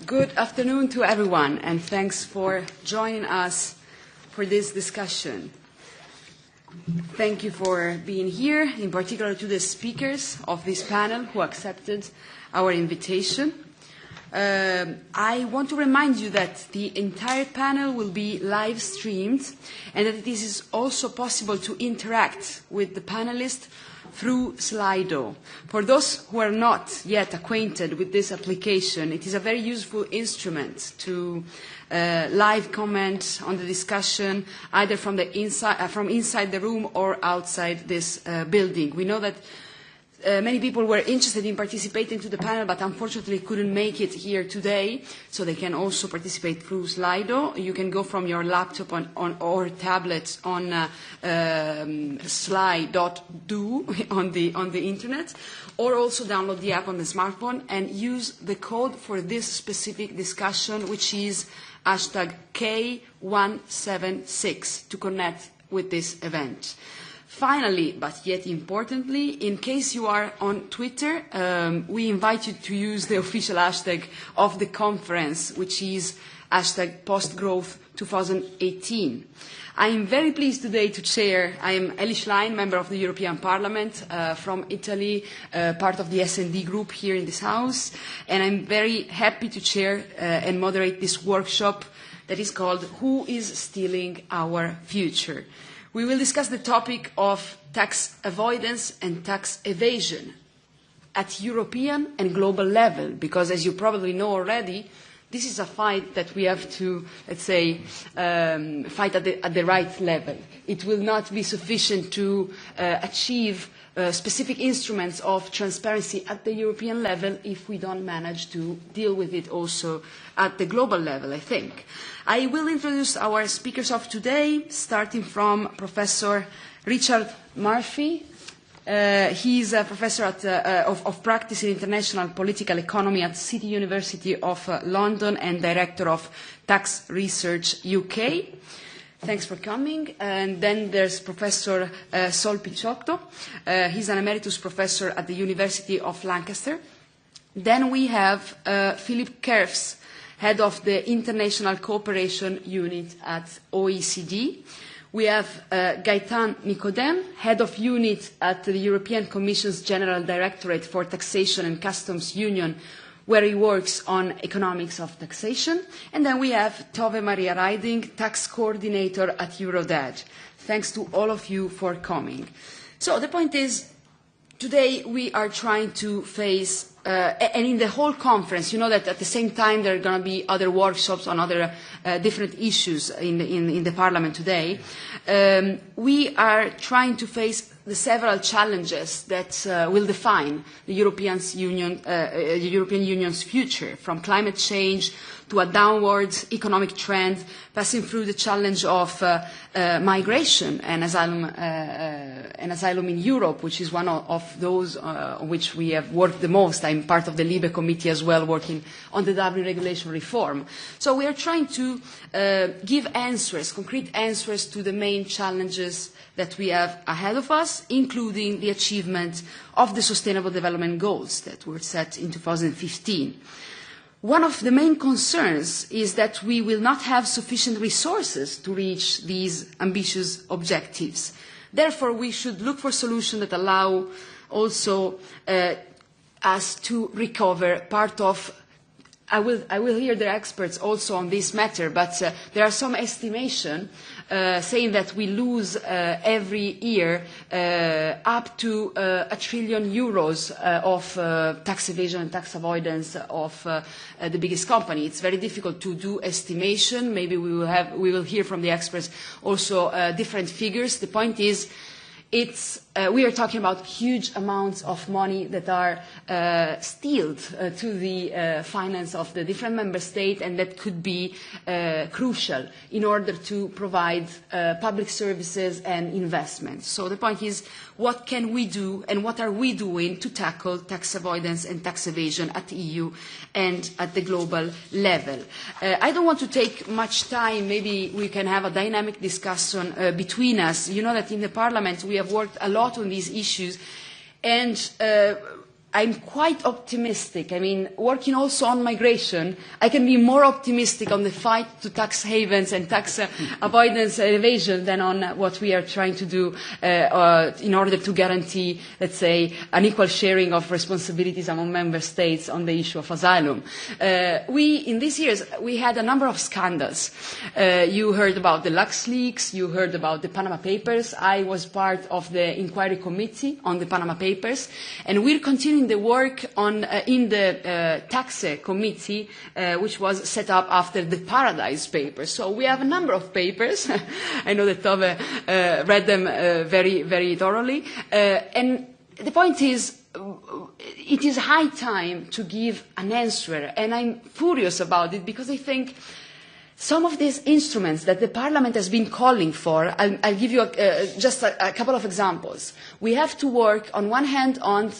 Good afternoon to everyone, and thanks for joining us for this discussion. Thank you for being here, in particular to the speakers of this panel who accepted our invitation. I want to remind you that the entire panel will be live streamed and that it is also possible to interact with the panelists through Slido. For those who are not yet acquainted with this application, it is a very useful instrument to live comment on the discussion, either from inside the room or outside this building. We know that many people were interested in participating to the panel, but unfortunately couldn't make it here today, so they can also participate through Slido. You can go from your laptop or tablet on sly.do on the internet, or also download the app on the smartphone and use the code for this specific discussion, which is hashtag K176 to connect with this event. Finally, but yet importantly, in case you are on Twitter, we invite you to use the official hashtag of the conference, which is hashtag postgrowth2018. I am very pleased today to chair. I am Elly Schlein, member of the European Parliament from Italy, part of the S&D group here in this House, and I'm very happy to chair and moderate this workshop that is called Who is Stealing Our Future? We will discuss the topic of tax avoidance and tax evasion at European and global level, because as you probably know already, this is a fight that we have to, let's say, fight at the right level. It will not be sufficient to achieve specific instruments of transparency at the European level if we don't manage to deal with it also at the global level, I think. I will introduce our speakers of today, starting from Professor Richard Murphy. He is a professor of practice in international political economy at City University of London and director of Tax Research UK. Thanks for coming. And then there's Professor Sol Piciotto. He's an emeritus professor at the University of Lancaster. Then we have Philip Kerfs, head of the International Cooperation Unit at OECD. We have Gaëtan Nicodème, head of unit at the European Commission's General Directorate for Taxation and Customs Union, where he works on economics of taxation. And then we have Tove Maria Ryding, tax coordinator at Eurodad. Thanks to all of you for coming. So the point is, today we are trying to face, and in the whole conference, you know that at the same time there are going to be other workshops on other different issues in the Parliament today. We are trying to face the several challenges that will define the European Union's future, from climate change to a downward economic trend, passing through the challenge of migration and asylum in Europe, which is one of those on which we have worked the most. I'm part of the LIBE committee as well, working on the Dublin regulation reform. So we are trying to give answers, concrete answers to the main challenges that we have ahead of us, including the achievement of the Sustainable Development Goals that were set in 2015. One of the main concerns is that we will not have sufficient resources to reach these ambitious objectives. Therefore, we should look for solutions that allow also us to recover part of. I will hear the experts also on this matter, but there are some estimation saying that we lose every year up to €1 trillion of tax evasion and tax avoidance of the biggest company. It's very difficult to do estimation. Maybe we will hear from the experts also different figures. The point is, we are talking about huge amounts of money that are stealed to the finance of the different member states, and that could be crucial in order to provide public services and investments. So the point is, what can we do and what are we doing to tackle tax avoidance and tax evasion at the EU and at the global level? I don't want to take much time. Maybe we can have a dynamic discussion between us. You know that in the Parliament we have worked a lot on these issues, and I'm quite optimistic. I mean, working also on migration, I can be more optimistic on the fight to tax havens and tax avoidance and evasion than on what we are trying to do in order to guarantee, let's say, an equal sharing of responsibilities among member states on the issue of asylum. In these years, we had a number of scandals. You heard about the LuxLeaks, you heard about the Panama Papers. I was part of the inquiry committee on the Panama Papers, and we're continuing the work in the Taxe Committee, which was set up after the Paradise Papers. So we have a number of papers. I know that Tove read them very, very thoroughly. And the point is, it is high time to give an answer, and I'm furious about it because I think some of these instruments that the Parliament has been calling for, I'll give you just a couple of examples. We have to work, on one hand, on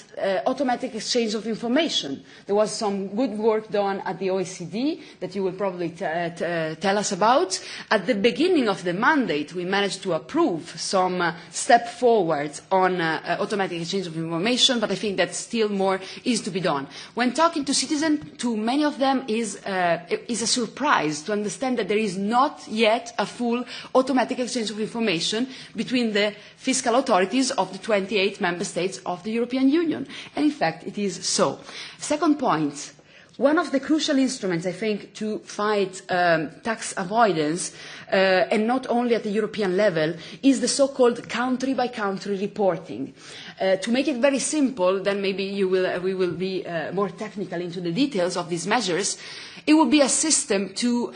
automatic exchange of information. There was some good work done at the OECD that you will probably tell us about. At the beginning of the mandate, we managed to approve some step forward on automatic exchange of information, but I think that still more is to be done. When talking to citizens, to many of them is a surprise to understand that there is not yet a full automatic exchange of information between the fiscal authorities of the 28 member states of the European Union. And in fact, it is so. Second point, one of the crucial instruments, I think, to fight tax avoidance, and not only at the European level, is the so-called country-by-country reporting. To make it very simple, then maybe we will be more technical into the details of these measures. It would be a system to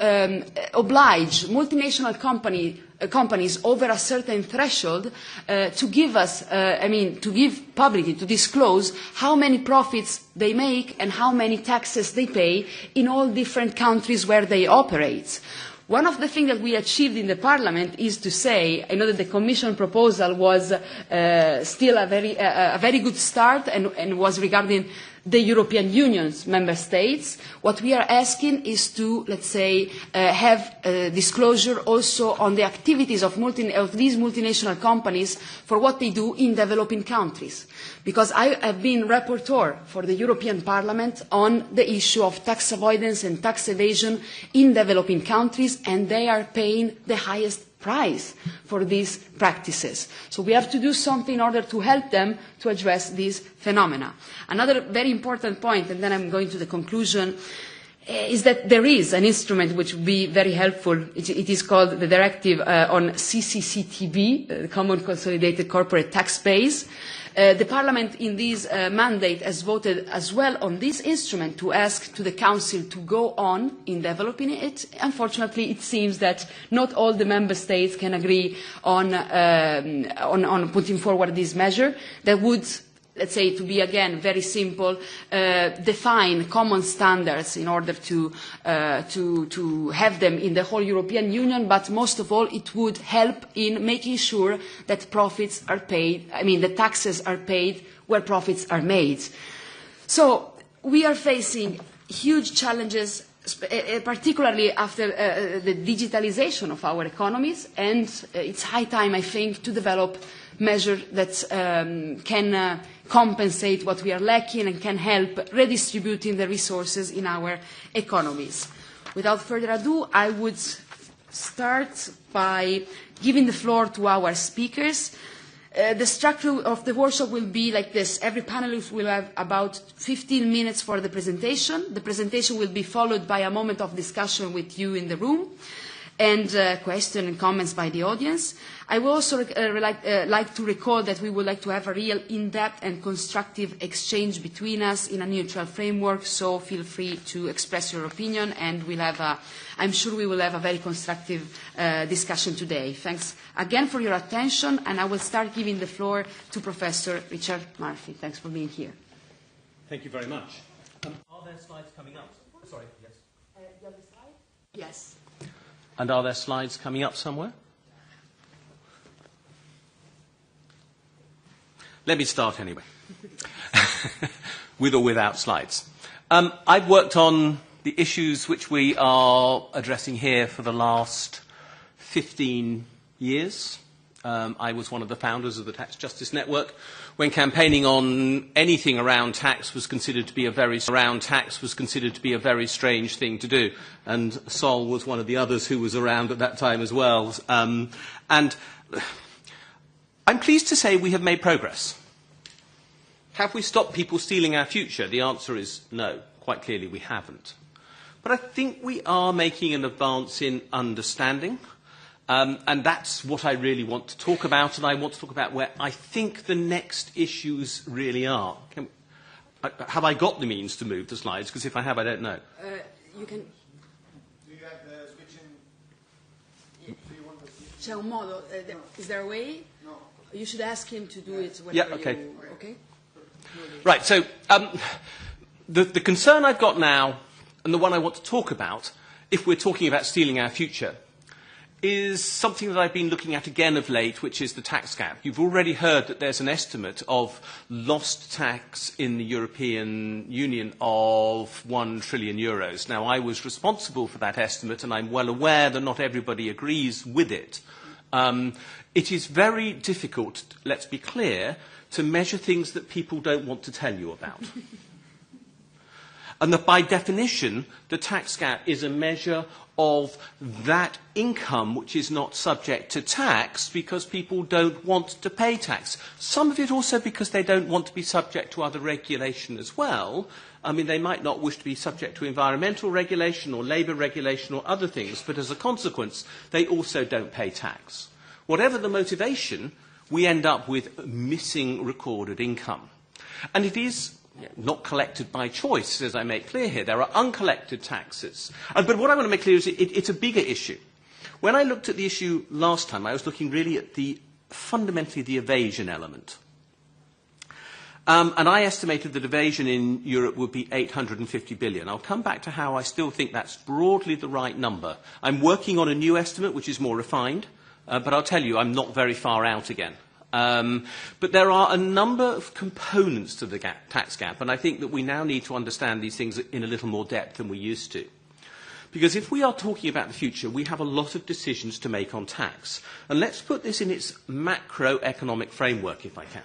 oblige multinational companies over a certain threshold to give us, to give publicly, to disclose how many profits they make and how many taxes they pay in all different countries where they operate. One of the things that we achieved in the Parliament is to say, I know that the Commission proposal was still a very good start and was regarding the European Union's member states. What we are asking is to, let's say, have disclosure also on the activities of these multinational companies for what they do in developing countries. Because I have been rapporteur for the European Parliament on the issue of tax avoidance and tax evasion in developing countries, and they are paying the highest price for these practices. So we have to do something in order to help them to address these phenomena. Another very important point, and then I'm going to the conclusion, is that there is an instrument which would be very helpful. It is called the Directive on CCCTB, the Common Consolidated Corporate Tax Base. The Parliament in this mandate has voted as well on this instrument to ask to the Council to go on in developing it. Unfortunately, it seems that not all the Member States can agree on putting forward this measure that would, let's say, to be again very simple, define common standards in order to have them in the whole European Union, but most of all it would help in making sure that profits are paid, the taxes are paid where profits are made. So we are facing huge challenges, particularly after the digitalization of our economies, and it's high time, I think, to develop measures that can compensate what we are lacking and can help redistributing the resources in our economies. Without further ado, I would start by giving the floor to our speakers. The structure of the workshop will be like this. Every panelist will have about 15 minutes for the presentation. The presentation will be followed by a moment of discussion with you in the room and questions and comments by the audience. I would also like to recall that we would like to have a real in-depth and constructive exchange between us in a neutral framework, so feel free to express your opinion, and I'm sure we will have a very constructive discussion today. Thanks again for your attention, and I will start giving the floor to Professor Richard Murphy. Thanks for being here. Thank you very much. Are there slides coming up? Sorry, yes. The other slide? Yes. And are there slides coming up somewhere? Let me start anyway, with or without slides. I've worked on the issues which we are addressing here for the last 15 years. I was one of the founders of the Tax Justice Network. When campaigning on anything around tax was considered to be a very strange thing to do, and Sol was one of the others who was around at that time as well. And I'm pleased to say we have made progress. Have we stopped people stealing our future? The answer is no. Quite clearly, we haven't. But I think we are making an advance in understanding. And that's what I really want to talk about, and I want to talk about where I think the next issues really are. Have I got the means to move the slides? Because if I have, I don't know. You can... Do you have the switching? Yeah. Do you want the C'è un modo. Is there a way? No. You should ask him to do it whenever you... Okay? Right, so the concern I've got now, and the one I want to talk about, if we're talking about stealing our future, is something that I've been looking at again of late, which is the tax gap. You've already heard that there's an estimate of lost tax in the European Union of €1 trillion. Now, I was responsible for that estimate, and I'm well aware that not everybody agrees with it. It is very difficult, let's be clear, to measure things that people don't want to tell you about. And that by definition, the tax gap is a measure of that income which is not subject to tax because people don't want to pay tax. Some of it also because they don't want to be subject to other regulation as well. I mean, they might not wish to be subject to environmental regulation or labour regulation or other things, but as a consequence, they also don't pay tax. Whatever the motivation, we end up with missing recorded income. And it is not collected by choice, as I make clear here. There are uncollected taxes. But what I want to make clear is it's a bigger issue. When I looked at the issue last time, I was looking really at fundamentally the evasion element. And I estimated that evasion in Europe would be 850 billion. I'll come back to how I still think that's broadly the right number. I'm working on a new estimate, which is more refined, but I'll tell you, I'm not very far out again. But there are a number of components to the tax gap, and I think that we now need to understand these things in a little more depth than we used to. Because if we are talking about the future, we have a lot of decisions to make on tax. And let's put this in its macroeconomic framework, if I can.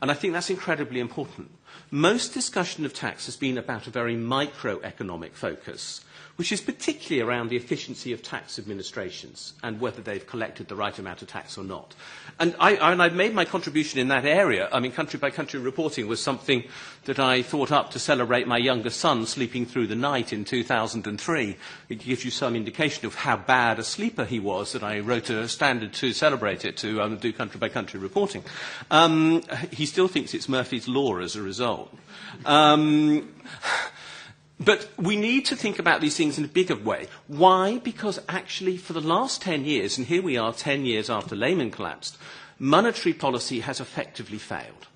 And I think that's incredibly important. Most discussion of tax has been about a very microeconomic focus, which is particularly around the efficiency of tax administrations and whether they've collected the right amount of tax or not. And I've made my contribution in that area. I mean, country-by-country reporting was something that I thought up to celebrate my youngest son sleeping through the night in 2003. It gives you some indication of how bad a sleeper he was that I wrote a standard to celebrate it, to do country-by-country reporting. He still thinks it's Murphy's Law as a result. But we need to think about these things in a bigger way. Why? Because actually for the last 10 years, and here we are 10 years after Lehman collapsed, monetary policy has effectively failed.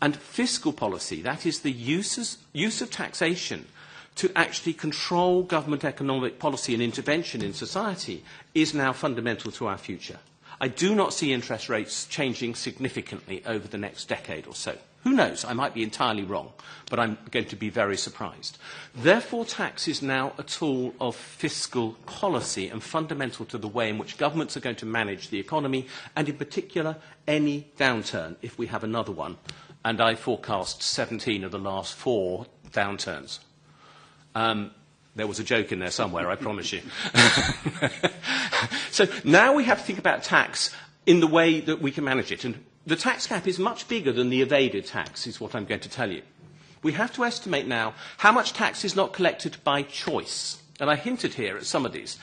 And fiscal policy, that is the use of taxation to actually control government economic policy and intervention in society, is now fundamental to our future. I do not see interest rates changing significantly over the next decade or so. Who knows? I might be entirely wrong, but I'm going to be very surprised. Therefore, tax is now a tool of fiscal policy and fundamental to the way in which governments are going to manage the economy, and in particular, any downturn, if we have another one. And I forecast 17 of the last 4 downturns. There was a joke in there somewhere, I promise you. So now we have to think about tax in the way that we can manage it. And the tax gap is much bigger than the evaded tax, is what I'm going to tell you. We have to estimate now how much tax is not collected by choice. And I hinted here at some of these.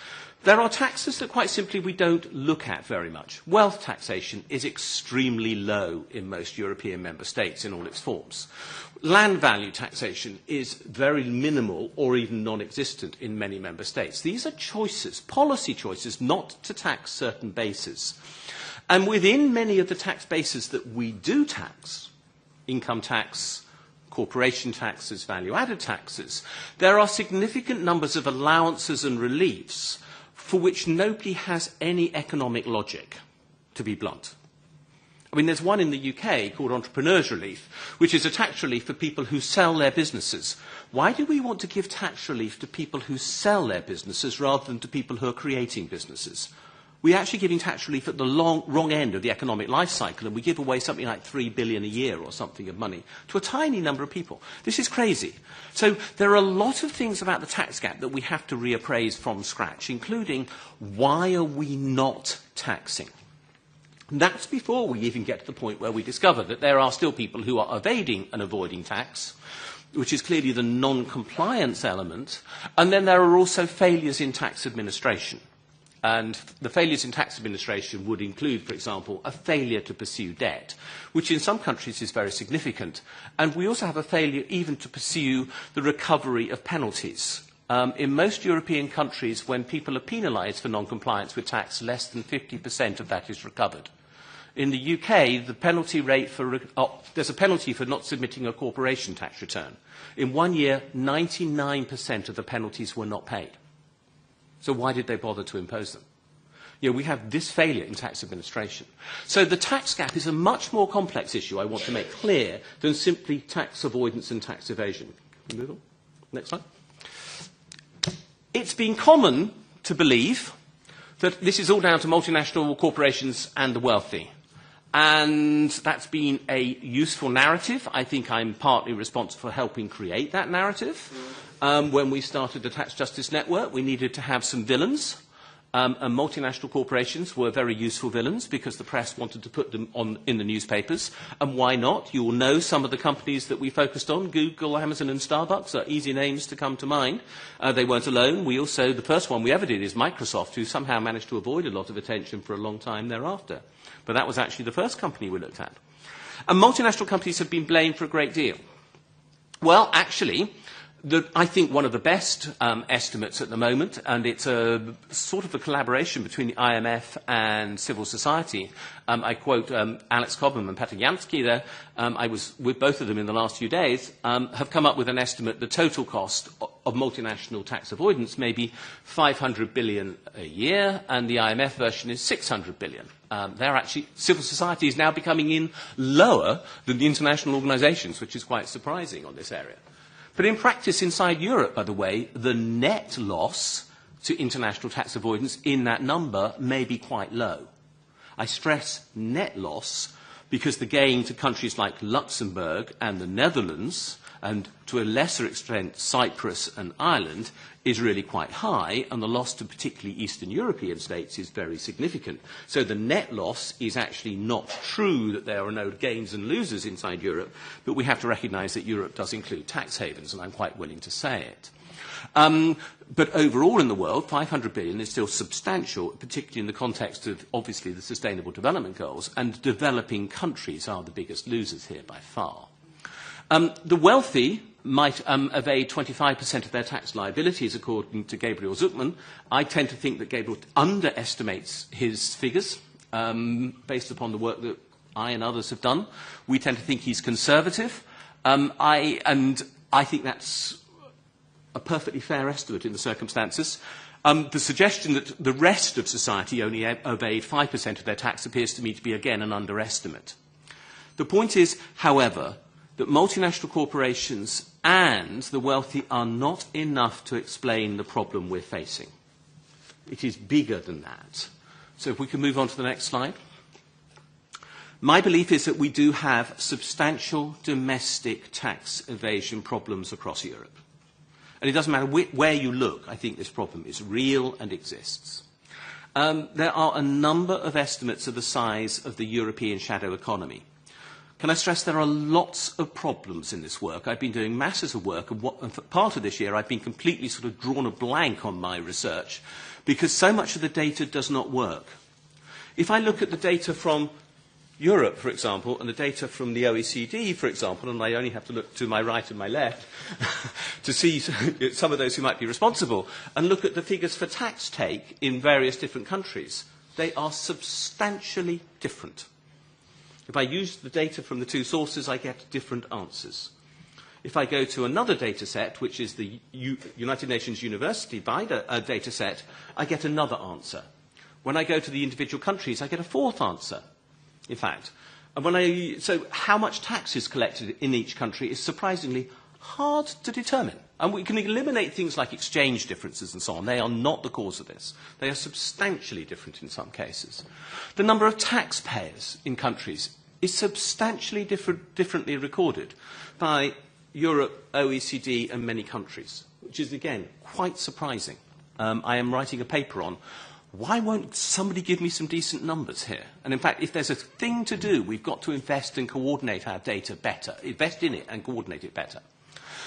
There are taxes that quite simply we don't look at very much. Wealth taxation is extremely low in most European member states in all its forms. Land value taxation is very minimal or even non-existent in many member states. These are choices, policy choices, not to tax certain bases. And within many of the tax bases that we do tax, income tax, corporation taxes, value-added taxes, there are significant numbers of allowances and reliefs for which nobody has any economic logic, to be blunt. I mean, there's one in the UK called Entrepreneurs Relief, which is a tax relief for people who sell their businesses. Why do we want to give tax relief to people who sell their businesses rather than to people who are creating businesses? we're actually giving tax relief at the wrong end of the economic life cycle, and we give away something like $3 billion a year or something of money to a tiny number of people. This is crazy. So there are a lot of things about the tax gap that we have to reappraise from scratch, including why are we not taxing? And that's before we even get to the point where we discover that there are still people who are evading and avoiding tax, which is clearly the non-compliance element, and then there are also failures in tax administration. And the failures in tax administration would include, for example, a failure to pursue debt, which in some countries is very significant. And we also have a failure even to pursue the recovery of penalties. In most European countries, when people are penalised for non-compliance with tax, less than 50% of that is recovered. In the UK, the penalty rate for there's a penalty for not submitting a corporation tax return. In 1 year, 99% of the penalties were not paid. So why did they bother to impose them? You know, we have this failure in tax administration. So the tax gap is a much more complex issue, I want to make clear, than simply tax avoidance and tax evasion. Can we move on? Next slide. It's been common to believe that this is all down to multinational corporations and the wealthy. And that's been a useful narrative. I think I'm partly responsible for helping create that narrative. When we started the Tax Justice Network, we needed to have some villains. And multinational corporations were very useful villains because the press wanted to put them in the newspapers. And why not? You will know some of the companies that we focused on. Google, Amazon and Starbucks are easy names to come to mind. They weren't alone. The first one we ever did is Microsoft, who somehow managed to avoid a lot of attention for a long time thereafter. But that was actually the first company we looked at. And multinational companies have been blamed for a great deal. Well, actually, I think one of the best estimates at the moment, and it's a sort of a collaboration between the IMF and civil society. I quote Alex Cobham and Peter Jansky there. I was with both of them in the last few days, have come up with an estimate. The total cost of multinational tax avoidance may be $500 billion a year, and the IMF version is $600 billion. Civil society is now becoming in lower than the international organisations, which is quite surprising on this area. But in practice, inside Europe, by the way, the net loss to international tax avoidance in that number may be quite low. I stress net loss because the gain to countries like Luxembourg and the Netherlands, and to a lesser extent Cyprus and Ireland, is really quite high, and the loss to particularly Eastern European states is very significant. So the net loss is actually not true that there are no gains and losers inside Europe, but we have to recognise that Europe does include tax havens, and I'm quite willing to say it. But overall in the world, 500 billion is still substantial, particularly in the context of, obviously, the Sustainable Development Goals, and developing countries are the biggest losers here by far. The wealthy might evade 25% of their tax liabilities, according to Gabriel Zuckman. I tend to think that Gabriel underestimates his figures based upon the work that I and others have done. We tend to think he's conservative. I think that's a perfectly fair estimate in the circumstances. The suggestion that the rest of society only evade 5% of their tax appears to me to be, again, an underestimate. The point is, however, that multinational corporations and the wealthy are not enough to explain the problem we're facing. It is bigger than that. So if we can move on to the next slide. My belief is that we do have substantial domestic tax evasion problems across Europe. And it doesn't matter where you look, I think this problem is real and exists. There are a number of estimates of the size of the European shadow economy. Can I stress there are lots of problems in this work? I've been doing masses of work, and for part of this year I've been completely sort of drawn a blank on my research because so much of the data does not work. If I look at the data from Europe, for example, and the data from the OECD, for example, and I only have to look to my right and my left to see some of those who might be responsible, and look at the figures for tax take in various different countries, they are substantially different. If I use the data from the two sources, I get different answers. If I go to another data set, which is the United Nations University data set, I get another answer. When I go to the individual countries, I get a fourth answer, in fact. And so how much tax is collected in each country is surprisingly hard to determine. And we can eliminate things like exchange differences and so on. They are not the cause of this. They are substantially different in some cases. The number of taxpayers in countries is substantially differently recorded by Europe, OECD, and many countries, which is, again, quite surprising. I am writing a paper on why won't somebody give me some decent numbers here? And in fact, if there's a thing to do, we've got to invest and coordinate our data better, invest in it and coordinate it better.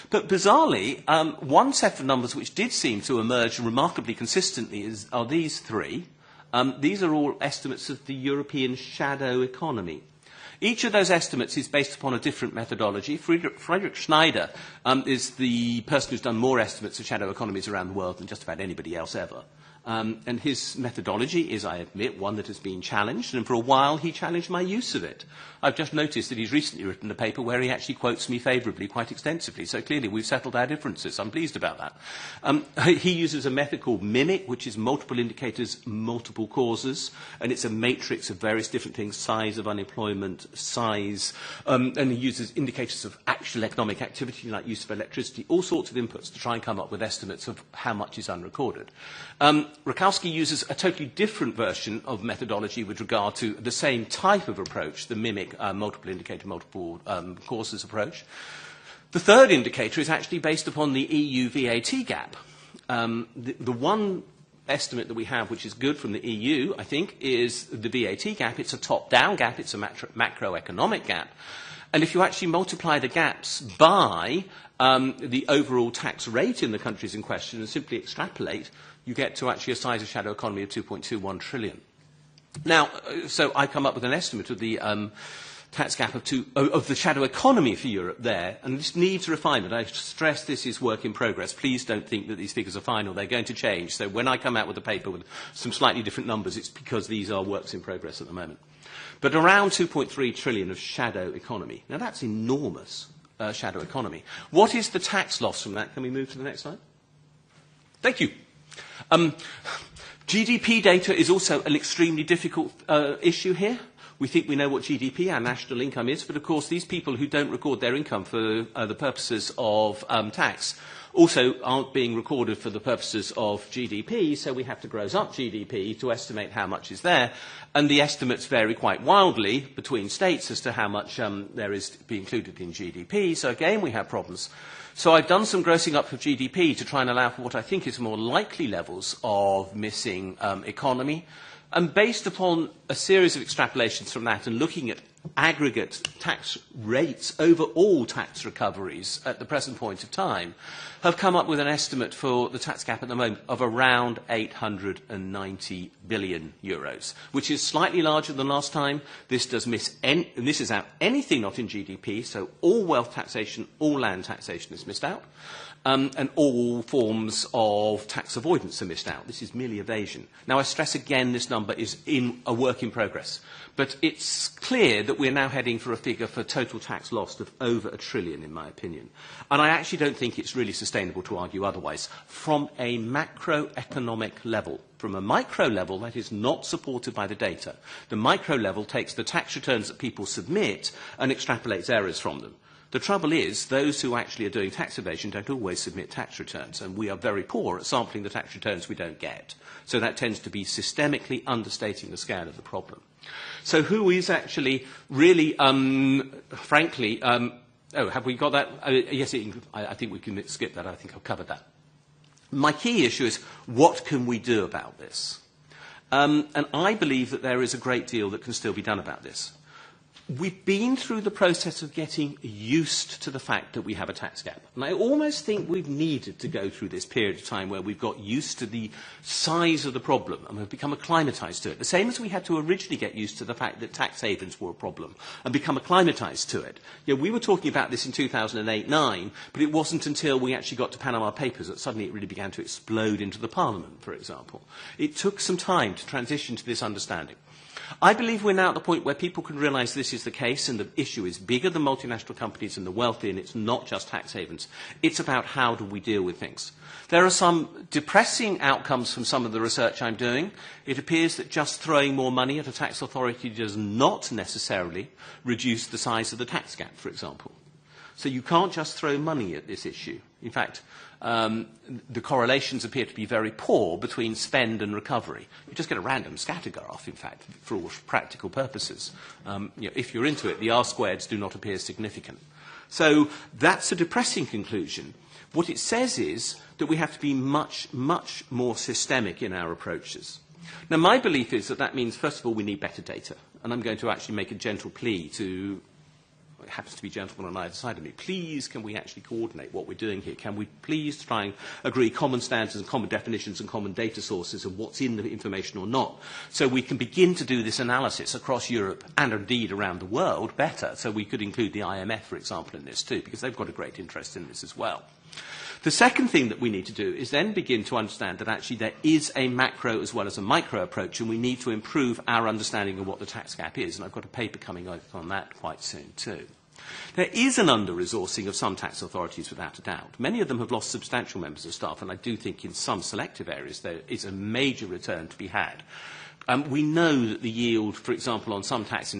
But bizarrely, one set of numbers which did seem to emerge remarkably consistently are these three. These are all estimates of the European shadow economy. Each of those estimates is based upon a different methodology. Friedrich Schneider is the person who's done more estimates of shadow economies around the world than just about anybody else ever. And his methodology is, I admit, one that has been challenged, and for a while he challenged my use of it. I've just noticed that he's recently written a paper where he actually quotes me favourably quite extensively, so clearly we've settled our differences. I'm pleased about that. He uses a method called MIMIC, which is multiple indicators, multiple causes, and it's a matrix of various different things, size of unemployment, size, and he uses indicators of actual economic activity, like use of electricity, all sorts of inputs to try and come up with estimates of how much is unrecorded. Rakowski uses a totally different version of methodology with regard to the same type of approach, the MIMIC multiple indicator, multiple causes approach. The third indicator is actually based upon the EU VAT gap. The one estimate that we have, which is good from the EU, I think, is the VAT gap. It's a top-down gap. It's a macroeconomic gap. And if you actually multiply the gaps by the overall tax rate in the countries in question and simply extrapolate, you get to actually a size of shadow economy of 2.21 trillion. Now, so I come up with an estimate of the tax gap of the shadow economy for Europe there, and this needs refinement. I stress this is work in progress. Please don't think that these figures are final. They're going to change. So when I come out with a paper with some slightly different numbers, it's because these are works in progress at the moment. But around 2.3 trillion of shadow economy. Now, that's enormous, shadow economy. What is the tax loss from that? Can we move to the next slide? Thank you. GDP data is also an extremely difficult issue here. We think we know what GDP, our national income, is, but of course these people who don't record their income for the purposes of tax also aren't being recorded for the purposes of GDP, so we have to gross up GDP to estimate how much is there, and the estimates vary quite wildly between states as to how much there is to be included in GDP, so again we have problems. So I've done some grossing up of GDP to try and allow for what I think is more likely levels of missing economy. And based upon a series of extrapolations from that and looking at aggregate tax rates over all tax recoveries at the present point of time, have come up with an estimate for the tax gap at the moment of around 890 billion euros, which is slightly larger than last time. This does misses out anything not in GDP, so all wealth taxation, all land taxation is missed out. And all forms of tax avoidance are missed out. This is merely evasion. Now, I stress again, this number is in a work in progress. But it's clear that we're now heading for a figure for total tax loss of over 1 trillion, in my opinion. And I actually don't think it's really sustainable to argue otherwise. From a macroeconomic level, from a micro level, that is not supported by the data. The micro level takes the tax returns that people submit and extrapolates errors from them. The trouble is, those who actually are doing tax evasion don't always submit tax returns, and we are very poor at sampling the tax returns we don't get. So that tends to be systemically understating the scale of the problem. So who is actually really, frankly, have we got that? Yes, I think we can skip that. I think I've covered that. My key issue is, what can we do about this? And I believe that there is a great deal that can still be done about this. We've been through the process of getting used to the fact that we have a tax gap. And I almost think we've needed to go through this period of time where we've got used to the size of the problem and we've become acclimatized to it. The same as we had to originally get used to the fact that tax havens were a problem and become acclimatized to it. You know, we were talking about this in 2008-9, but it wasn't until we actually got to Panama Papers that suddenly it really began to explode into the Parliament, for example. It took some time to transition to this understanding. I believe we're now at the point where people can realise this is the case and the issue is bigger than multinational companies and the wealthy, and it's not just tax havens. It's about how do we deal with things. There are some depressing outcomes from some of the research I'm doing. It appears that just throwing more money at a tax authority does not necessarily reduce the size of the tax gap, for example. So you can't just throw money at this issue. In fact, the correlations appear to be very poor between spend and recovery. You just get a random scatter graph, in fact, for all practical purposes. If you're into it, the R-squareds do not appear significant. So that's a depressing conclusion. What it says is that we have to be much, much more systemic in our approaches. Now, my belief is that means, first of all, we need better data. And I'm going to actually make a gentle plea to, it happens to be gentlemen on either side of me, please can we actually coordinate what we're doing here? Can we please try and agree common standards and common definitions and common data sources of what's in the information or not, so we can begin to do this analysis across Europe and indeed around the world better. So we could include the IMF, for example, in this too, because they've got a great interest in this as well. The second thing that we need to do is then begin to understand that actually there is a macro as well as a micro approach, and we need to improve our understanding of what the tax gap is. And I've got a paper coming out on that quite soon too. There is an under-resourcing of some tax authorities without a doubt. Many of them have lost substantial members of staff, and I do think in some selective areas there is a major return to be had. We know that the yield, for example, on some tax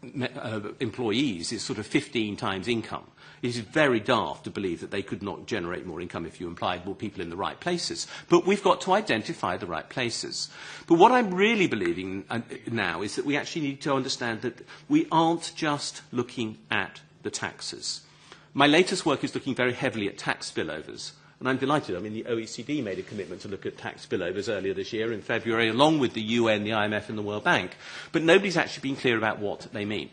employees is sort of 15 times income. It is very daft to believe that they could not generate more income if you implied more people in the right places. But we've got to identify the right places. But what I'm really believing now is that we actually need to understand that we aren't just looking at the taxes. My latest work is looking very heavily at tax spillovers. And I'm delighted. I mean, the OECD made a commitment to look at tax spillovers earlier this year in February, along with the UN, the IMF, and the World Bank. But nobody's actually been clear about what they mean.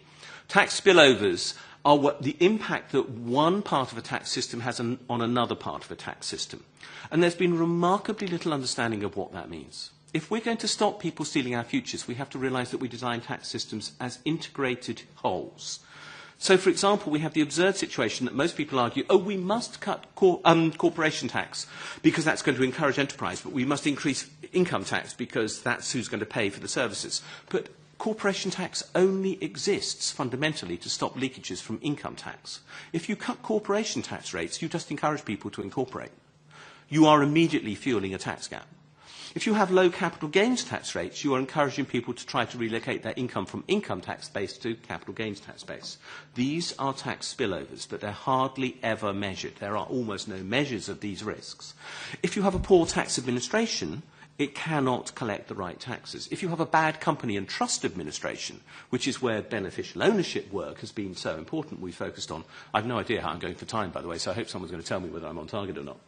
Tax spillovers are what the impact that one part of a tax system has on another part of a tax system. And there's been remarkably little understanding of what that means. If we're going to stop people stealing our futures, we have to realise that we design tax systems as integrated wholes. So, for example, we have the absurd situation that most people argue, we must cut corporation tax because that's going to encourage enterprise, but we must increase income tax because that's who's going to pay for the services. But corporation tax only exists fundamentally to stop leakages from income tax. If you cut corporation tax rates, you just encourage people to incorporate. You are immediately fueling a tax gap. If you have low capital gains tax rates, you are encouraging people to try to relocate their income from income tax base to capital gains tax base. These are tax spillovers, but they're hardly ever measured. There are almost no measures of these risks. If you have a poor tax administration, it cannot collect the right taxes. If you have a bad company and trust administration, which is where beneficial ownership work has been so important, we focused on. I have no idea how I'm going for time, by the way, so I hope someone's going to tell me whether I'm on target or not.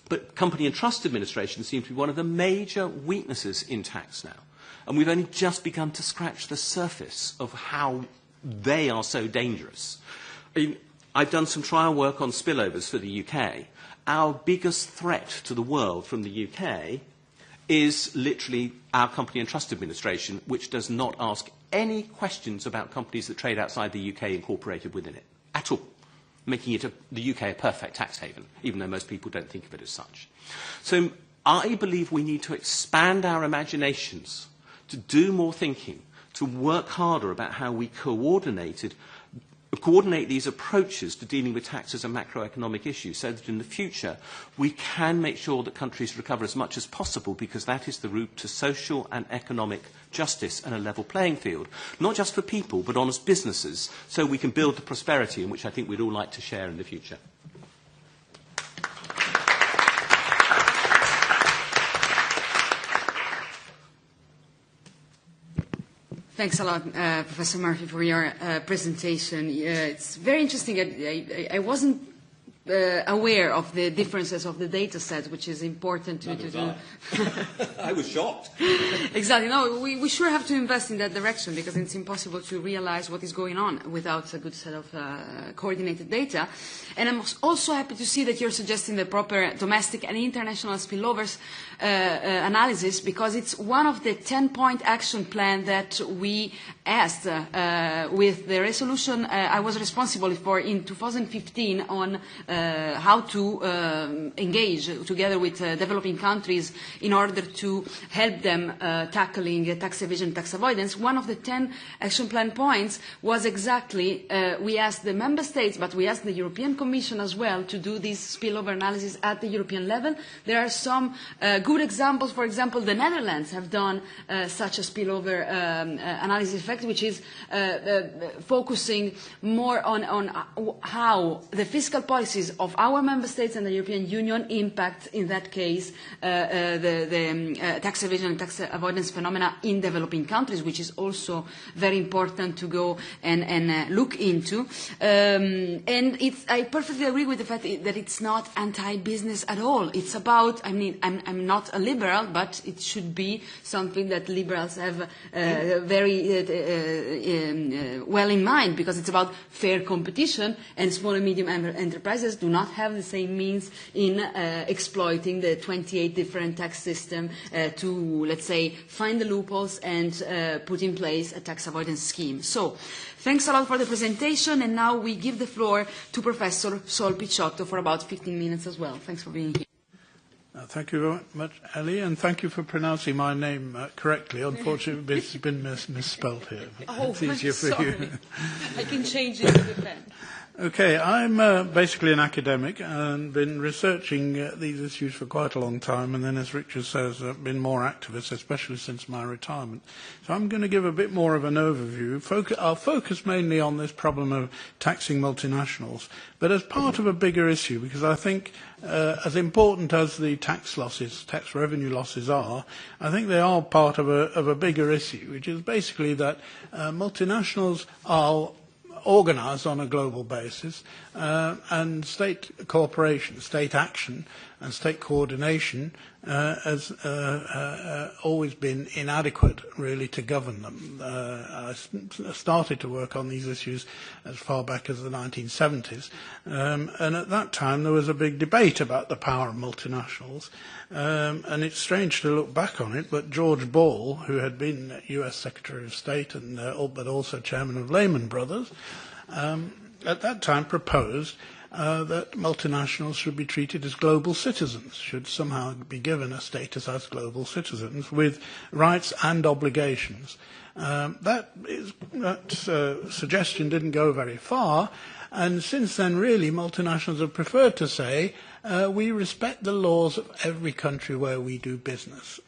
But company and trust administration seems to be one of the major weaknesses in tax now. And we've only just begun to scratch the surface of how they are so dangerous. I've done some trial work on spillovers for the UK. Our biggest threat to the world from the UK is literally our company and trust administration, which does not ask any questions about companies that trade outside the UK incorporated within it at all, making it the UK a perfect tax haven, even though most people don't think of it as such. So I believe we need to expand our imaginations, to do more thinking, to work harder about how we coordinate these approaches to dealing with tax as a macroeconomic issue so that in the future we can make sure that countries recover as much as possible, because that is the route to social and economic justice and a level playing field, not just for people but honest businesses, so we can build the prosperity in which I think we'd all like to share in the future. Thanks a lot, Professor Murphy, for your presentation. It's very interesting. I wasn't aware of the differences of the data sets, which is important to do. I was shocked. Exactly. No, we sure have to invest in that direction, because it's impossible to realize what is going on without a good set of coordinated data. And I'm also happy to see that you're suggesting the proper domestic and international spillovers analysis, because it's one of the 10-point action plan that we asked with the resolution I was responsible for in 2015 on how to engage together with developing countries in order to help them tackling tax evasion, tax avoidance. One of the 10 action plan points was exactly, we asked the member states, but we asked the European Commission as well to do this spillover analysis at the European level. There are some good examples. For example, the Netherlands have done such a spillover analysis effect, which is focusing more on how the fiscal policies of our member states and the European Union impact, in that case, the tax evasion and tax avoidance phenomena in developing countries, which is also very important to go and look into. I perfectly agree with the fact that it's not anti-business at all. It's about, I mean, I'm not a liberal, but it should be something that liberals have very well in mind, because it's about fair competition, and small and medium enterprises do not have the same means in exploiting the 28 different tax systems to, let's say, find the loopholes and put in place a tax avoidance scheme. So, thanks a lot for the presentation, and now we give the floor to Professor Sol Piciotto for about 15 minutes as well. Thanks for being here. Thank you very much, Elly, and thank you for pronouncing my name correctly. Unfortunately, it's been misspelled here. It's easier for you. I can change it with the pen. Okay, I'm basically an academic and been researching these issues for quite a long time, and then, as Richard says, I've been more activist, especially since my retirement. So I'm going to give a bit more of an overview. I'll focus mainly on this problem of taxing multinationals, but as part of a bigger issue, because I think as important as the tax losses, tax revenue losses are, I think they are part of a bigger issue, which is basically that multinationals are organised on a global basis, and state cooperation, state action and state coordination has always been inadequate, really, to govern them. I started to work on these issues as far back as the 1970s, and at that time there was a big debate about the power of multinationals, and it's strange to look back on it, but George Ball, who had been US Secretary of State and but also chairman of Lehman Brothers, at that time proposed that multinationals should be treated as global citizens, should somehow be given a status as global citizens with rights and obligations. That suggestion didn't go very far, and since then, really, multinationals have preferred to say, we respect the laws of every country where we do business.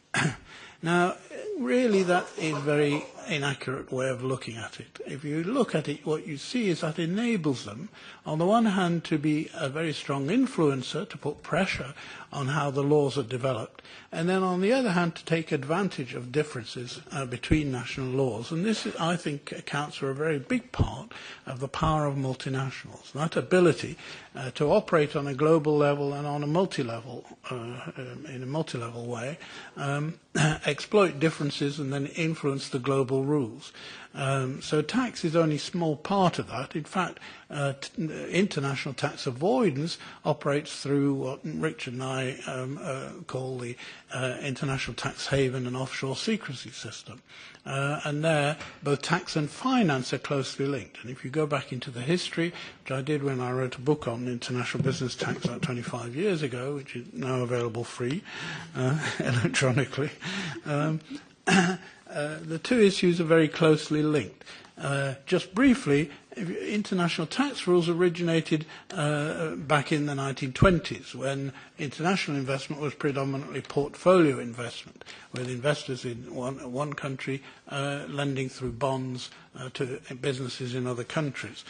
Now, really, that is a very inaccurate way of looking at it. If you look at it, what you see is that enables them, on the one hand, to be a very strong influencer, to put pressure on how the laws are developed, and then on the other hand, to take advantage of differences between national laws. And this, I think, accounts for a very big part of the power of multinationals, that ability to operate on a global level and on a multi-level, in a multi-level way, exploit differences and then influence the global rules. So tax is only a small part of that. In fact, international tax avoidance operates through what Richard and I call the international tax haven and offshore secrecy system. And there, both tax and finance are closely linked. And if you go back into the history, which I did when I wrote a book on international business tax about 25 years ago, which is now available free electronically, the two issues are very closely linked. Just briefly, international tax rules originated back in the 1920s, when international investment was predominantly portfolio investment, with investors in one country lending through bonds to businesses in other countries.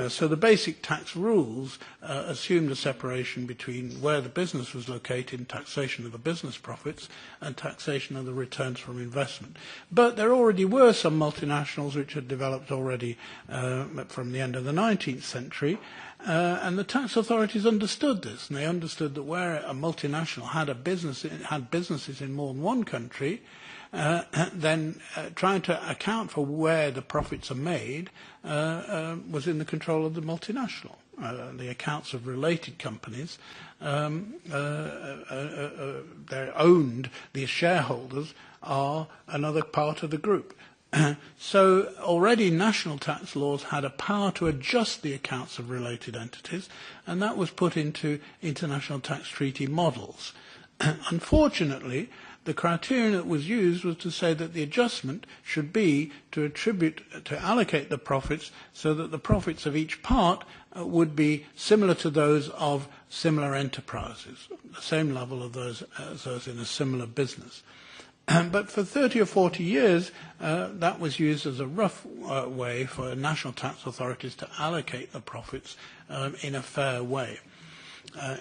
So the basic tax rules assumed a separation between where the business was located, taxation of the business profits, and taxation of the returns from investment. But there already were some multinationals which had developed already from the end of the 19th century, and the tax authorities understood this, and they understood that where a multinational had businesses in more than one country, then trying to account for where the profits are made was in the control of the multinational. The accounts of related companies, they're owned, the shareholders are another part of the group. So already national tax laws had a power to adjust the accounts of related entities, and that was put into international tax treaty models. Unfortunately, the criterion that was used was to say that the adjustment should be to allocate the profits so that the profits of each part would be similar to those of similar enterprises, the same level of those as those in a similar business. But for 30 or 40 years, that was used as a rough way for national tax authorities to allocate the profits in a fair way.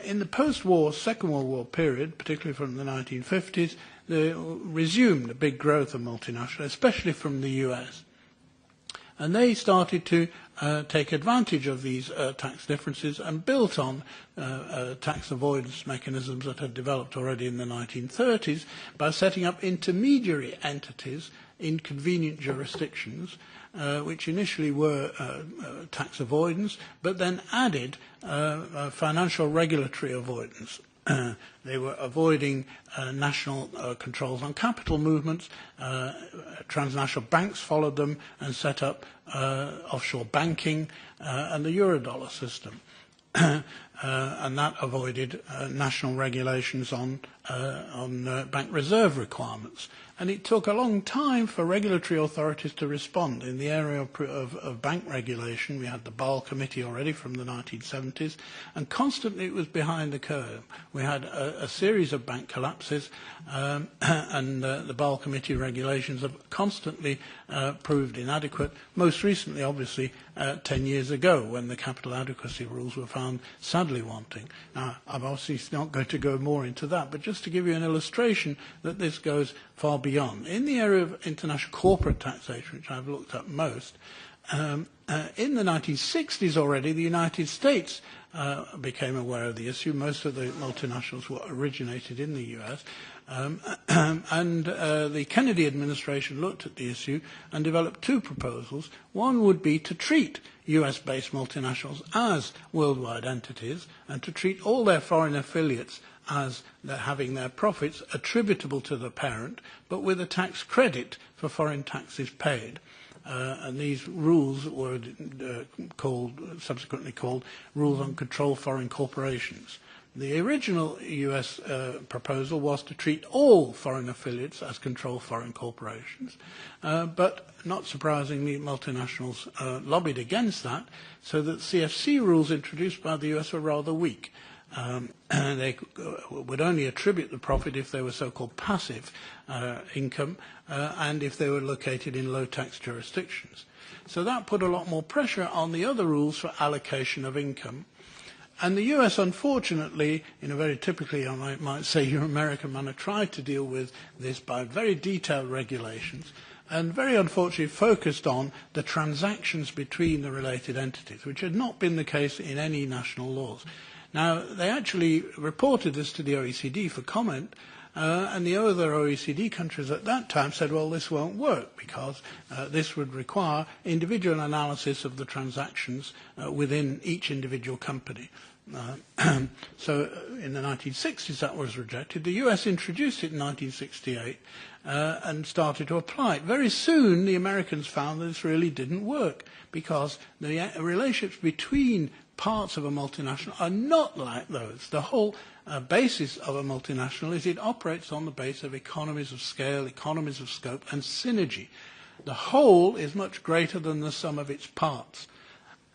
In the post-war, Second World War period, particularly from the 1950s, they resumed a big growth of multinationals, especially from the US. And they started to take advantage of these tax differences and built on tax avoidance mechanisms that had developed already in the 1930s by setting up intermediary entities in convenient jurisdictions, which initially were tax avoidance, but then added financial regulatory avoidance. They were avoiding national controls on capital movements. Transnational banks followed them and set up offshore banking and the Eurodollar system. And that avoided national regulations on bank reserve requirements. And it took a long time for regulatory authorities to respond. In the area of bank regulation, we had the Basel Committee already from the 1970s, and constantly it was behind the curve. We had a series of bank collapses, and the Basel Committee regulations have constantly proved inadequate. Most recently, obviously, 10 years ago, when the capital adequacy rules were found sadly wanting. Now, I'm obviously not going to go more into that, but just to give you an illustration that this goes far beyond. In the area of international corporate taxation, which I've looked at most, in the 1960s already, the United States became aware of the issue. Most of the multinationals were originated in the US. And the Kennedy administration looked at the issue and developed two proposals. One would be to treat US-based multinationals as worldwide entities and to treat all their foreign affiliates as having their profits attributable to the parent, but with a tax credit for foreign taxes paid. And these rules were subsequently called Rules on Control Foreign Corporations. The original US proposal was to treat all foreign affiliates as controlled foreign corporations, but not surprisingly, multinationals lobbied against that, so that CFC rules introduced by the US were rather weak. They would only attribute the profit if they were so-called passive income and if they were located in low-tax jurisdictions. So that put a lot more pressure on the other rules for allocation of income. And the US, unfortunately, in a very typically, I might say, Euro-American manner, tried to deal with this by very detailed regulations and very unfortunately focused on the transactions between the related entities, which had not been the case in any national laws. Now, they actually reported this to the OECD for comment, and the other OECD countries at that time said, well, this won't work because this would require individual analysis of the transactions within each individual company. So in the 1960s that was rejected. The US introduced it in 1968 and started to apply it. Very soon the Americans found that this really didn't work because the relationships between parts of a multinational are not like those. The whole basis of a multinational is it operates on the basis of economies of scale, economies of scope, and synergy. The whole is much greater than the sum of its parts.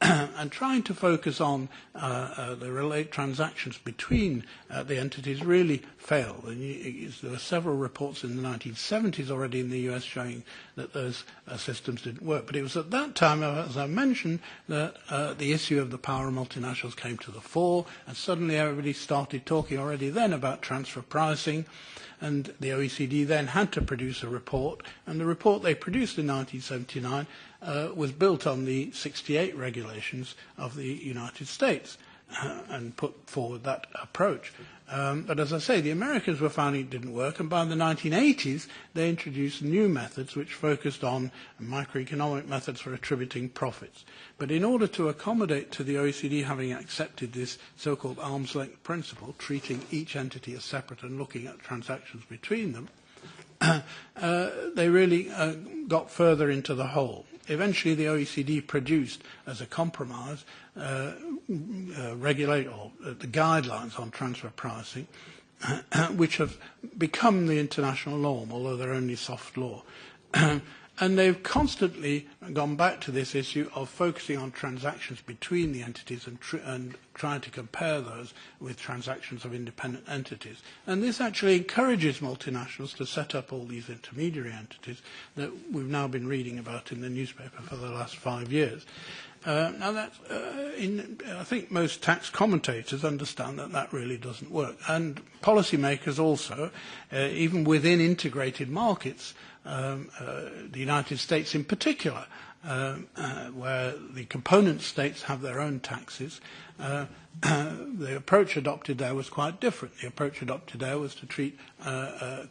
And trying to focus on the relate transactions between the entities really failed. And there were several reports in the 1970s already in the US showing that those systems didn't work. But it was at that time, as I mentioned, that the issue of the power of multinationals came to the fore, and suddenly everybody started talking already then about transfer pricing. And the OECD then had to produce a report, and the report they produced in 1979 was built on the 68 regulations of the United States and put forward that approach. But as I say, the Americans were finding it didn't work, and by the 1980s they introduced new methods which focused on microeconomic methods for attributing profits. But in order to accommodate to the OECD having accepted this so-called arm's length principle, treating each entity as separate and looking at transactions between them, they really got further into the hole. Eventually, the OECD produced, as a compromise, the guidelines on transfer pricing, which have become the international norm, although they're only soft law. And they've constantly gone back to this issue of focusing on transactions between the entities and trying to compare those with transactions of independent entities. And this actually encourages multinationals to set up all these intermediary entities that we've now been reading about in the newspaper for the last 5 years. Now, I think most tax commentators understand that that really doesn't work. And policymakers also, even within integrated markets, the United States in particular, where the component states have their own taxes, the approach adopted there was quite different. The approach adopted there was to treat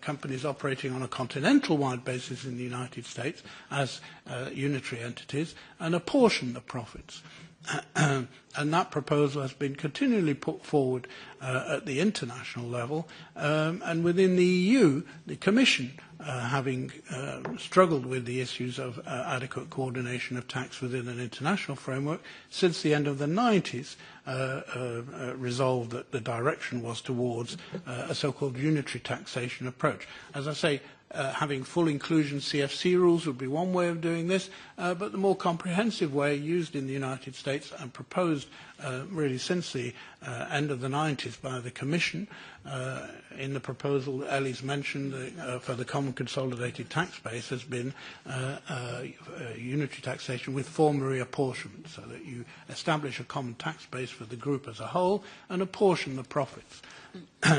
companies operating on a continental-wide basis in the United States as unitary entities and apportion the profits. And that proposal has been continually put forward at the international level. And within the EU, the Commission, having struggled with the issues of adequate coordination of tax within an international framework, since the end of the 90s, resolved that the direction was towards a so-called unitary taxation approach. As I say, having full inclusion CFC rules would be one way of doing this, but the more comprehensive way used in the United States and proposed really since the end of the 90s by the Commission in the proposal that Elly's mentioned for the common consolidated tax base has been unitary taxation with formal reapportionment, so that you establish a common tax base for the group as a whole and apportion the profits.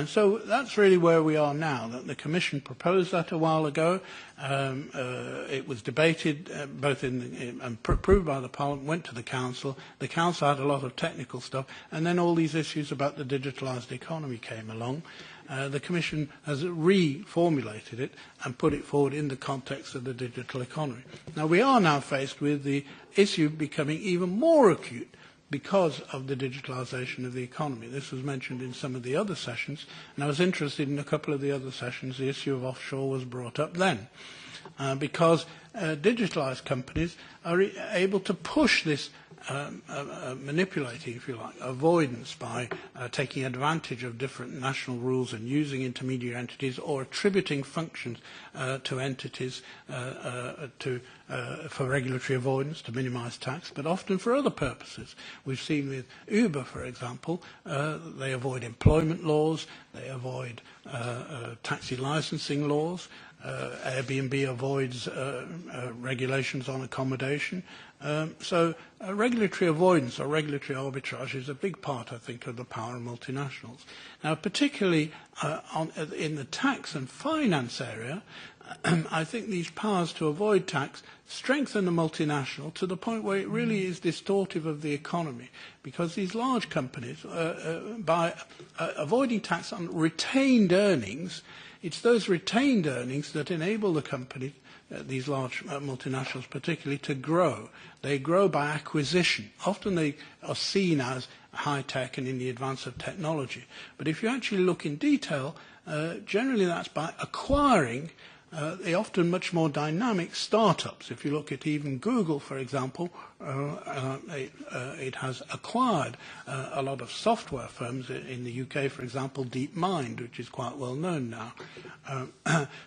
So that's really where we are now. That the Commission proposed that a while ago. It was debated both and approved by the Parliament, went to the Council. The Council had a lot of technical stuff, and then all these issues about the digitalised economy came along. The Commission has reformulated it and put it forward in the context of the digital economy. Now, we are now faced with the issue becoming even more acute because of the digitalisation of the economy. This was mentioned in some of the other sessions, and I was interested in a couple of the other sessions. The issue of offshore was brought up then, because digitalised companies are able to push this manipulating, if you like, avoidance by taking advantage of different national rules and using intermediary entities or attributing functions to entities for regulatory avoidance, to minimise tax, but often for other purposes. We've seen with Uber, for example, they avoid employment laws, they avoid taxi licensing laws, Airbnb avoids regulations on accommodation. So regulatory avoidance or regulatory arbitrage is a big part, I think, of the power of multinationals. Now, particularly in the tax and finance area, I think these powers to avoid tax strengthen the multinational to the point where it really is distortive of the economy, because these large companies, by avoiding tax on retained earnings, it's those retained earnings that enable the company, these large multinationals particularly, to grow. They grow by acquisition. Often they are seen as high-tech and in the advance of technology. But if you actually look in detail, generally that's by acquiring the often much more dynamic startups. If you look at even Google, for example, it has acquired a lot of software firms in the UK, for example, DeepMind, which is quite well known now.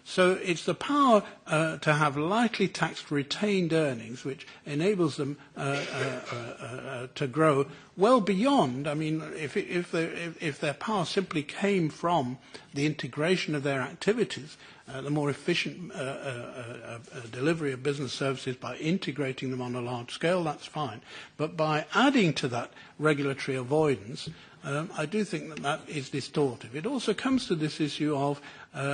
So it's the power to have lightly taxed retained earnings which enables them to grow well beyond. I mean, if their power simply came from the integration of their activities, the more efficient delivery of business services by integrating them on a large scale, that's fine. But by adding to that regulatory avoidance, I do think that that is distortive. It also comes to this issue of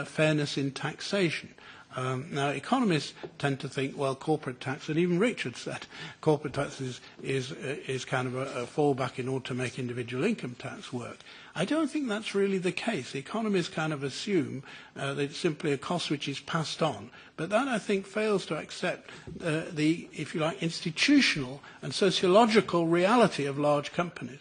fairness in taxation. Now, economists tend to think, well, corporate tax, and even Richard said corporate tax is kind of a fallback in order to make individual income tax work. I don't think that's really the case. Economists kind of assume that it's simply a cost which is passed on. But that, I think, fails to accept the, if you like, institutional and sociological reality of large companies.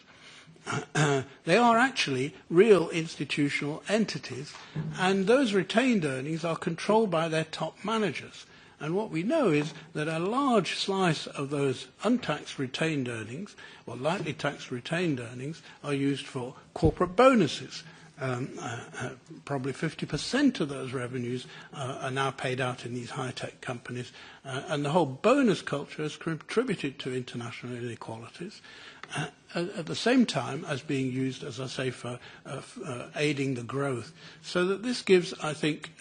They are actually real institutional entities, and those retained earnings are controlled by their top managers. And what we know is that a large slice of those untaxed retained earnings, or lightly taxed retained earnings, are used for corporate bonuses. Probably 50% of those revenues are now paid out in these high-tech companies. And the whole bonus culture has contributed to international inequalities. At the same time as being used, as I say, for aiding the growth. So that this gives, I think,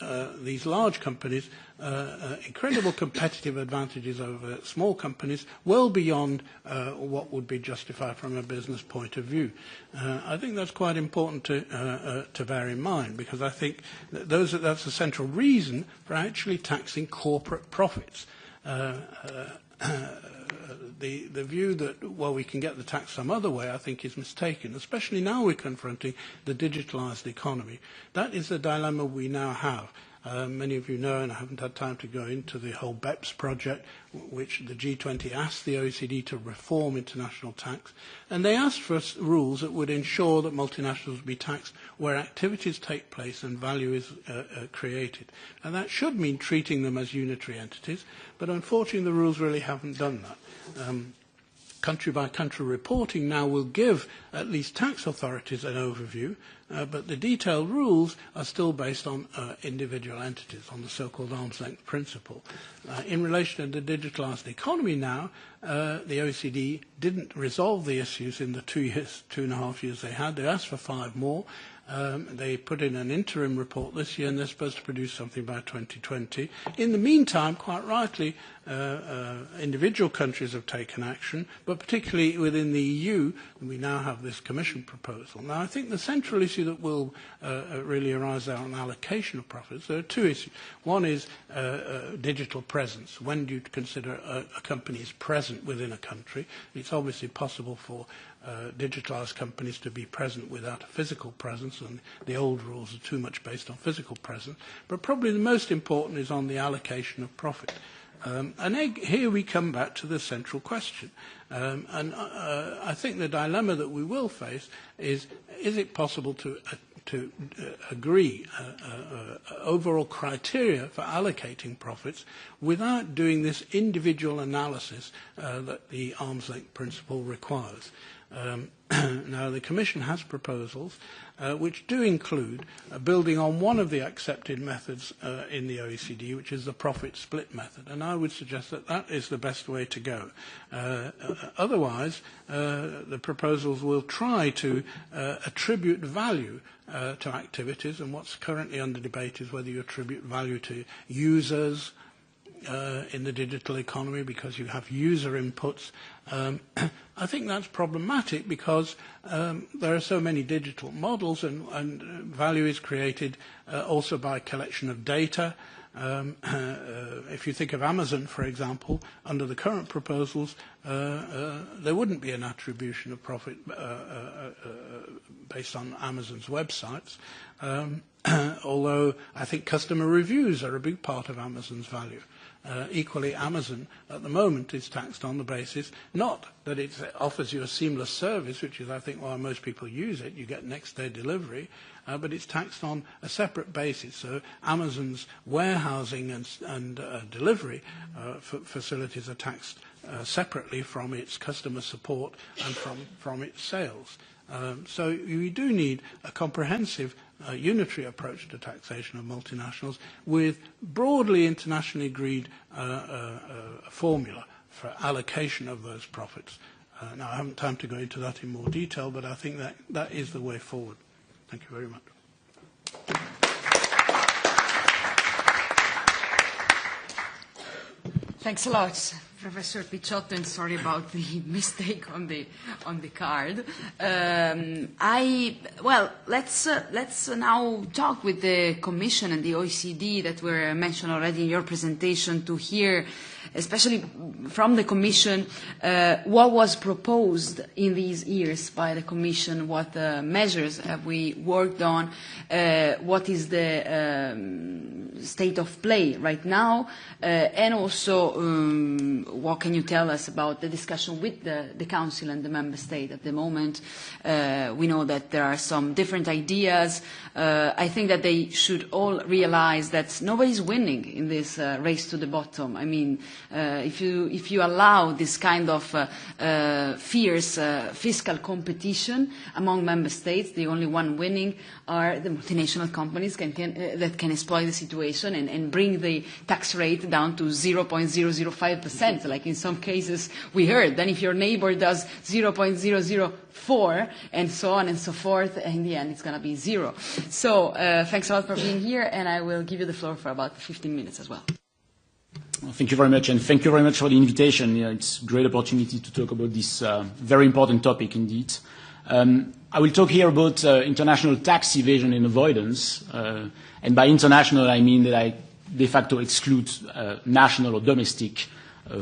these large companies incredible competitive advantages over small companies, well beyond what would be justified from a business point of view. I think that's quite important to bear in mind, because I think that that's the central reason for actually taxing corporate profits. The view that, well, we can get the tax some other way, I think is mistaken, especially now we're confronting the digitalised economy. That is the dilemma we now have. Many of you know, and I haven't had time to go into the whole BEPS project, which the G20 asked the OECD to reform international tax. And they asked for rules that would ensure that multinationals be taxed where activities take place and value is created. And that should mean treating them as unitary entities, but unfortunately the rules really haven't done that. Country-by-country reporting now will give at least tax authorities an overview, but the detailed rules are still based on individual entities, on the so-called arm's length principle. In relation to the digitalised economy now, the OECD didn't resolve the issues in the 2.5 years they had. They asked for 5 more. They put in an interim report this year, and they're supposed to produce something by 2020. In the meantime, quite rightly, individual countries have taken action, but particularly within the EU, we now have this Commission proposal. Now, I think the central issue that will really arise there on allocation of profits, there are 2 issues. One is digital presence. When do you consider a company is present within a country? It's obviously possible for digitalised companies to be present without a physical presence, and the old rules are too much based on physical presence. But probably the most important is on the allocation of profit. And here we come back to the central question. And I think the dilemma that we will face is it possible to agree overall criteria for allocating profits without doing this individual analysis that the arm's length principle requires? Now, the Commission has proposals which do include building on one of the accepted methods in the OECD, which is the profit split method. And I would suggest that that is the best way to go. Otherwise, the proposals will try to attribute value to activities, and what's currently under debate is whether you attribute value to users in the digital economy because you have user inputs. I think that's problematic because there are so many digital models, and value is created also by collection of data. If you think of Amazon, for example, under the current proposals, there wouldn't be an attribution of profit based on Amazon's websites, although I think customer reviews are a big part of Amazon's value. Equally, Amazon at the moment is taxed on the basis not that it offers you a seamless service, which is, I think, why most people use it. You get next-day delivery, but it's taxed on a separate basis. So Amazon's warehousing and delivery facilities are taxed separately from its customer support and from its sales. So we do need a comprehensive unitary approach to taxation of multinationals with broadly internationally agreed formula for allocation of those profits. Now, I haven't time to go into that in more detail, but I think that is the way forward. Thank you very much. Thanks a lot, Professor Piciotto, and sorry about the mistake on the card. Let's now talk with the Commission and the OECD that were mentioned already in your presentation to hear, especially from the Commission, what was proposed in these years by the Commission, what measures have we worked on, what is the state of play right now, and also what can you tell us about the discussion with the Council and the Member State at the moment? We know that there are some different ideas. I think that they should all realize that nobody's winning in this race to the bottom. I mean, if you allow this kind of fierce fiscal competition among member states, the only one winning are the multinational companies that can exploit the situation and bring the tax rate down to 0.005%, like in some cases we heard. Then if your neighbor does 0.004 and so on and so forth, in the end it's going to be zero. So thanks a lot for being here, and I will give you the floor for about 15 minutes as well. Well, thank you very much, and thank you very much for the invitation. Yeah, it's a great opportunity to talk about this very important topic indeed. I will talk here about international tax evasion and avoidance, and by international I mean that I de facto exclude national or domestic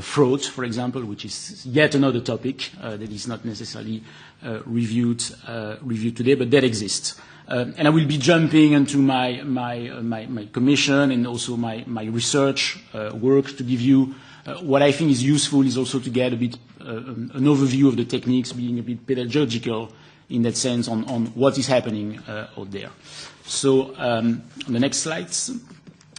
fraud, for example, which is yet another topic that is not necessarily reviewed today, but that exists. And I will be jumping into my commission and also my research work to give you what I think is useful is also to get a bit an overview of the techniques, being a bit pedagogical in that sense on what is happening out there. So on the next slides,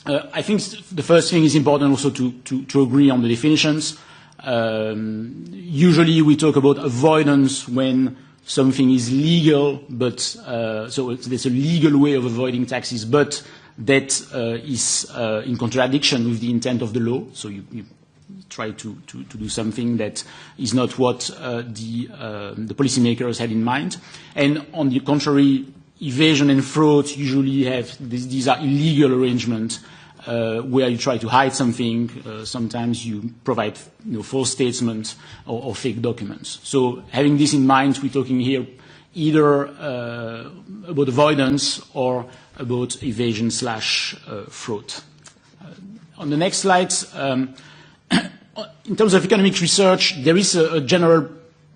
I think the first thing is important also to agree on the definitions. Usually we talk about avoidance when something is legal, but so there's a legal way of avoiding taxes, but that is in contradiction with the intent of the law. So you try to do something that is not what the policymakers had in mind. And on the contrary, evasion and fraud usually have these are illegal arrangements where you try to hide something. Sometimes you provide false statements or fake documents. So having this in mind, we're talking here either about avoidance or about evasion/fraud. On the next slides, in terms of economic research, there is a general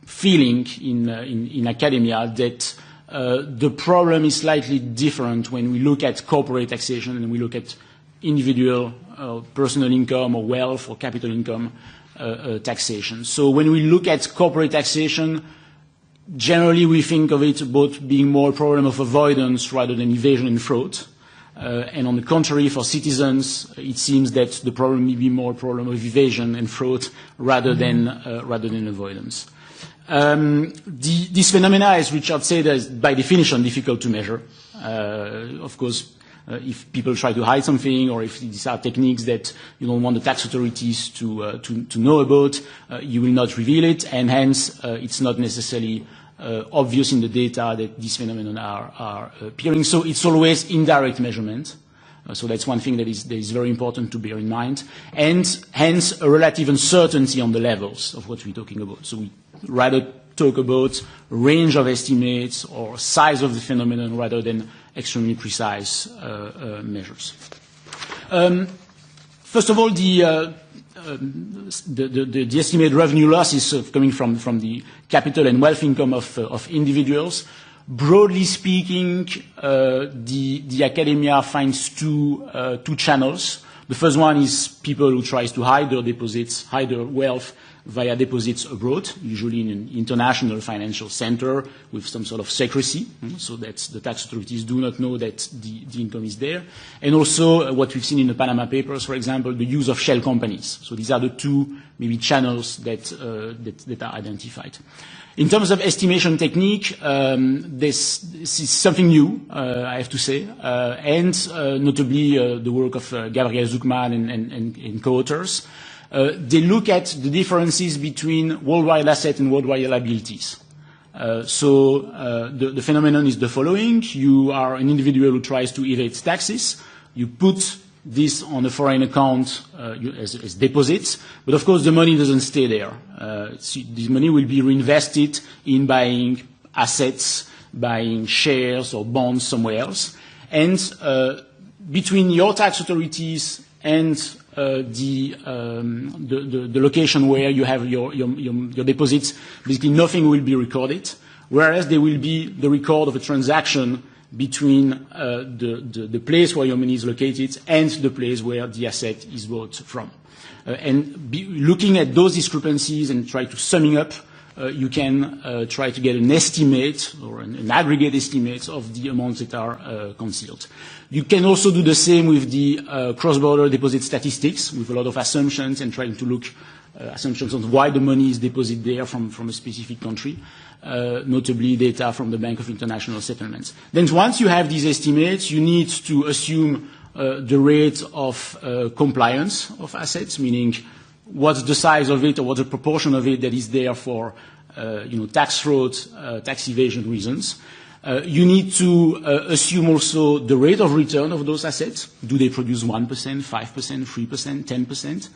feeling in academia that the problem is slightly different when we look at corporate taxation and we look at individual personal income or wealth or capital income taxation. So when we look at corporate taxation, generally we think of it about being more a problem of avoidance rather than evasion and fraud. And on the contrary, for citizens, it seems that the problem may be more a problem of evasion and fraud rather than avoidance. This phenomena, as Richard said, is by definition difficult to measure. Of course, if people try to hide something, or if these are techniques that you don't want the tax authorities to know about, you will not reveal it, and hence it's not necessarily obvious in the data that these phenomena are appearing. So it's always indirect measurement. So that's one thing that is very important to bear in mind, and hence a relative uncertainty on the levels of what we're talking about. So we rather talk about range of estimates or size of the phenomenon rather than extremely precise measures. First of all, the estimated revenue loss is coming from the capital and wealth income of individuals. Broadly speaking, the academia finds two channels. The first one is people who try to hide their deposits, hide their wealth via deposits abroad, usually in an international financial center with some sort of secrecy, so that the tax authorities do not know that the income is there. And also what we've seen in the Panama Papers, for example, the use of shell companies. So these are the two maybe channels that are identified. In terms of estimation technique, this is something new, I have to say, and notably the work of Gabriel Zuckman and co-authors. They look at the differences between worldwide assets and worldwide liabilities. So the phenomenon is the following. You are an individual who tries to evade taxes. You put this on a foreign account as deposits, but of course the money doesn't stay there. This money will be reinvested in buying assets, buying shares or bonds somewhere else. And between your tax authorities and the location where you have your deposits, basically nothing will be recorded, whereas there will be the record of a transaction between the place where your money is located and the place where the asset is bought from. Looking at those discrepancies and try to summing up, you can try to get an estimate or an aggregate estimate of the amounts that are concealed. You can also do the same with the cross-border deposit statistics, with a lot of assumptions and trying to look assumptions on why the money is deposited there from a specific country, notably data from the Bank of International Settlements. Then once you have these estimates, you need to assume the rate of compliance of assets, meaning what's the size of it or what's the proportion of it that is there for tax fraud, tax evasion reasons. You need to assume also the rate of return of those assets. Do they produce 1%, 5%, 3%, 10%?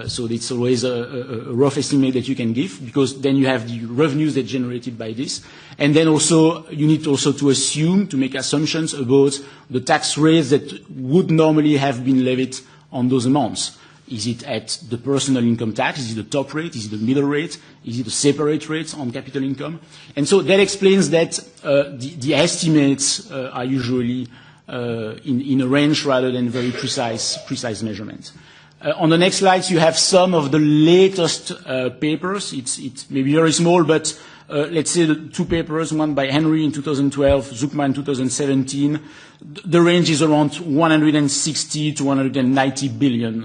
So it's always a rough estimate that you can give, because then you have the revenues that are generated by this. And then also, you need also to assume, to make assumptions about the tax rates that would normally have been levied on those amounts. Is it at the personal income tax? Is it the top rate? Is it the middle rate? Is it a separate rate on capital income? And so that explains that the estimates are usually in a range rather than very precise measurements. On the next slides, you have some of the latest papers. It's maybe very small, but let's say the two papers, one by Henry in 2012, Zuckma in 2017. The range is around $160 to $190 billion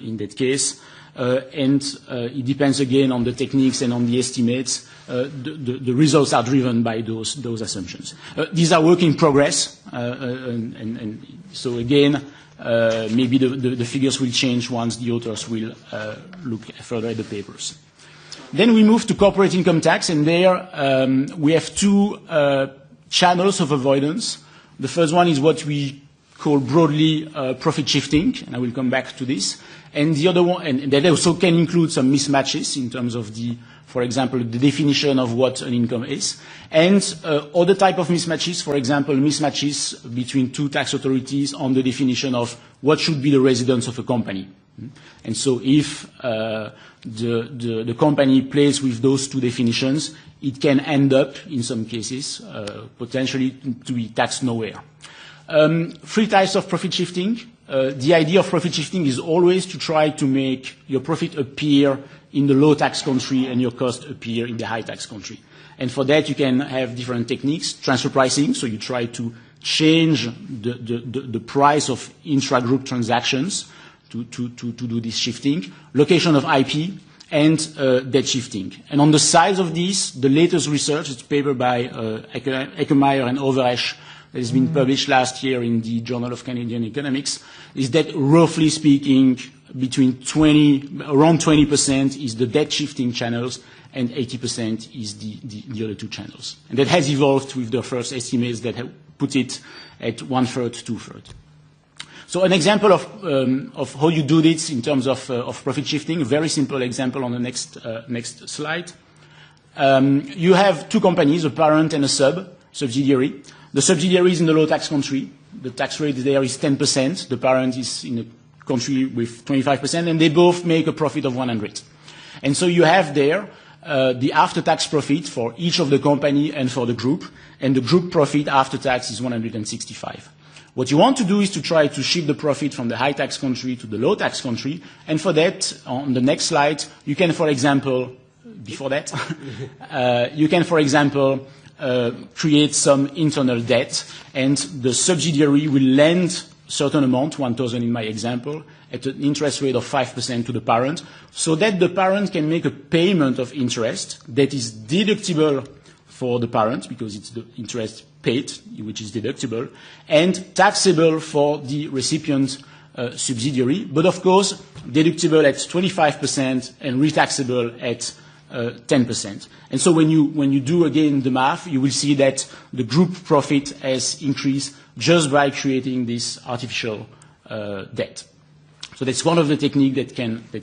in that case. And it depends again on the techniques and on the estimates. The results are driven by those assumptions. These are work in progress. And so again, maybe the figures will change once the authors will look further at the papers. Then we move to corporate income tax, and there we have two channels of avoidance. The first one is what we call broadly profit shifting, and I will come back to this. And the other one, and that also can include some mismatches in terms of for example, the definition of what an income is. And other type of mismatches, for example, mismatches between two tax authorities on the definition of what should be the residence of a company. And so if the company plays with those two definitions, it can end up, in some cases, potentially to be taxed nowhere. Three types of profit shifting. The idea of profit shifting is always to try to make your profit appear in the low tax country and your cost appear in the high tax country. And for that, you can have different techniques. Transfer pricing, so you try to change the price of intra-group transactions to do this shifting. Location of IP and debt shifting. And on the sides of this, the latest research, it's a paper by Eckemeyer and Overesch, that has been published last year in the Journal of Canadian Economics, is that roughly speaking, around 20% is the debt shifting channels and 80% is the other two channels. And that has evolved with the first estimates that have put it at 1/3, 2/3. So an example of how you do this in terms of profit shifting, a very simple example on the next slide. You have two companies, a parent and a subsidiary. The subsidiary is in the low tax country. The tax rate there is 10%. The parent is in a country with 25%, and they both make a profit of 100. And so you have there the after-tax profit for each of the company and for the group, and the group profit after tax is 165. What you want to do is to try to shift the profit from the high tax country to the low tax country, and for that, on the next slide, you can, for example, before that, you can, for example, create some internal debt, and the subsidiary will lend a certain amount, 1,000 in my example, at an interest rate of 5% to the parent, so that the parent can make a payment of interest that is deductible for the parent, because it's the interest paid, which is deductible, and taxable for the recipient subsidiary, but of course deductible at 25% and retaxable at 10%. And so when you do again the math, you will see that the group profit has increased just by creating this artificial debt. So that's one of the techniques that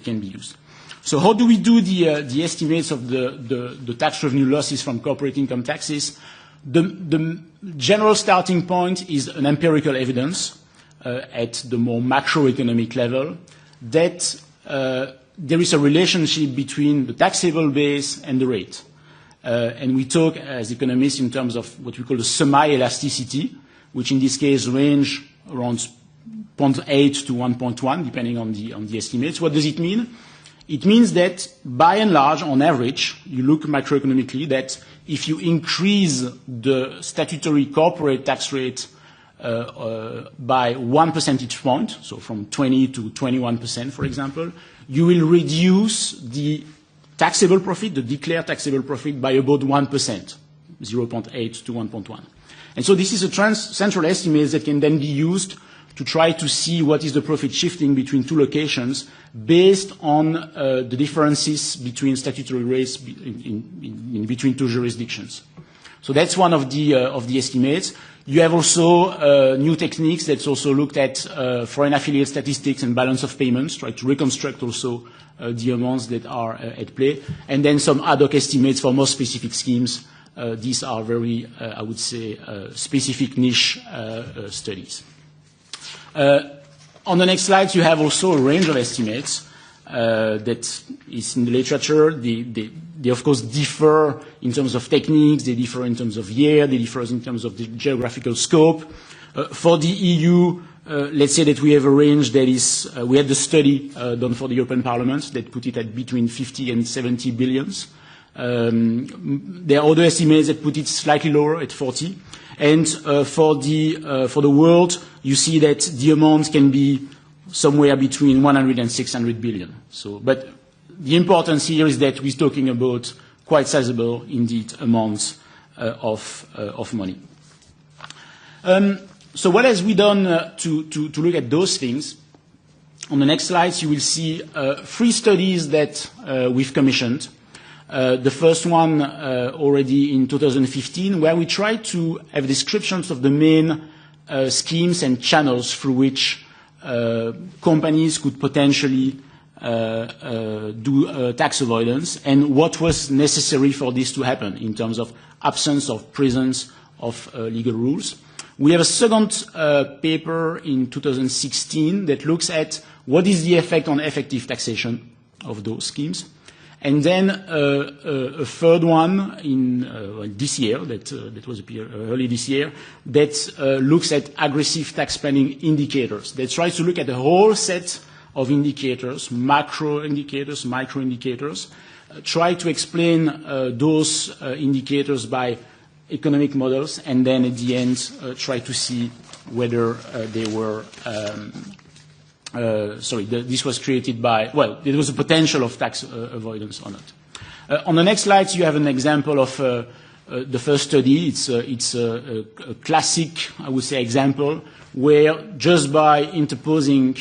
can be used. So how do we do the estimates of the tax revenue losses from corporate income taxes? The general starting point is an empirical evidence at the more macroeconomic level that there is a relationship between the taxable base and the rate. And we talk as economists in terms of what we call the semi-elasticity, which in this case range around 0.8 to 1.1, depending on the estimates. What does it mean? It means that, by and large, on average, you look macroeconomically, that if you increase the statutory corporate tax rate by 1 percentage point, so from 20 to 21%, for example, you will reduce the taxable profit, the declared taxable profit, by about 1%, 0.8 to 1.1. And so this is a central estimate that can then be used to try to see what is the profit shifting between two locations based on the differences between statutory rates in between two jurisdictions. So that's one of the estimates. You have also new techniques that's also looked at foreign affiliate statistics and balance of payments, try to reconstruct also the amounts that are at play, and then some ad hoc estimates for more specific schemes. These are very, I would say, specific niche studies. On the next slides, you have also a range of estimates that is in the literature. They of course differ in terms of techniques, they differ in terms of year, they differ in terms of the geographical scope. For the EU, let's say that we have a range that is, we had the study done for the European Parliament that put it at between 50 and 70 billions. There are other estimates that put it slightly lower at 40. And for the world, you see that the amount can be somewhere between 100 and 600 billion. So, but the importance here is that we're talking about quite sizable, indeed, amounts of money. So what has we done to look at those things? On the next slides, you will see 3 studies that we've commissioned. The first one already in 2015, where we tried to have descriptions of the main schemes and channels through which companies could potentially do tax avoidance, and what was necessary for this to happen in terms of absence of presence of legal rules. We have a second paper in 2016 that looks at what is the effect on effective taxation of those schemes. And then a third one in this year, that was early this year, that looks at aggressive tax planning indicators. That tries to look at the whole set of indicators, macro indicators, micro indicators, try to explain those indicators by economic models, and then at the end try to see whether they were this was created by, well, there was a potential of tax avoidance or not. On the next slide, you have an example of the first study. It's a classic, I would say, example where just by interposing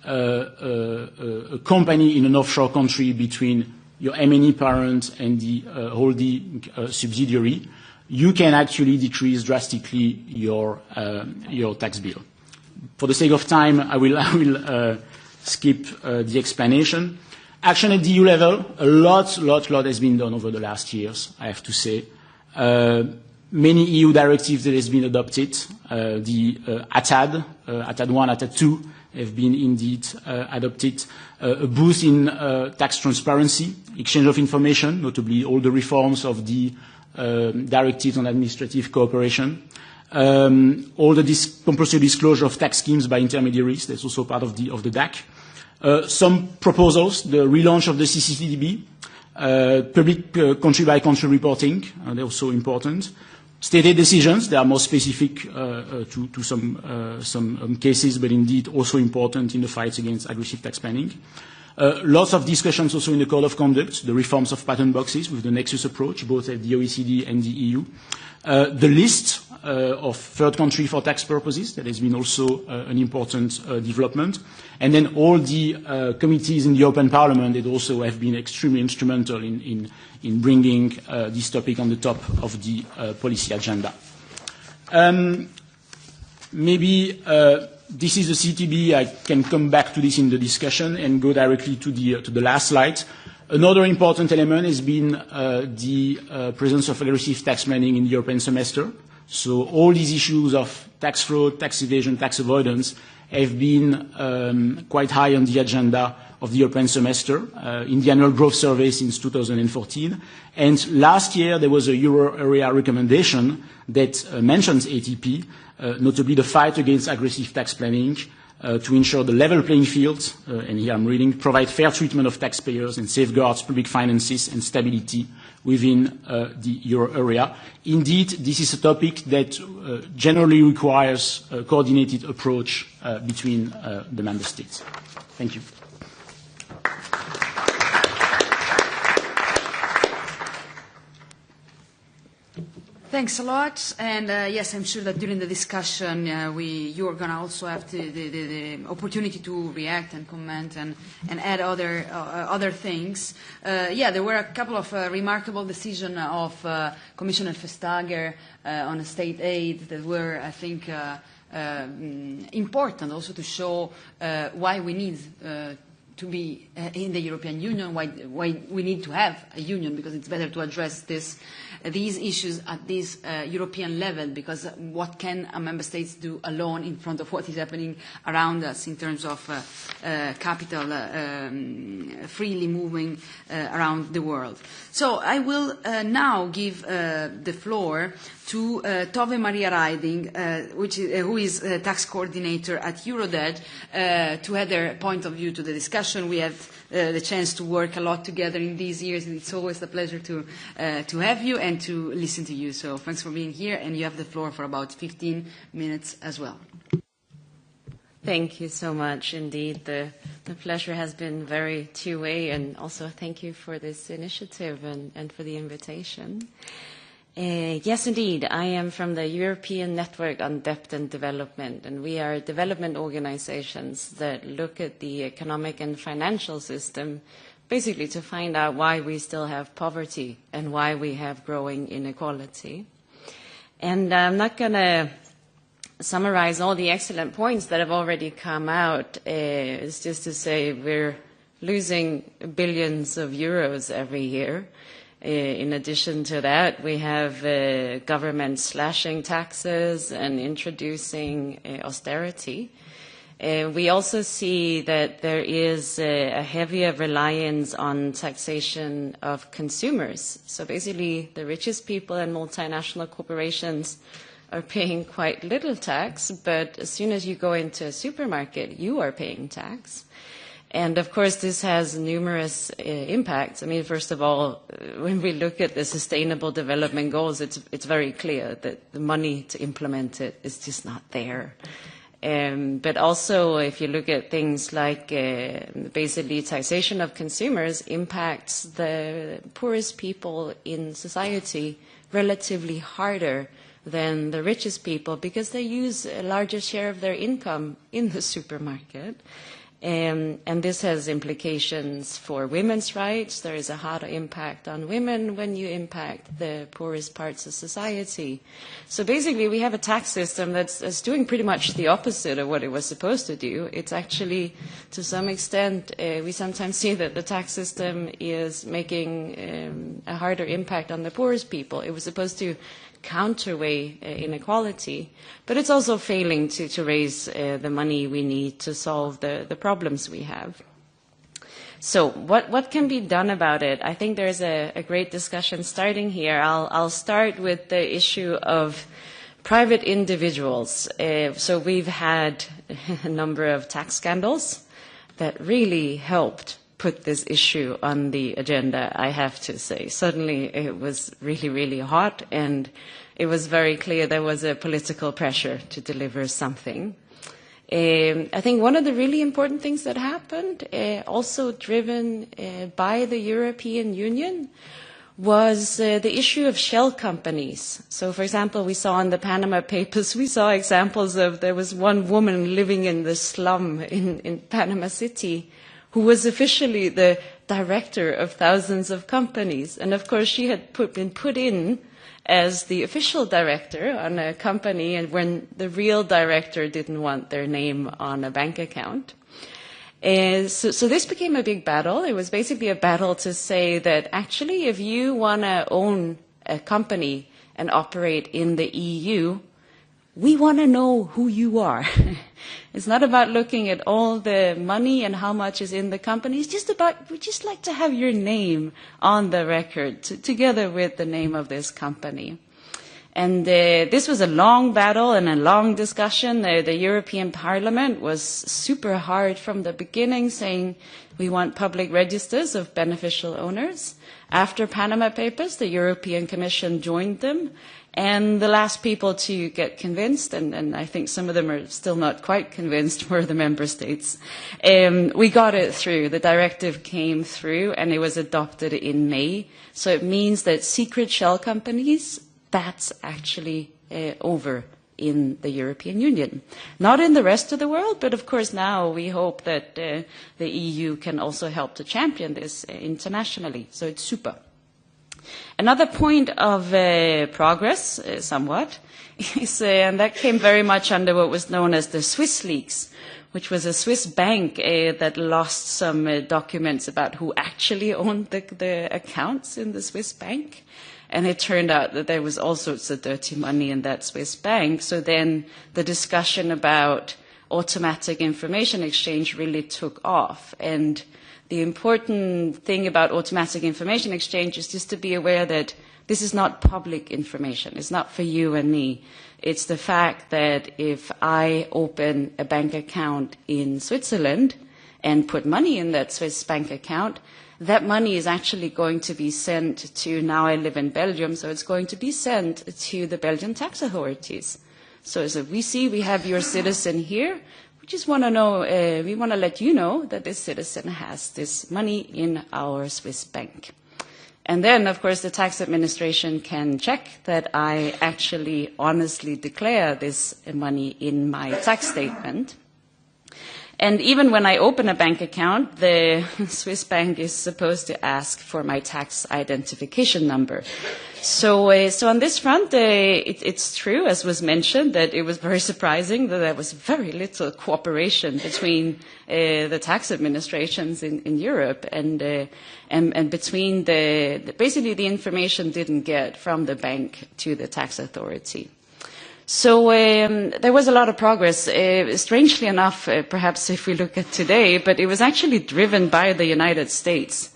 a company in an offshore country between your M&E parent and the holding subsidiary, you can actually decrease drastically your tax bill. For the sake of time, I will skip the explanation. Action at the EU level, a lot has been done over the last years, I have to say. Many EU directives that has been adopted. The ATAD 1, ATAD 2 have been indeed adopted. A boost in tax transparency, exchange of information, notably all the reforms of the directives on administrative cooperation. All the compulsory disclosure of tax schemes by intermediaries, that's also part of the DAC. Some proposals, the relaunch of the CCTB, public country-by-country reporting, they're also important. State aid decisions, they are more specific to some cases, but indeed also important in the fight against aggressive tax planning. Lots of discussions also in the Code of Conduct, the reforms of patent boxes with the Nexus approach, both at the OECD and the EU. The list of third country for tax purposes, that has been also an important development. And then all the committees in the European Parliament that also have been extremely instrumental in bringing this topic on the top of the policy agenda. Maybe this is the CTB. I can come back to this in the discussion and go directly to the last slide. Another important element has been the presence of aggressive tax planning in the European semester. So all these issues of tax fraud, tax evasion, tax avoidance have been quite high on the agenda the European semester in the annual growth survey since 2014. And last year, there was a euro area recommendation that mentions ATP, notably the fight against aggressive tax planning, to ensure the level playing field, and here I'm reading, provide fair treatment of taxpayers and safeguards public finances and stability within the euro area. Indeed, this is a topic that generally requires a coordinated approach between the member states. Thank you. Thanks a lot. And yes, I'm sure that during the discussion, you are going to also have the opportunity to react and comment and add other things. Yeah, there were a couple of remarkable decisions of Commissioner Vestager on state aid that were, I think, important also to show why we need to be in the European Union, why we need to have a union, because it's better to address these issues at this European level, because what can a member states do alone in front of what is happening around us in terms of capital freely moving around the world. So I will now give the floor to Tove Maria Ryding, who is tax coordinator at Eurodad, to add their point of view to the discussion. We had the chance to work a lot together in these years, and it's always a pleasure to have you and to listen to you. So thanks for being here, and you have the floor for about 15 minutes as well. Thank you so much indeed. The pleasure has been very two-way, and also thank you for this initiative and for the invitation. Yes, indeed. I am from the European Network on Debt and Development, and we are development organizations that look at the economic and financial system basically to find out why we still have poverty and why we have growing inequality. And I'm not going to summarize all the excellent points that have already come out. It's just to say we're losing billions of euros every year. In addition to that, we have government slashing taxes and introducing austerity. We also see that there is a heavier reliance on taxation of consumers. So basically, the richest people and multinational corporations are paying quite little tax, but as soon as you go into a supermarket, you are paying tax. And of course, this has numerous impacts. I mean, first of all, when we look at the Sustainable Development Goals, it's very clear that the money to implement it is just not there. But also, if you look at things like basically taxation of consumers impacts the poorest people in society relatively harder than the richest people because they use a larger share of their income in the supermarket. And this has implications for women's rights. There is a harder impact on women when you impact the poorest parts of society. So basically, we have a tax system that's doing pretty much the opposite of what it was supposed to do. It's actually, to some extent, we sometimes see that the tax system is making a harder impact on the poorest people. It was supposed to counterweigh inequality, but it's also failing to raise the money we need to solve the problems we have. So what can be done about it? I think there's a great discussion starting here. I'll start with the issue of private individuals. So we've had a number of tax scandals that really helped put this issue on the agenda, I have to say. Suddenly it was really, really hot, and it was very clear there was a political pressure to deliver something. I think one of the really important things that happened, also driven by the European Union, was the issue of shell companies. So, for example, we saw in the Panama Papers, we saw examples of there was one woman living in the slum in Panama City who was officially the director of thousands of companies. And of course, she had been put in as the official director on a company, and when the real director didn't want their name on a bank account. So this became a big battle. It was basically a battle to say that actually if you want to own a company and operate in the EU, we want to know who you are. It's not about looking at all the money and how much is in the company. It's just about, we just like to have your name on the record together with the name of this company. And this was a long battle and a long discussion. The European Parliament was super hard from the beginning, saying we want public registers of beneficial owners. After Panama Papers, the European Commission joined them. And the last people to get convinced, and I think some of them are still not quite convinced, were the member states. We got it through. The directive came through, and it was adopted in May. So it means that secret shell companies, that's actually over in the European Union. Not in the rest of the world, but of course now we hope that the EU can also help to champion this internationally. So it's super. Another point of progress, somewhat, is, and that came very much under what was known as the Swiss leaks, which was a Swiss bank that lost some documents about who actually owned the accounts in the Swiss bank. And it turned out that there was all sorts of dirty money in that Swiss bank. So then the discussion about automatic information exchange really took off. And the important thing about automatic information exchange is just to be aware that this is not public information. It's not for you and me. It's the fact that if I open a bank account in Switzerland and put money in that Swiss bank account, that money is actually going to be sent to, now I live in Belgium, so it's going to be sent to the Belgian tax authorities. So as we see, we have your citizen here. We just want to know, we want to let you know that this citizen has this money in our Swiss bank. And then, of course, the tax administration can check that I actually honestly declare this money in my tax statement. And even when I open a bank account, the Swiss bank is supposed to ask for my tax identification number. So on this front, it's true, as was mentioned, that it was very surprising that there was very little cooperation between the tax administrations in Europe and between basically the information didn't get from the bank to the tax authority. So there was a lot of progress, strangely enough, perhaps if we look at today, but it was actually driven by the United States.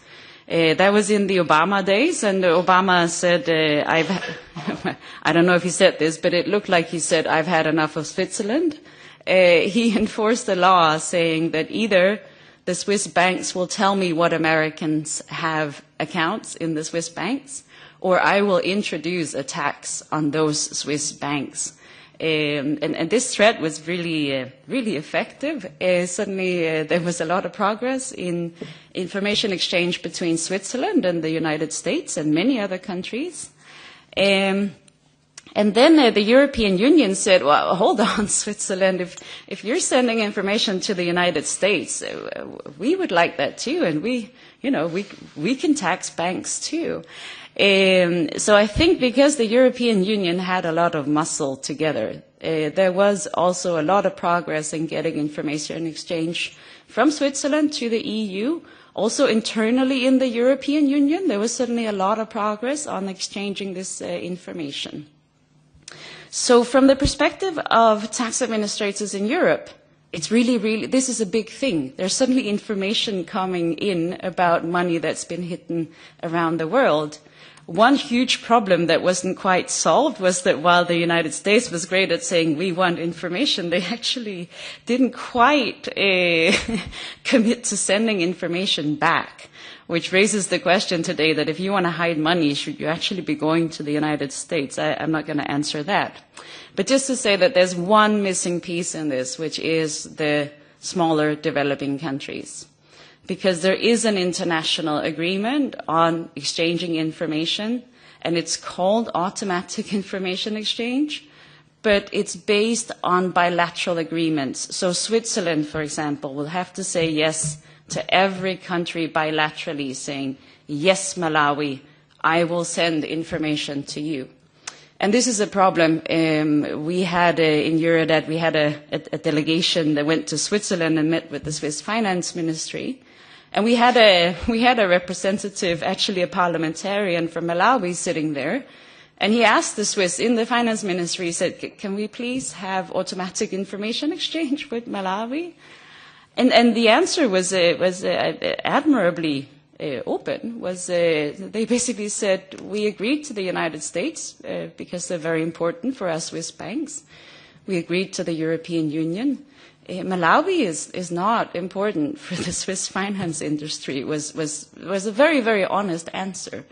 That was in the Obama days, and Obama said, I don't know if he said this, but it looked like he said, I've had enough of Switzerland. He enforced a law saying that either the Swiss banks will tell me what Americans have accounts in the Swiss banks, or I will introduce a tax on those Swiss banks. And this threat was really, really effective. Suddenly there was a lot of progress in information exchange between Switzerland and the United States and many other countries. And then the European Union said, well, hold on, Switzerland, if you're sending information to the United States, we would like that too, and we can tax banks too. So I think because the European Union had a lot of muscle together, there was also a lot of progress in getting information exchange from Switzerland to the EU. Also internally in the European Union, there was certainly a lot of progress on exchanging this information. So from the perspective of tax administrators in Europe, it's really, this is a big thing. There's suddenly information coming in about money that's been hidden around the world. One huge problem that wasn't quite solved was that while the United States was great at saying we want information, they actually didn't quite commit to sending information back, which raises the question today that if you want to hide money, should you actually be going to the United States? I'm not going to answer that. But just to say that there's one missing piece in this, which is the smaller developing countries. Because there is an international agreement on exchanging information, and it's called automatic information exchange, but it's based on bilateral agreements. So Switzerland, for example, will have to say yes to every country bilaterally, saying, yes, Malawi, I will send information to you. And this is a problem. We had in Eurodad, we had a delegation that went to Switzerland and met with the Swiss Finance Ministry. And we had a representative, actually a parliamentarian from Malawi sitting there. And he asked the Swiss in the finance ministry, he said, can we please have automatic information exchange with Malawi? And the answer was admirably open. They basically said, we agreed to the United States because they're very important for us Swiss banks. We agreed to the European Union. Malawi is not important for the Swiss finance industry. Was a very, very honest answer.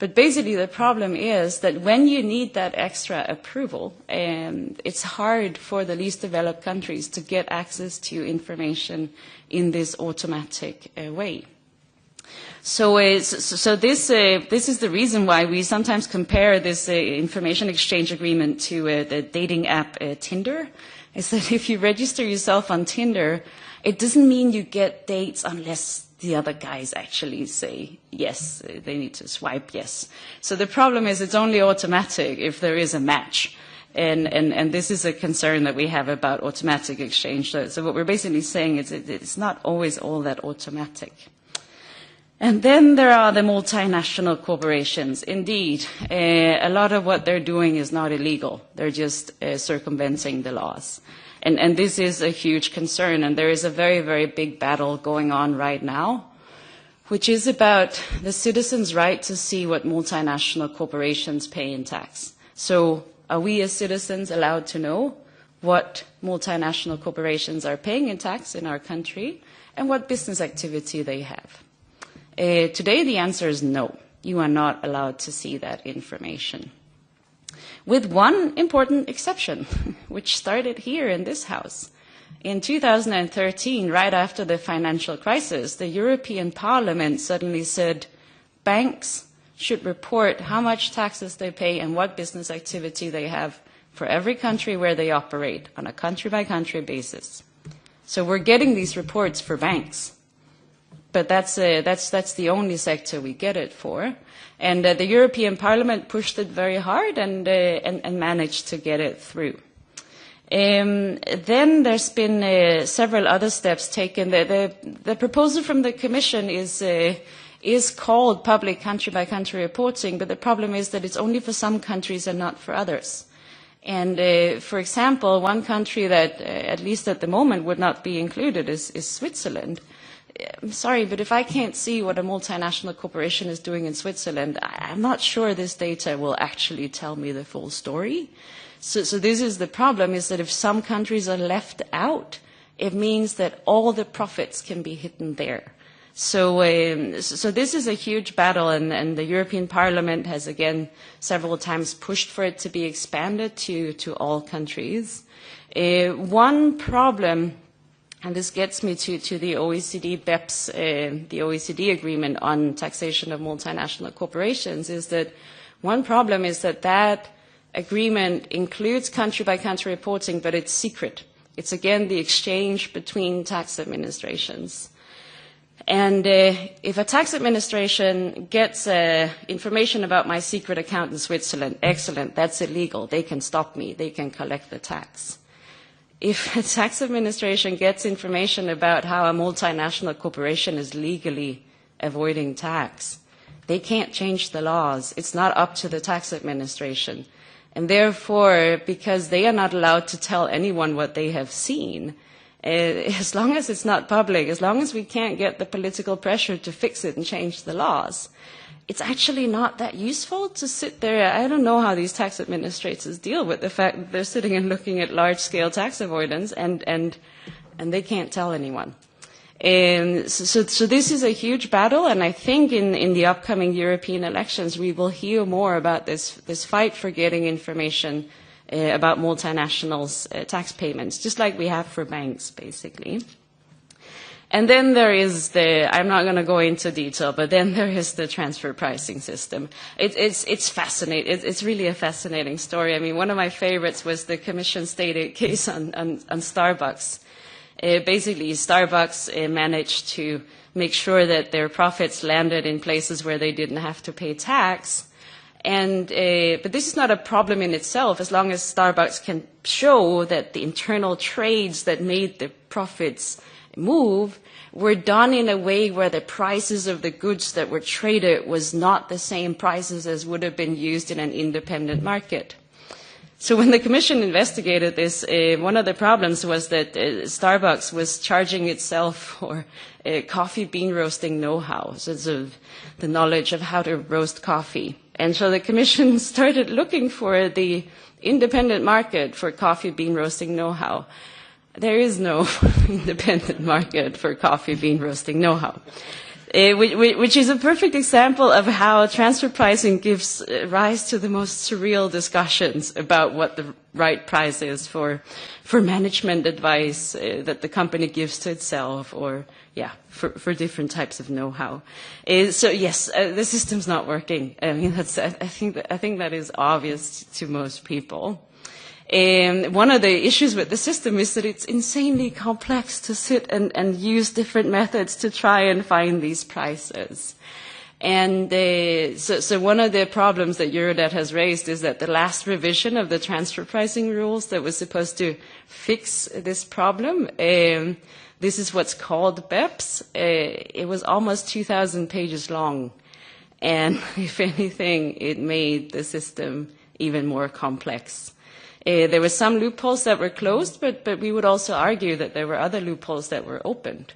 But basically the problem is that when you need that extra approval, it's hard for the least developed countries to get access to information in this automatic way. So this is the reason why we sometimes compare this information exchange agreement to the dating app Tinder. Is that if you register yourself on Tinder, it doesn't mean you get dates unless the other guys actually say yes, they need to swipe yes. So the problem is it's only automatic if there is a match. And this is a concern that we have about automatic exchange. So what we're basically saying is it's not always all that automatic. And then there are the multinational corporations. Indeed, a lot of what they're doing is not illegal. They're just circumventing the laws. And this is a huge concern, and there is a very, very big battle going on right now, which is about the citizens' right to see what multinational corporations pay in tax. So are we as citizens allowed to know what multinational corporations are paying in tax in our country and what business activity they have? Today the answer is no. You are not allowed to see that information. With one important exception, which started here in this house. In 2013, right after the financial crisis, the European Parliament suddenly said banks should report how much taxes they pay and what business activity they have for every country where they operate on a country-by-country basis. So we're getting these reports for banks. But that's the only sector we get it for. And the European Parliament pushed it very hard and managed to get it through. Then there's been several other steps taken. The proposal from the Commission is called public country-by-country reporting, but the problem is that it's only for some countries and not for others. And for example, one country that, at least at the moment, would not be included is Switzerland. I'm sorry, but if I can't see what a multinational corporation is doing in Switzerland, I'm not sure this data will actually tell me the full story. So this is the problem, is that if some countries are left out, it means that all the profits can be hidden there. So this is a huge battle, and the European Parliament has again several times pushed for it to be expanded to all countries. One problem, and this gets me to the OECD BEPS, the OECD agreement on taxation of multinational corporations, is that one problem is that agreement includes country-by-country reporting, but it's secret. It's, again, the exchange between tax administrations. And if a tax administration gets information about my secret account in Switzerland, excellent, that's illegal. They can stop me. They can collect the tax. If a tax administration gets information about how a multinational corporation is legally avoiding tax, they can't change the laws. It's not up to the tax administration. And therefore, because they are not allowed to tell anyone what they have seen, as long as it's not public, as long as we can't get the political pressure to fix it and change the laws, it's actually not that useful to sit there. I don't know how these tax administrators deal with the fact that they're sitting and looking at large-scale tax avoidance and they can't tell anyone. So this is a huge battle, and I think in the upcoming European elections we will hear more about this fight for getting information about multinationals' tax payments, just like we have for banks, basically. And then there is I'm not going to go into detail, but then there is the transfer pricing system. It's fascinating. It's really a fascinating story. I mean, one of my favorites was the Commission stated case on Starbucks. Basically, Starbucks managed to make sure that their profits landed in places where they didn't have to pay tax. But this is not a problem in itself, as long as Starbucks can show that the internal trades that made the profits move were done in a way where the prices of the goods that were traded was not the same prices as would have been used in an independent market. So when the Commission investigated this, one of the problems was that Starbucks was charging itself for coffee bean roasting know-how, so the knowledge of how to roast coffee. And so the Commission started looking for the independent market for coffee bean roasting know-how. There is no independent market for coffee bean roasting know-how, which is a perfect example of how transfer pricing gives rise to the most surreal discussions about what the right price is for management advice that the company gives to itself, or for different types of know-how. So yes, the system's not working. I mean, I think that is obvious to most people. One of the issues with the system is that it's insanely complex to sit and use different methods to try and find these prices. And so one of the problems that Eurodad has raised is that the last revision of the transfer pricing rules that was supposed to fix this problem, this is what's called BEPS. It was almost 2,000 pages long. And if anything, it made the system even more complex. There were some loopholes that were closed, but we would also argue that there were other loopholes that were opened.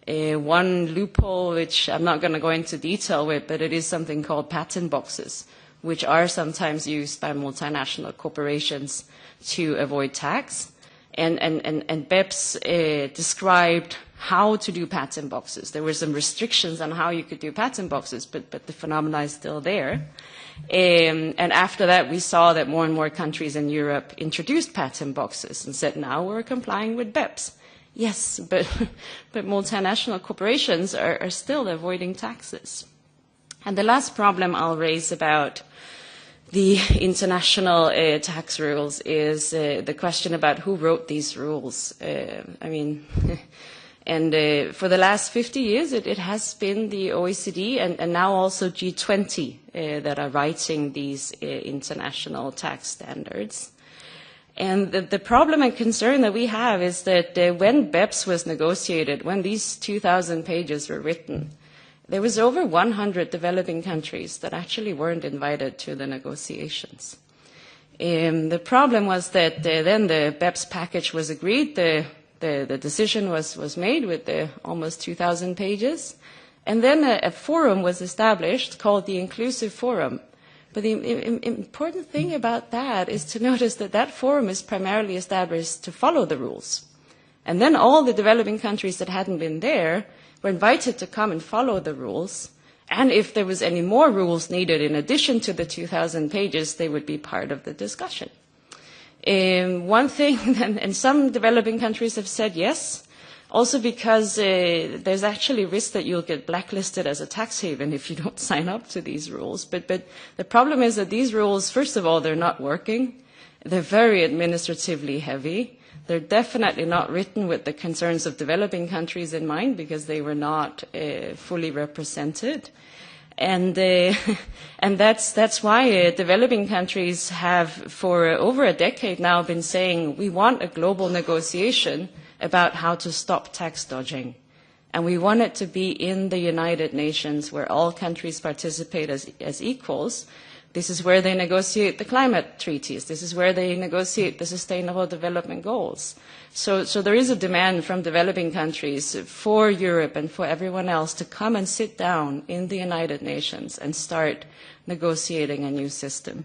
One loophole, which I'm not going to go into detail with, but it is something called patent boxes, which are sometimes used by multinational corporations to avoid tax. And BEPS described how to do patent boxes. There were some restrictions on how you could do patent boxes, but the phenomena is still there. And after that, we saw that more and more countries in Europe introduced patent boxes and said, now we're complying with BEPS. Yes, but multinational corporations are still avoiding taxes. And the last problem I'll raise about the international tax rules is the question about who wrote these rules. And for the last 50 years, it has been the OECD and now also G20 that are writing these international tax standards. And the problem and concern that we have is that when BEPS was negotiated, when these 2,000 pages were written, there was over 100 developing countries that actually weren't invited to the negotiations. The problem was that then the BEPS package was agreed, the decision was made with the almost 2,000 pages, and then a forum was established called the Inclusive Forum. But the important thing about that is to notice that that forum is primarily established to follow the rules. And then all the developing countries that hadn't been there were invited to come and follow the rules. And if there was any more rules needed in addition to the 2,000 pages, they would be part of the discussion. One thing, and some developing countries have said yes, also because there's actually risk that you'll get blacklisted as a tax haven if you don't sign up to these rules. But the problem is that these rules, first of all, they're not working. They're very administratively heavy. They're definitely not written with the concerns of developing countries in mind because they were not fully represented. And that's why developing countries have, for over a decade now, been saying we want a global negotiation about how to stop tax dodging. And we want it to be in the United Nations where all countries participate as equals. This is where they negotiate the climate treaties. This is where they negotiate the Sustainable Development Goals. So there is a demand from developing countries for Europe and for everyone else to come and sit down in the United Nations and start negotiating a new system.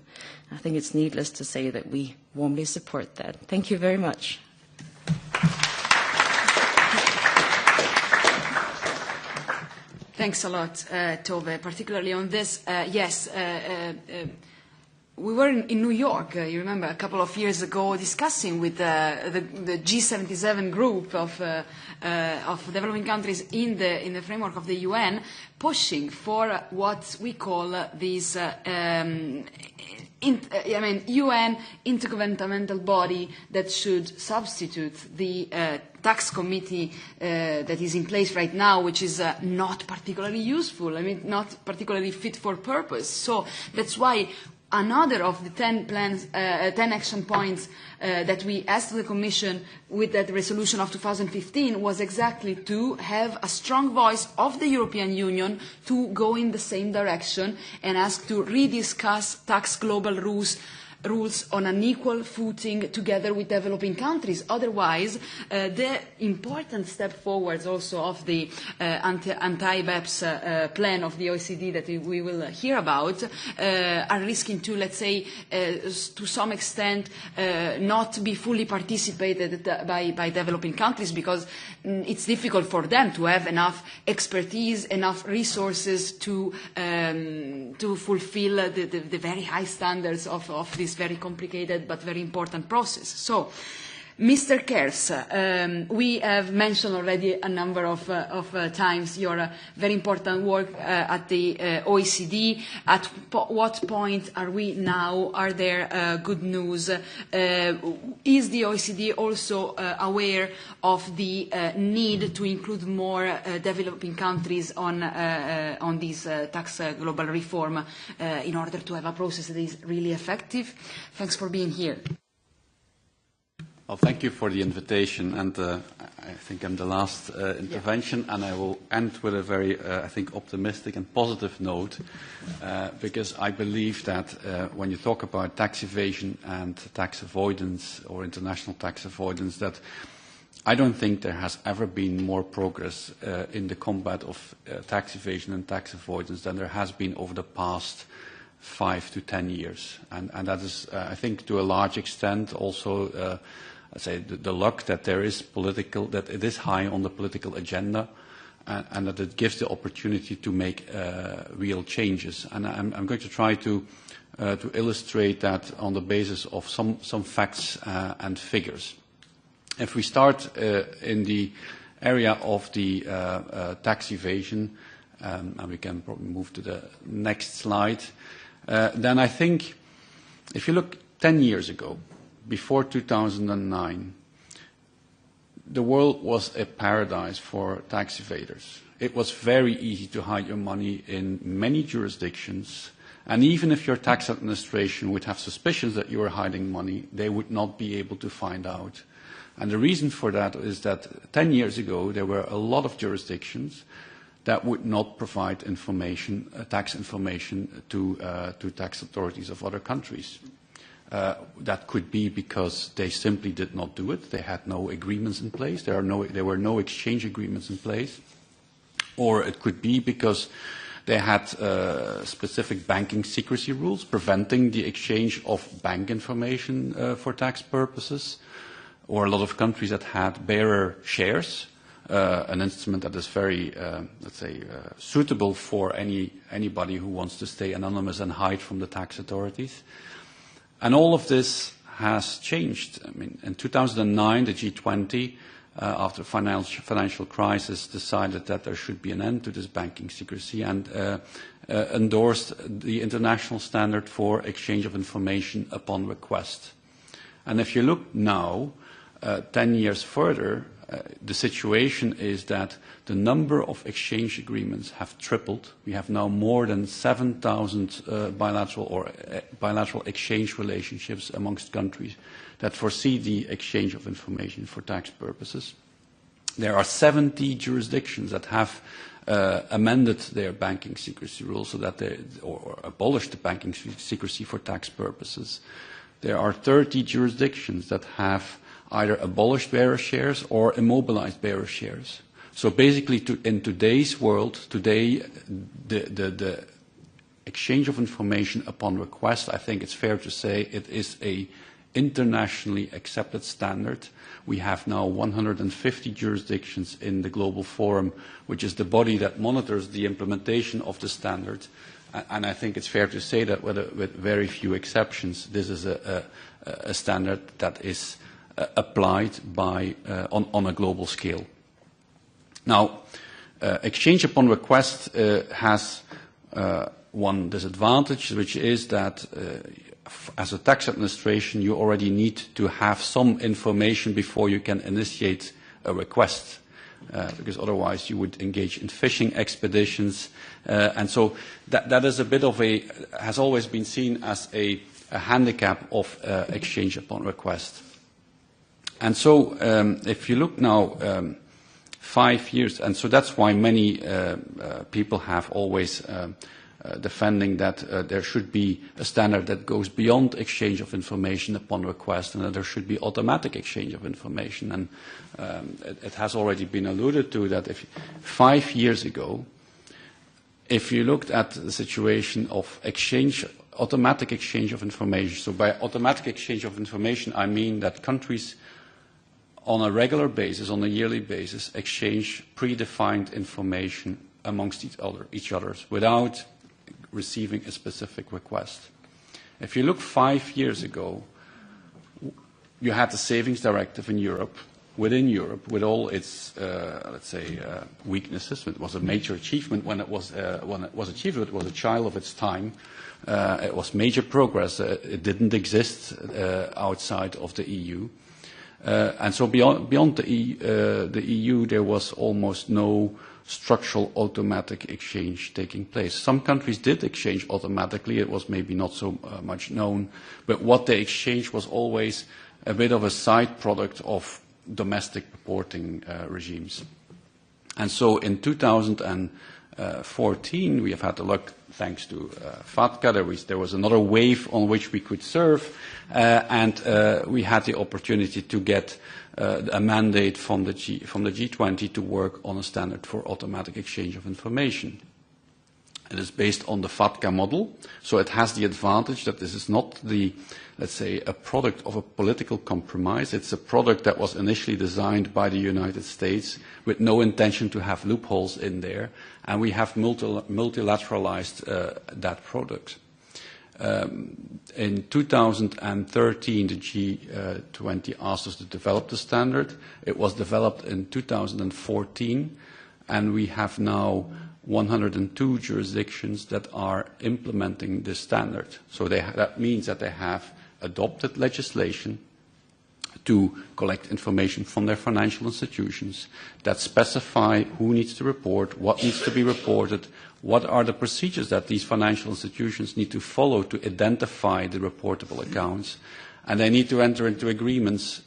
I think it's needless to say that we warmly support that. Thank you very much. Thanks a lot, Tove, particularly on this. We were in New York, you remember, a couple of years ago, discussing with the G77 group of developing countries in the framework of the UN, pushing for what we call these UN intergovernmental body that should substitute the tax committee that is in place right now, which is not particularly useful, not particularly fit for purpose. So that's why another of the 10 action points that we asked the Commission with that resolution of 2015 was exactly to have a strong voice of the European Union to go in the same direction and ask to rediscuss tax global rules on an equal footing together with developing countries. Otherwise, the important step forwards also of the anti-BEPS plan of the OECD that we will hear about are risking to, let's say, to some extent not be fully participated by developing countries, because it's difficult for them to have enough expertise, enough resources to fulfill the very high standards of this very complicated but very important process. So, Mr. Kerfs, we have mentioned already a number of times your very important work at the OECD. At what point are we now? Are there good news? Is the OECD also aware of the need to include more developing countries on this tax global reform in order to have a process that is really effective? Thanks for being here. Well, thank you for the invitation, and I think I'm the last intervention, and I will end with a very, I think, optimistic and positive note, because I believe that when you talk about tax evasion and tax avoidance or international tax avoidance, that I don't think there has ever been more progress in the combat of tax evasion and tax avoidance than there has been over the past 5 to 10 years. And that is, I think, to a large extent also I'd say the luck that there is that it is high on the political agenda, and that it gives the opportunity to make real changes. And I'm going to try to illustrate that on the basis of some facts and figures. If we start in the area of the tax evasion, and we can probably move to the next slide, then I think if you look 10 years ago, before 2009, the world was a paradise for tax evaders. It was very easy to hide your money in many jurisdictions, and even if your tax administration would have suspicions that you were hiding money, they would not be able to find out. And the reason for that is that 10 years ago, there were a lot of jurisdictions that would not provide information, tax information to tax authorities of other countries. That could be because they simply did not do it. They had no agreements in place. There were no exchange agreements in place. Or it could be because they had specific banking secrecy rules preventing the exchange of bank information for tax purposes. Or a lot of countries that had bearer shares, an instrument that is very, let's say, suitable for anybody who wants to stay anonymous and hide from the tax authorities. And all of this has changed. I mean, in 2009, the G20, after financial crisis, decided that there should be an end to this banking secrecy and endorsed the international standard for exchange of information upon request. And if you look now, 10 years further, the situation is that the number of exchange agreements have tripled. We have now more than 7,000 bilateral exchange relationships amongst countries that foresee the exchange of information for tax purposes. There are 70 jurisdictions that have amended their banking secrecy rules so that or abolished the banking secrecy for tax purposes. There are 30 jurisdictions that have either abolished bearer shares or immobilized bearer shares. So basically, in today's world, today, the exchange of information upon request, I think it's fair to say it is a internationally accepted standard. We have now 150 jurisdictions in the Global Forum, which is the body that monitors the implementation of the standard. And I think it's fair to say that with very few exceptions, this is a standard that is applied on a global scale. Now, exchange upon request has one disadvantage, which is that as a tax administration, you already need to have some information before you can initiate a request. because otherwise you would engage in fishing expeditions. And so that is a bit of has always been seen as a handicap of exchange upon request. And so if you look now 5 years, and so that's why many people have always defending that there should be a standard that goes beyond exchange of information upon request, and that there should be automatic exchange of information. And it has already been alluded to that 5 years ago, if you looked at the situation of automatic exchange of information, so by automatic exchange of information I mean that countries on a regular basis, on a yearly basis, exchange predefined information amongst each other without receiving a specific request. If you look 5 years ago, you had the Savings Directive in Europe, within Europe, with all its, weaknesses. It was a major achievement when it was achieved. It was a child of its time. It was major progress. It didn't exist outside of the EU. And so beyond the EU, there was almost no structural automatic exchange taking place. Some countries did exchange automatically. It was maybe not so much known, but what they exchanged was always a bit of a side product of domestic reporting regimes. And so in 2014, we have had the luck, thanks to FATCA, there was another wave on which we could surf, and we had the opportunity to get a mandate from the G20 to work on a standard for automatic exchange of information. It is based on the FATCA model, so it has the advantage that this is not a product of a political compromise. It's a product that was initially designed by the United States with no intention to have loopholes in there, and we have multilateralized that product. In 2013, the G20 asked us to develop the standard. It was developed in 2014, and we have now 102 jurisdictions that are implementing this standard. So that means that they have adopted legislation to collect information from their financial institutions that specify who needs to report, what needs to be reported, what are the procedures that these financial institutions need to follow to identify the reportable accounts, and they need to enter into agreements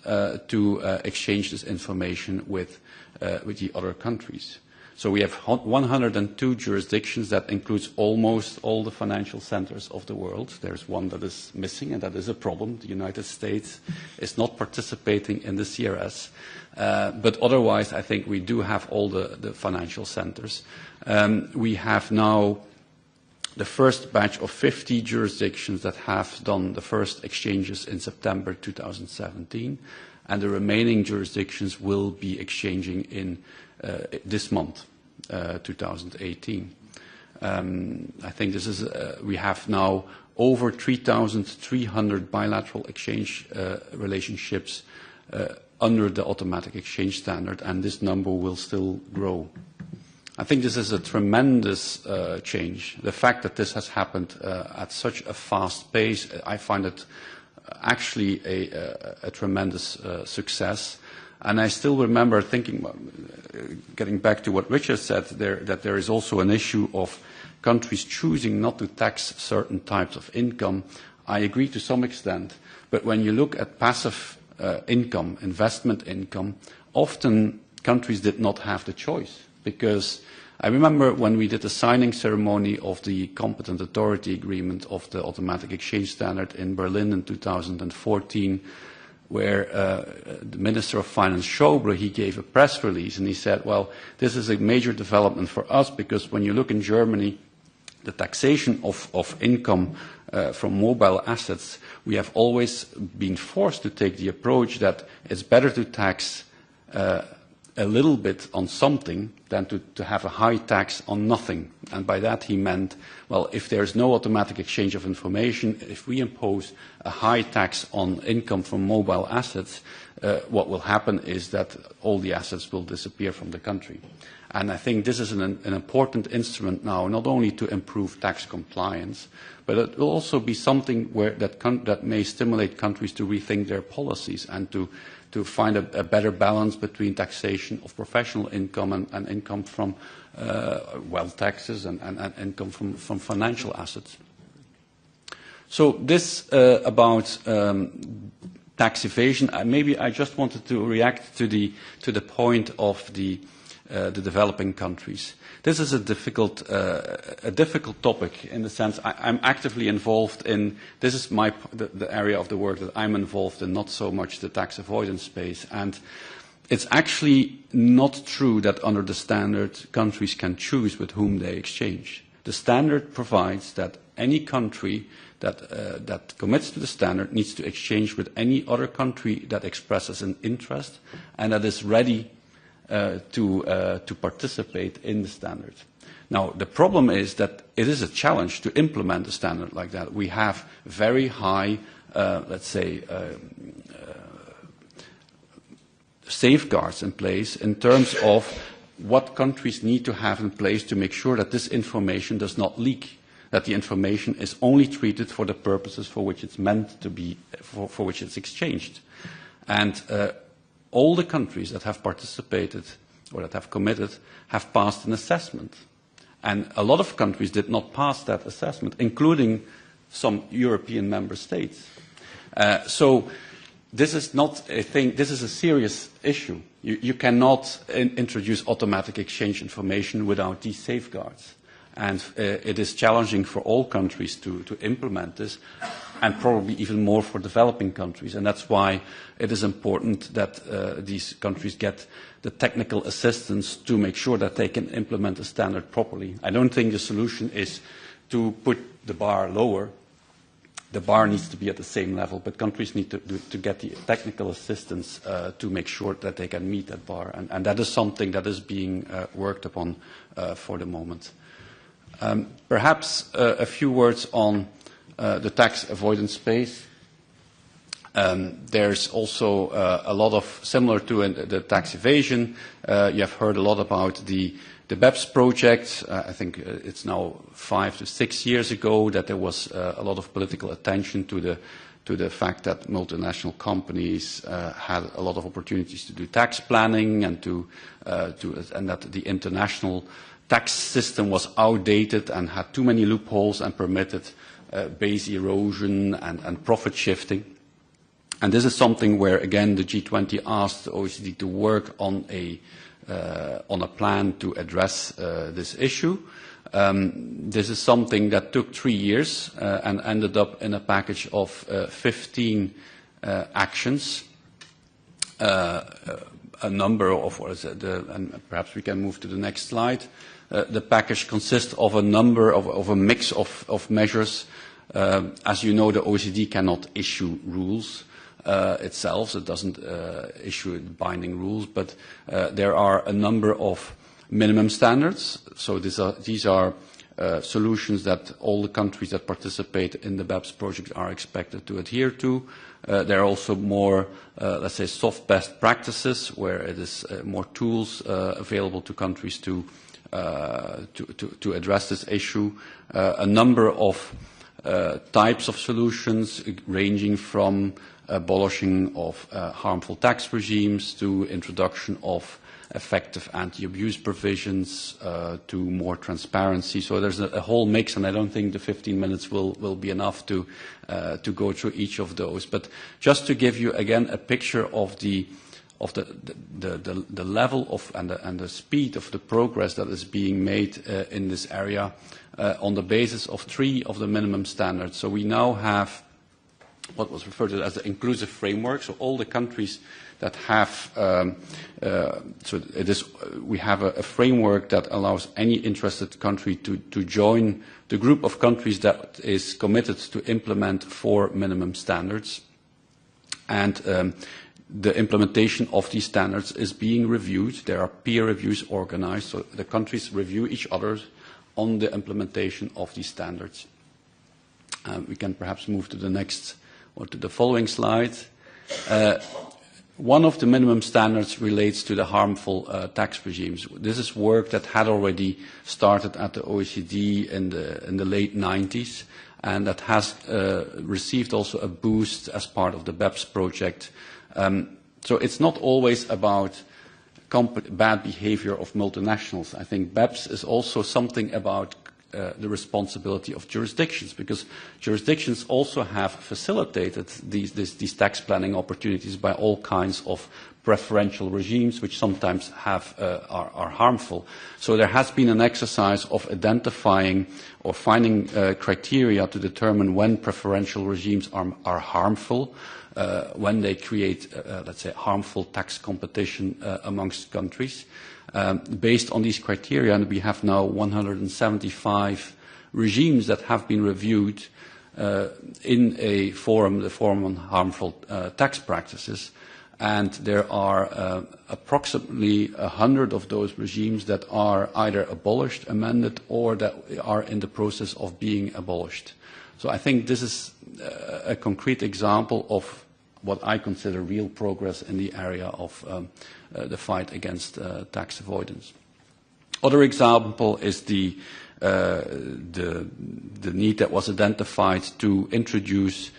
to exchange this information with the other countries. So we have 102 jurisdictions. That includes almost all the financial centers of the world. There's one that is missing, and that is a problem. The United States is not participating in the CRS. But otherwise, I think we do have all the financial centers. We have now the first batch of 50 jurisdictions that have done the first exchanges in September 2017, and the remaining jurisdictions will be exchanging in this month, 2018. I think this is, we have now over 3,300 bilateral exchange relationships under the automatic exchange standard, and this number will still grow. I think this is a tremendous change. The fact that this has happened at such a fast pace, I find it actually a tremendous success. And I still remember thinking, getting back to what Richard said, that there is also an issue of countries choosing not to tax certain types of income. I agree to some extent, but when you look at passive income, investment income, often countries did not have the choice. Because I remember when we did the signing ceremony of the competent authority agreement of the automatic exchange standard in Berlin in 2014, where the Minister of Finance, Schäuble, he gave a press release and he said, well, this is a major development for us because when you look in Germany, the taxation of income from mobile assets, we have always been forced to take the approach that it's better to tax a little bit on something than to have a high tax on nothing. And by that he meant, well, if there's no automatic exchange of information, if we impose a high tax on income from mobile assets, what will happen is that all the assets will disappear from the country. And I think this is an important instrument now, not only to improve tax compliance, but it will also be something that may stimulate countries to rethink their policies and to find a better balance between taxation of professional income and income from wealth taxes and income from financial assets. So this about tax evasion. Maybe I just wanted to react to the point of the developing countries. This is a difficult topic in the sense I'm actively involved in. This is the area of the work that I'm involved in, not so much the tax avoidance space. And it's actually not true that under the standard countries can choose with whom they exchange. The standard provides that any country that commits to the standard needs to exchange with any other country that expresses an interest and that is ready to participate in the standard. Now, the problem is that it is a challenge to implement a standard like that. We have very high, let's say, safeguards in place in terms of what countries need to have in place to make sure that this information does not leak, that the information is only treated for the purposes for which it's meant to be, for which it's exchanged. And all the countries that have participated or that have committed have passed an assessment. And a lot of countries did not pass that assessment, including some European member states. So this is not a thing, this is a serious issue. You cannot introduce automatic exchange information without these safeguards. And it is challenging for all countries to implement this, and probably even more for developing countries. And that's why it is important that these countries get the technical assistance to make sure that they can implement the standard properly. I don't think the solution is to put the bar lower. The bar needs to be at the same level, but countries need to get the technical assistance to make sure that they can meet that bar. And that is something that is being worked upon for the moment. Perhaps a few words on the tax avoidance space. There's also a lot of, similar to the tax evasion, you have heard a lot about the BEPS project. I think it's now 5 to 6 years ago that there was a lot of political attention to the fact that multinational companies had a lot of opportunities to do tax planning and and that the international tax system was outdated and had too many loopholes and permitted base erosion and profit shifting. And this is something where, again, the G20 asked the OECD to work on a plan to address this issue. This is something that took 3 years and ended up in a package of 15 actions. A number of, and perhaps we can move to the next slide. The package consists of a mix of measures. As you know, the OECD cannot issue rules itself, so it doesn't issue binding rules, but there are a number of minimum standards. So these are solutions that all the countries that participate in the BEPS project are expected to adhere to. There are also more, let's say, soft best practices, where it is more tools available to countries to address this issue. A number of types of solutions, ranging from abolishing of harmful tax regimes to introduction of effective anti-abuse provisions to more transparency. So there's a whole mix, and I don't think the 15 minutes will be enough to go through each of those. But just to give you again a picture of the level of and the speed of the progress that is being made in this area on the basis of 3 of the minimum standards. So we now have what was referred to as the inclusive framework. So all the countries that have, we have a framework that allows any interested country to join the group of countries that is committed to implement 4 minimum standards. And the implementation of these standards is being reviewed. There are peer reviews organized, so the countries review each other on the implementation of these standards. We can perhaps move to the next or to the following slide. One of the minimum standards relates to the harmful tax regimes. This is work that had already started at the OECD in the late 90s, and that has received also a boost as part of the BEPS project. So it's not always about bad behavior of multinationals. I think BEPS is also something about the responsibility of jurisdictions, because jurisdictions also have facilitated these tax planning opportunities by all kinds of preferential regimes, which sometimes are harmful. So there has been an exercise of identifying or finding criteria to determine when preferential regimes are harmful, when they create, let's say, harmful tax competition amongst countries. Based on these criteria, and we have now 175 regimes that have been reviewed in a forum, the Forum on Harmful Tax Practices, and there are approximately 100 of those regimes that are either abolished, amended, or that are in the process of being abolished. So I think this is a concrete example of what I consider real progress in the area of the fight against tax avoidance. Other example is the need that was identified to introduce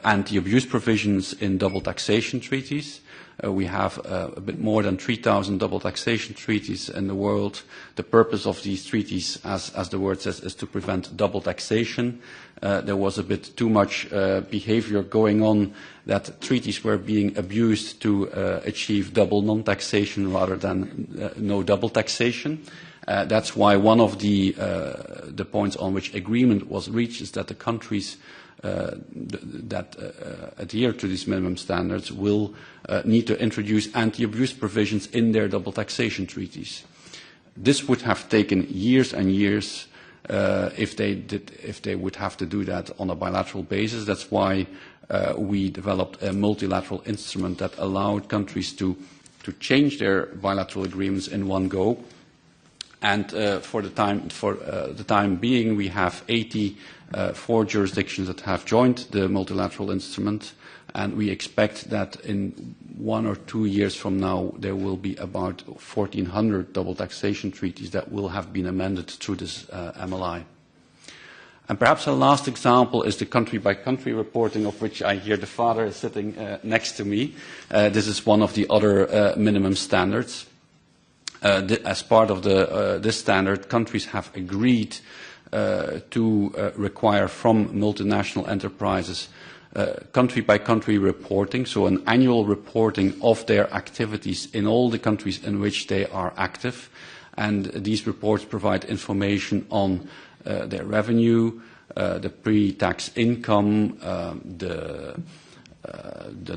anti-abuse provisions in double taxation treaties. We have a bit more than 3,000 double taxation treaties in the world. The purpose of these treaties, as the word says, is to prevent double taxation. There was a bit too much behavior going on that treaties were being abused to achieve double non-taxation rather than no double taxation. That's why one of the points on which agreement was reached is that the countries that adhere to these minimum standards will need to introduce anti-abuse provisions in their double taxation treaties. This would have taken years and years if they would have to do that on a bilateral basis. That's why we developed a multilateral instrument that allowed countries to change their bilateral agreements in one go. And for the time being, we have 84 jurisdictions that have joined the multilateral instrument, and we expect that in 1 or 2 years from now, there will be about 1,400 double taxation treaties that will have been amended through this MLI. And perhaps a last example is the country-by-country reporting, of which I hear the father is sitting next to me. This is one of the other minimum standards. As part of this standard, countries have agreed to require from multinational enterprises country-by-country reporting, so an annual reporting of their activities in all the countries in which they are active. And these reports provide information on their revenue, the pre-tax income, the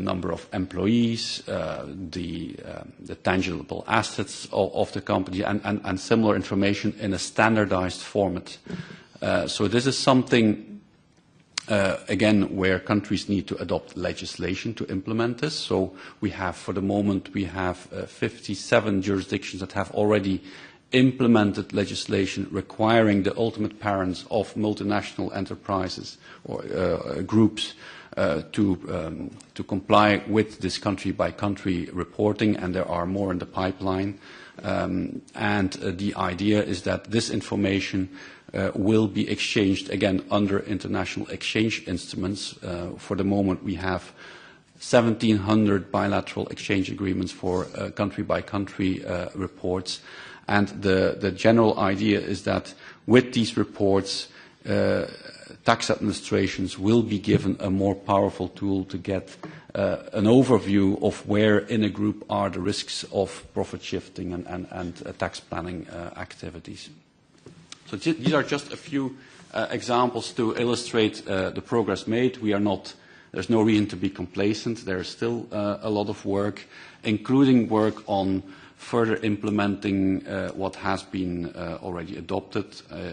number of employees, the tangible assets of the company, and similar information in a standardized format. So this is something, again, where countries need to adopt legislation to implement this. So we have, for the moment, we have 57 jurisdictions that have already implemented legislation requiring the ultimate parents of multinational enterprises or groups to comply with this country-by-country reporting, and there are more in the pipeline. And the idea is that this information will be exchanged, again, under international exchange instruments. For the moment, we have 1,700 bilateral exchange agreements for country-by-country reports. And the general idea is that with these reports, tax administrations will be given a more powerful tool to get an overview of where in a group are the risks of profit shifting and tax planning activities. So these are just a few examples to illustrate the progress made. There's no reason to be complacent. There is still a lot of work, including work on further implementing what has been already adopted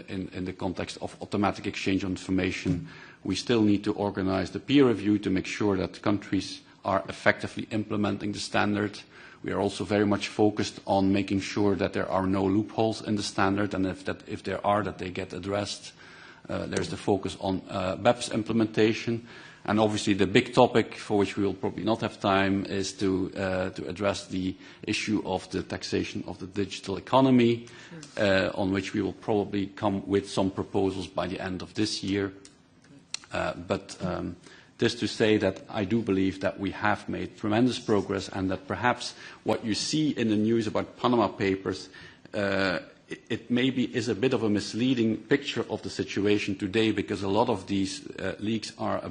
in the context of automatic exchange of information. We still need to organize the peer review to make sure that countries are effectively implementing the standard. We are also very much focused on making sure that there are no loopholes in the standard, and if there are, that they get addressed. There's the focus on BEPS implementation. And obviously the big topic, for which we will probably not have time, is to address the issue of the taxation of the digital economy, on which we will probably come with some proposals by the end of this year. But This to say that I do believe that we have made tremendous progress, and that perhaps what you see in the news about Panama Papers, it maybe is a bit of a misleading picture of the situation today, because a lot of these leaks are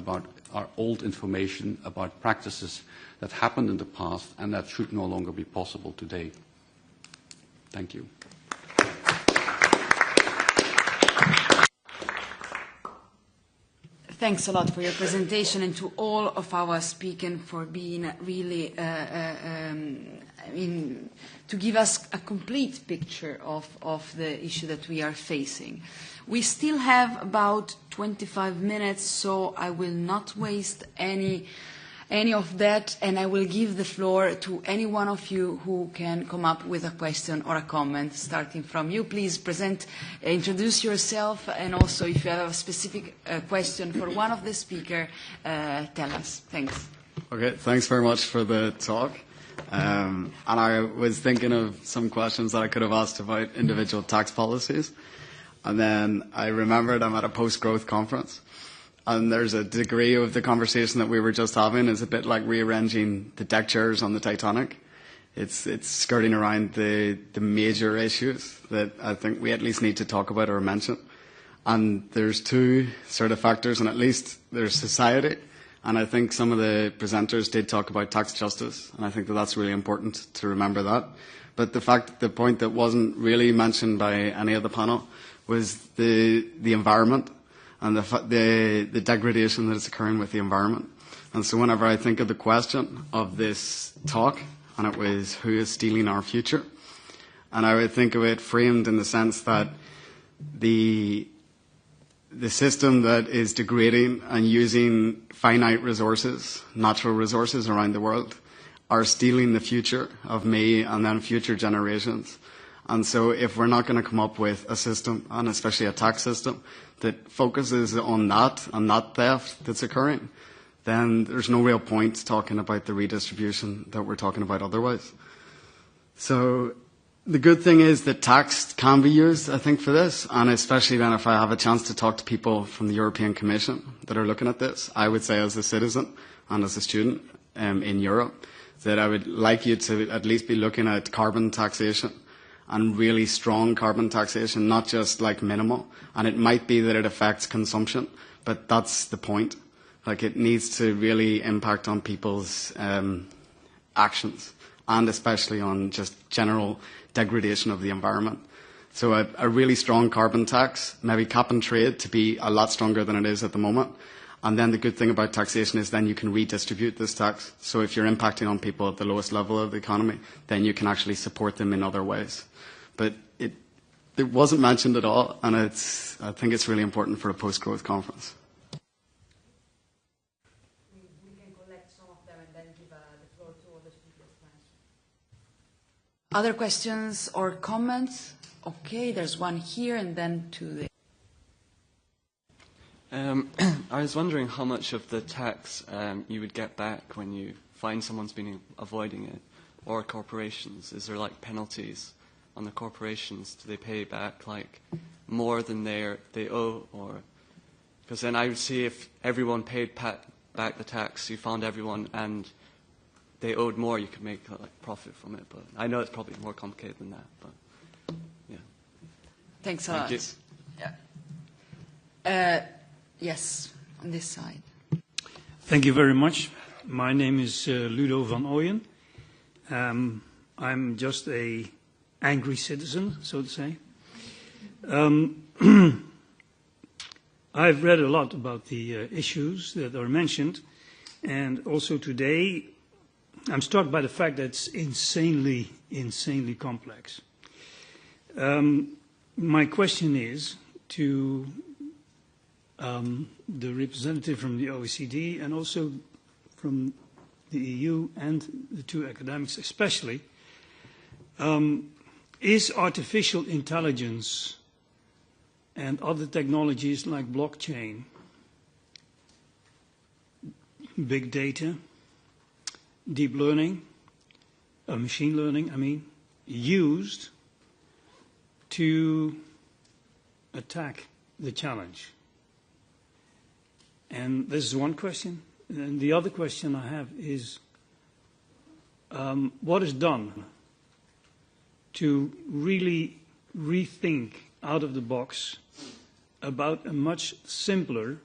old information about practices that happened in the past and that should no longer be possible today. Thank you. Thanks a lot for your presentation, and to all of our speakers for being really, to give us a complete picture of the issue that we are facing. We still have about 25 minutes, so I will not waste any of that, and I will give the floor to any one of you who can come up with a question or a comment, starting from you. Please introduce yourself, and also if you have a specific question for one of the speakers, tell us. Thanks. Okay, thanks very much for the talk. And I was thinking of some questions that I could have asked about individual tax policies. And then I remembered I'm at a post-growth conference. And there's a degree of the conversation that we were just having is a bit like rearranging the deck chairs on the Titanic. It's skirting around the major issues that I think we at least need to talk about or mention. And there's two sort of factors, and at least there's society. And I think some of the presenters did talk about tax justice, and I think that that's really important to remember that. But the point that wasn't really mentioned by any of the panel was the environment and the degradation that is occurring with the environment. And so whenever I think of the question of this talk, and it was who is stealing our future, and I would think of it framed in the sense that the system that is degrading and using finite resources, natural resources around the world, are stealing the future of me and then future generations. And so if we're not going to come up with a system, and especially a tax system, that focuses on that and that theft that's occurring, then there's no real point talking about the redistribution that we're talking about otherwise. So the good thing is that tax can be used, I think, for this, and especially then if I have a chance to talk to people from the European Commission that are looking at this, I would say as a citizen and as a student in Europe, that I would like you to at least be looking at carbon taxation, and really strong carbon taxation, not just like minimal. And it might be that it affects consumption, but that's the point. Like, it needs to really impact on people's actions, and especially on just general degradation of the environment. So a really strong carbon tax, maybe cap and trade to be a lot stronger than it is at the moment. And then the good thing about taxation is then you can redistribute this tax. So if you're impacting on people at the lowest level of the economy, then you can actually support them in other ways. But it wasn't mentioned at all, and I think it's really important for a post-growth conference. We can collect some of them and then give the floor to other speakers. Other questions or comments? Okay, there's one here and then to the... I was wondering how much of the tax you would get back when you find someone's been avoiding it, or corporations. Is there like penalties on the corporations? Do they pay back like more than they owe? Or because then I would see if everyone paid back the tax, you found everyone and they owed more, you could make like profit from it. But I know it's probably more complicated than that. But yeah. Thanks a lot. You. Yeah. Yes, on this side. Thank you very much. My name is Ludo van Ooyen. I'm just a angry citizen, so to say. I've read a lot about the issues that are mentioned, and also today I'm struck by the fact that it's insanely complex. My question is to the representative from the OECD and also from the EU and the two academics especially, is artificial intelligence and other technologies like blockchain, big data, deep learning, machine learning, used to attack the challenge? And this is one question. And the other question I have is, what is done to really rethink out of the box about a much simpler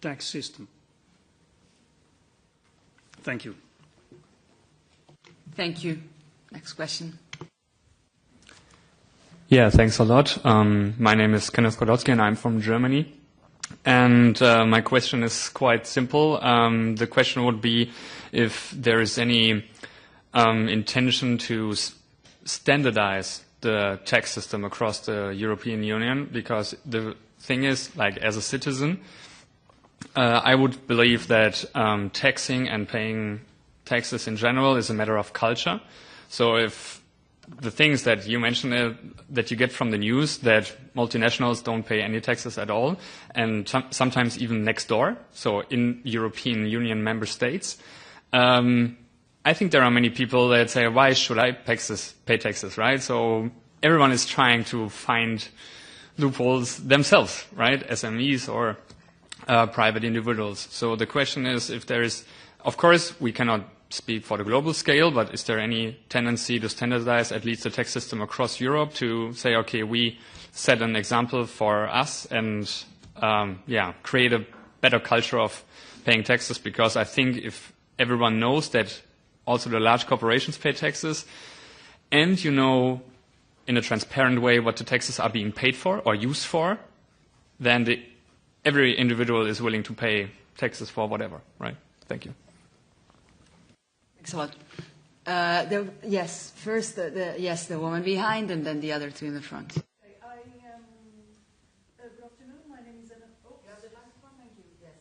tax system? Thank you. Thank you. Next question. Yeah, thanks a lot. My name is Kenneth Godowski and I'm from Germany. And my question is quite simple. The question would be if there is any intention to standardize the tax system across the European Union, because the thing is, like, as a citizen, I would believe that taxing and paying taxes in general is a matter of culture. So if the things that you mentioned that you get from the news, that multinationals don't pay any taxes at all, and sometimes even next door, so in European Union member states, I think there are many people that say, why should I pay taxes, right? So everyone is trying to find loopholes themselves, right? SMEs or private individuals. So the question is if there is, of course, we cannot speak for the global scale, but is there any tendency to standardize at least the tax system across Europe to say, okay, we set an example for us and create a better culture of paying taxes? Because I think if everyone knows that also the large corporations pay taxes, and you know in a transparent way what the taxes are being paid for or used for, then every individual is willing to pay taxes for whatever, right? Thank you. Thanks a lot. Yes, first the woman behind, and then the other two in the front. Good afternoon. My name is Anna. Oh, yeah, the last one. Thank you. Yes.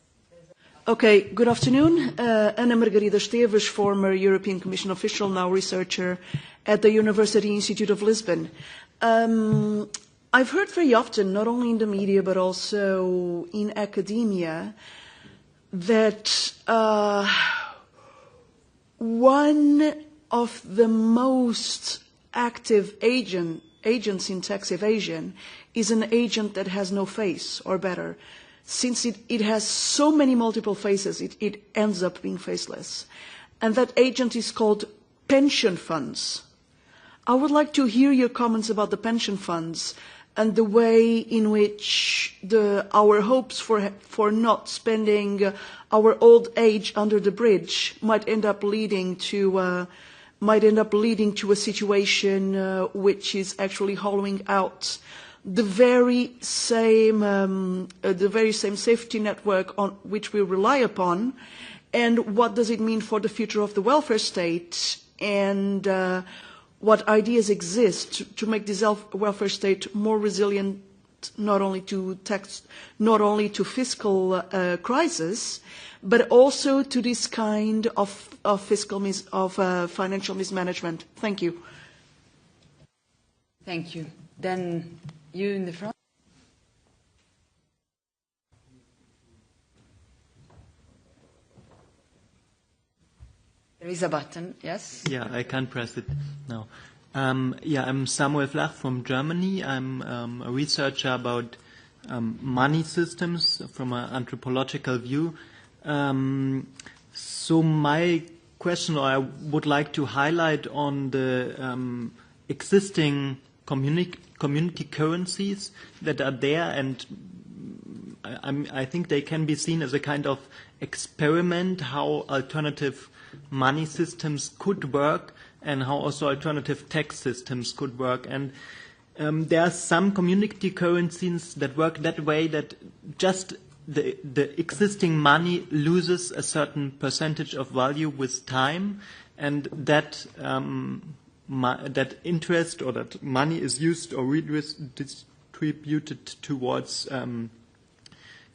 Okay. Good afternoon. Ana Margarida Esteves, former European Commission official, now researcher at the University Institute of Lisbon. I've heard very often, not only in the media but also in academia, that one of the most active agents in tax evasion is an agent that has no face, or better, since it has so many multiple faces, it ends up being faceless. And that agent is called pension funds. I would like to hear your comments about the pension funds and the way in which our hopes for not spending our old age under the bridge might end up leading to a situation which is actually hollowing out the very same safety network on which we rely upon, and what does it mean for the future of the welfare state, and what ideas exist to make this welfare state more resilient, not only to fiscal crisis, but also to this kind of financial mismanagement. Thank you. Thank you. Then you in the front. There is a button, yes? Yeah, I can't press it now. I'm Samuel Flach from Germany. I'm a researcher about money systems from an anthropological view. So my question, or I would like to highlight on the existing community currencies that are there, and I think they can be seen as a kind of experiment how alternative money systems could work and how also alternative tax systems could work. And there are some community currencies that work that way, that just the existing money loses a certain percentage of value with time, and that that interest or that money is used or redistributed towards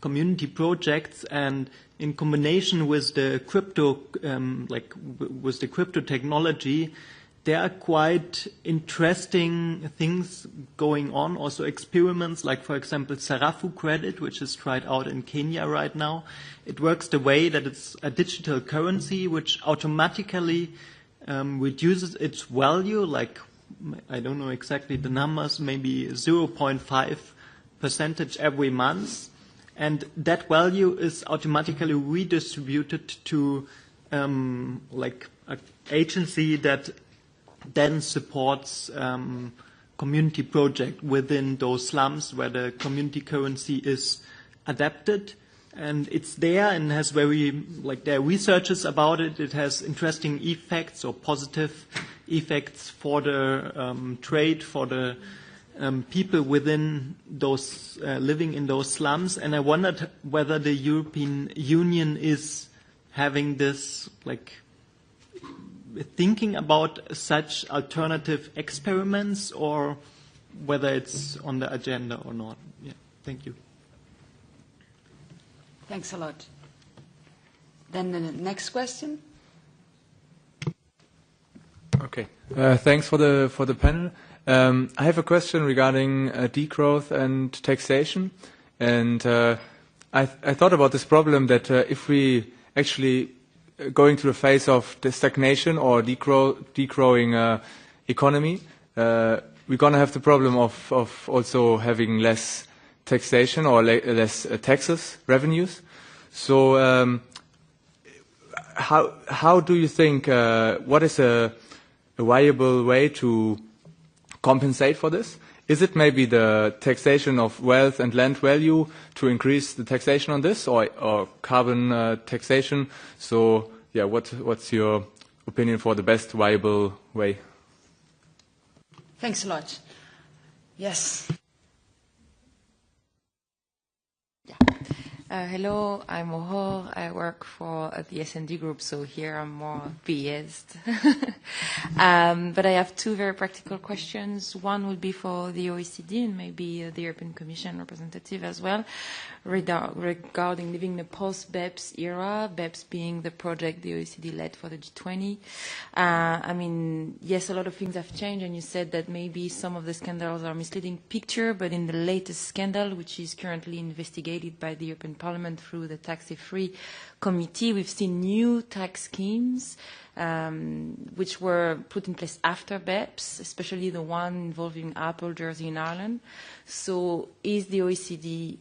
community projects, and in combination with the crypto, with the crypto technology, there are quite interesting things going on. Also experiments like, for example, Sarafu credit, which is tried out in Kenya right now. It works the way that it's a digital currency which automatically reduces its value, like, I don't know exactly the numbers, maybe 0.5% every month. and that value is automatically redistributed to like an agency that then supports community project within those slums where the community currency is adapted. And it's there and has very, like there are researches about it. It has interesting effects or positive effects for the trade, for the people within those living in those slums. And I wondered whether the European Union is having this, like, thinking about such alternative experiments, or whether it's on the agenda or not. Yeah, thank you. Thanks a lot. Then the next question. Okay. Thanks for the panel. I have a question regarding degrowth and taxation. And I thought about this problem that if we actually going through a phase of the stagnation or degrowing economy, we're going to have the problem of also having less taxation or less taxes, revenues. So how do you think, what is a viable way to compensate for this? Is it maybe the taxation of wealth and land value to increase the taxation on this, or carbon taxation? So yeah, what's your opinion for the best viable way? Thanks a lot. Yes. Hello, I'm Ohor. I work for the S&D group, so here I'm more biased. But I have two very practical questions. One would be for the OECD and maybe the European Commission representative as well, regarding living the post-BEPS era, BEPS being the project the OECD led for the G20. I mean, yes, a lot of things have changed, and you said that maybe some of the scandals are misleading picture, but in the latest scandal, which is currently investigated by the European Parliament through the Tax-Free Committee, we've seen new tax schemes which were put in place after BEPS, especially the one involving Apple, Jersey, and Ireland. So is the OECD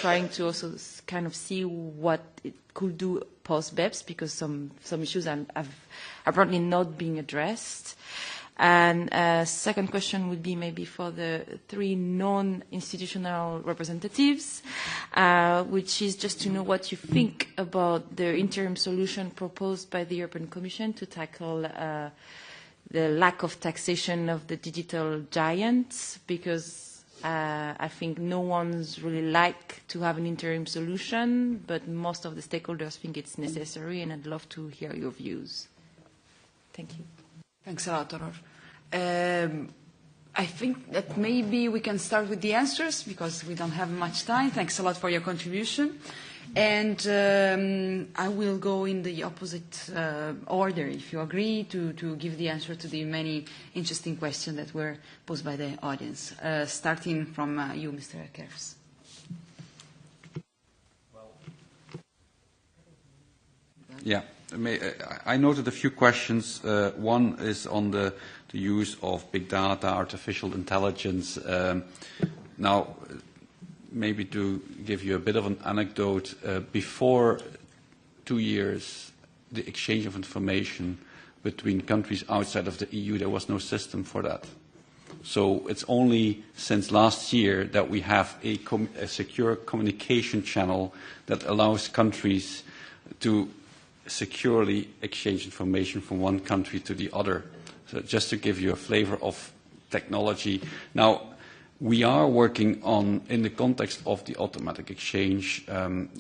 trying to also kind of see what it could do post-BEPS, because some issues have apparently not being addressed? And second question would be maybe for the three non-institutional representatives, which is just to know what you think about the interim solution proposed by the European Commission to tackle the lack of taxation of the digital giants, because I think no one's really like to have an interim solution, but most of the stakeholders think it's necessary, and I'd love to hear your views. Thank you. Thanks a lot, Aurore. I think that maybe we can start with the answers, because we don't have much time. Thanks a lot for your contribution. And I will go in the opposite order, if you agree, to give the answer to the many interesting questions that were posed by the audience, starting from you, Mr. Kerfs. Yeah, I noted a few questions. One is on the use of big data, artificial intelligence. Now, maybe to give you a bit of an anecdote, before 2 years, the exchange of information between countries outside of the EU, there was no system for that. So it's only since last year that we have a secure communication channel that allows countries to securely exchange information from one country to the other. So just to give you a flavor of technology. Now, we are working on, in the context of the automatic exchange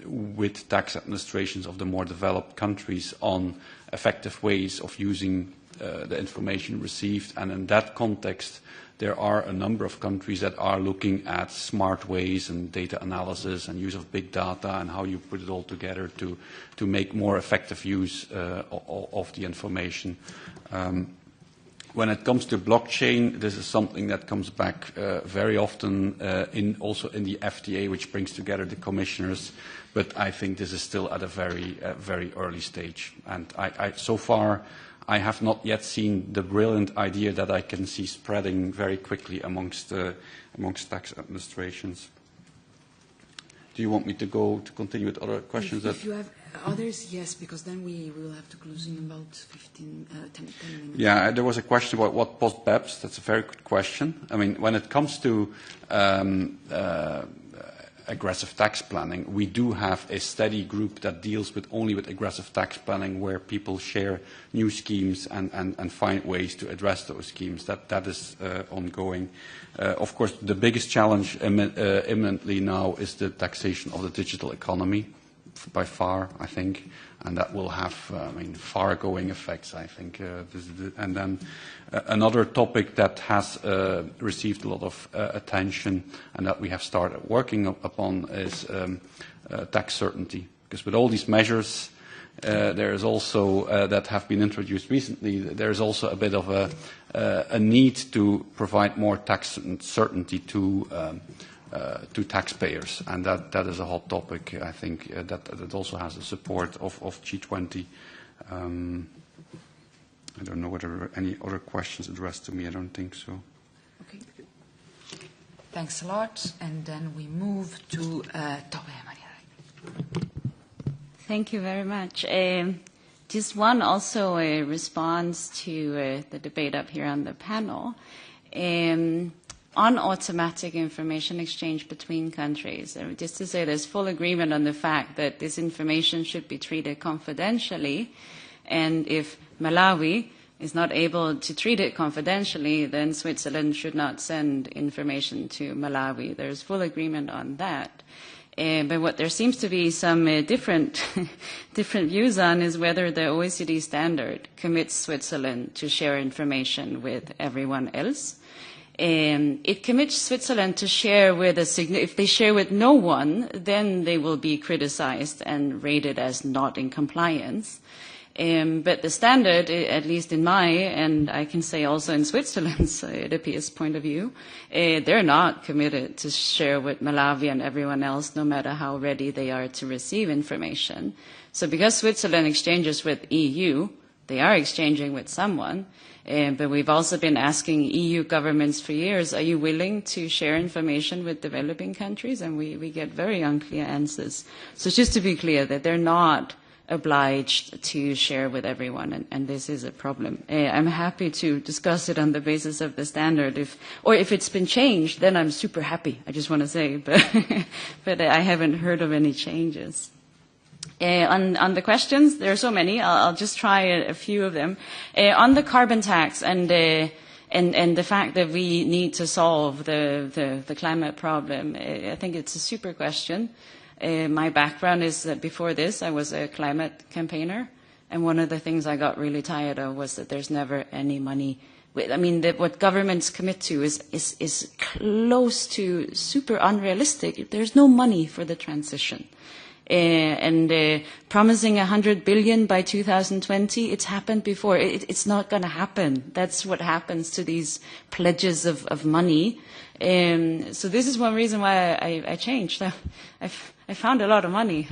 with tax administrations of the more developed countries, on effective ways of using the information received. And in that context, there are a number of countries that are looking at smart ways and data analysis and use of big data and how you put it all together to make more effective use of the information. When it comes to blockchain, this is something that comes back very often also in the FTA, which brings together the commissioners. But I think this is still at a very early stage. And so far, I have not yet seen the brilliant idea that I can see spreading very quickly amongst tax administrations. Do you want me to continue with other questions? If you have others, yes, because then we will have to close in about 10 minutes. Yeah, there was a question about what post-BEPS. That's a very good question. I mean, when it comes to aggressive tax planning, we do have a steady group that deals only with aggressive tax planning, where people share new schemes and find ways to address those schemes. That is ongoing. Of course, the biggest challenge imminently now is the taxation of the digital economy, by far, I think, and that will have far-going effects, I think. And then another topic that has received a lot of attention and that we have started working upon is tax certainty. Because with all these measures, there is also that have been introduced recently, there is also a bit of a need to provide more tax certainty to taxpayers, and that is a hot topic. I think that also has the support of G20. I don't know whether any other questions addressed to me. I don't think so. Okay. Thanks a lot. And then we move to Tove. Thank you very much. Just one also a response to the debate up here on the panel. On automatic information exchange between countries. Just to say there's full agreement on the fact that this information should be treated confidentially, and if Malawi is not able to treat it confidentially, then Switzerland should not send information to Malawi. There's full agreement on that. But what there seems to be some different views on is whether the OECD standard commits Switzerland to share information with everyone else. It commits Switzerland to share with if they share with no one, then they will be criticized and rated as not in compliance. But the standard, at least in my, and I can say also in Switzerland's, it appears, point of view, they're not committed to share with Malawi and everyone else, no matter how ready they are to receive information. So because Switzerland exchanges with EU, they are exchanging with someone. But we've also been asking EU governments for years, are you willing to share information with developing countries? And we get very unclear answers. So just to be clear, that they're not obliged to share with everyone, and this is a problem. I'm happy to discuss it on the basis of the standard. If it's been changed, then I'm super happy, I just want to say. But I haven't heard of any changes. On the questions, there are so many. I'll just try a few of them. On the carbon tax and the fact that we need to solve the climate problem, I think it's a super question. My background is that before this, I was a climate campaigner, and one of the things I got really tired of was that there's never any money. I mean, what governments commit to is close to super unrealistic. There's no money for the transition. Promising 100 billion by 2020, it's happened before. It's not going to happen. That's what happens to these pledges of money. So this is one reason why I changed. I found a lot of money,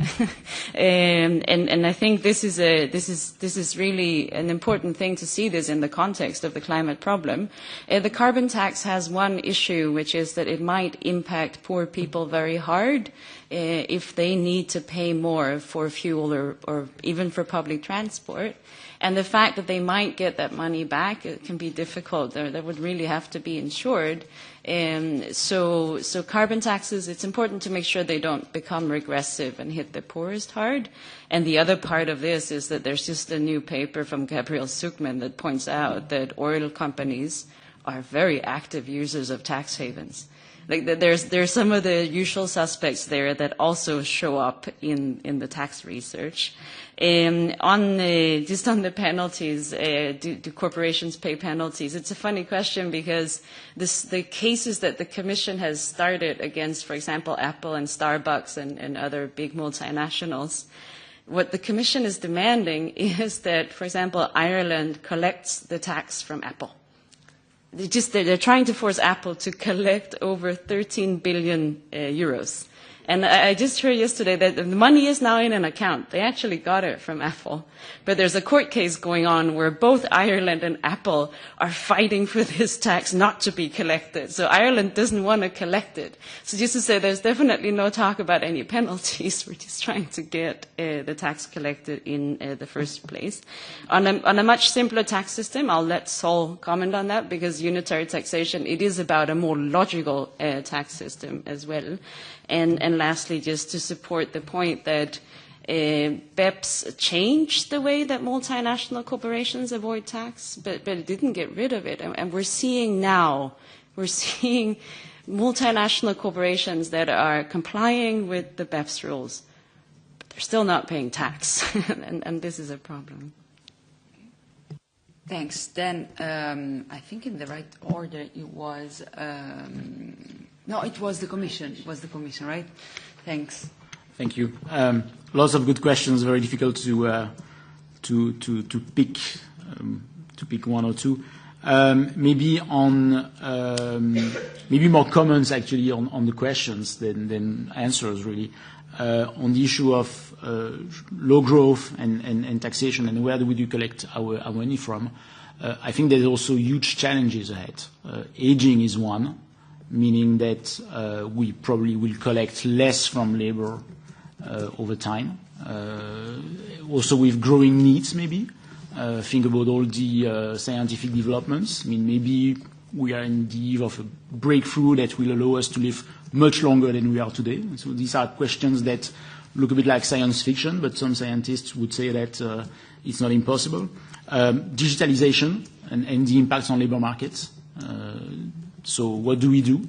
and I think this is really an important thing to see this in the context of the climate problem. The carbon tax has one issue, which is that it might impact poor people very hard if they need to pay more for fuel or even for public transport. And the fact that they might get that money back, it can be difficult. That would really have to be insured. So carbon taxes, it's important to make sure they don't become regressive and hit the poorest hard. And the other part of this is that there's just a new paper from Gabriel Zuckman that points out that oil companies are very active users of tax havens. Like there's some of the usual suspects there that also show up in the tax research. On the penalties, do corporations pay penalties? It's a funny question because the cases that the Commission has started against, for example, Apple and Starbucks and other big multinationals, what the Commission is demanding is that, for example, Ireland collects the tax from Apple. They're trying to force Apple to collect over 13 billion euros. And I just heard yesterday that the money is now in an account. They actually got it from Apple. But there's a court case going on where both Ireland and Apple are fighting for this tax not to be collected. So Ireland doesn't want to collect it. So just to say, there's definitely no talk about any penalties. We're just trying to get the tax collected in the first place. On a much simpler tax system, I'll let Sol comment on that, because unitary taxation, it is about a more logical tax system as well. And lastly, just to support the point that BEPS changed the way that multinational corporations avoid tax, but it didn't get rid of it. And we're seeing multinational corporations that are complying with the BEPS rules, but they're still not paying tax, and this is a problem. Thanks. Then I think in the right order it was... no, it was the Commission. It was the Commission, right? Thanks. Thank you. Lots of good questions. Very difficult to pick one or two. Maybe more comments actually on the questions than answers really. On the issue of low growth and taxation and where do we collect our money from, I think there's also huge challenges ahead. Aging is one, meaning that we probably will collect less from labor over time. Also with growing needs maybe. Think about all the scientific developments. I mean, maybe we are in the eve of a breakthrough that will allow us to live much longer than we are today. And so these are questions that look a bit like science fiction, but some scientists would say that it's not impossible. Digitalization and the impacts on labor markets. So what do we do?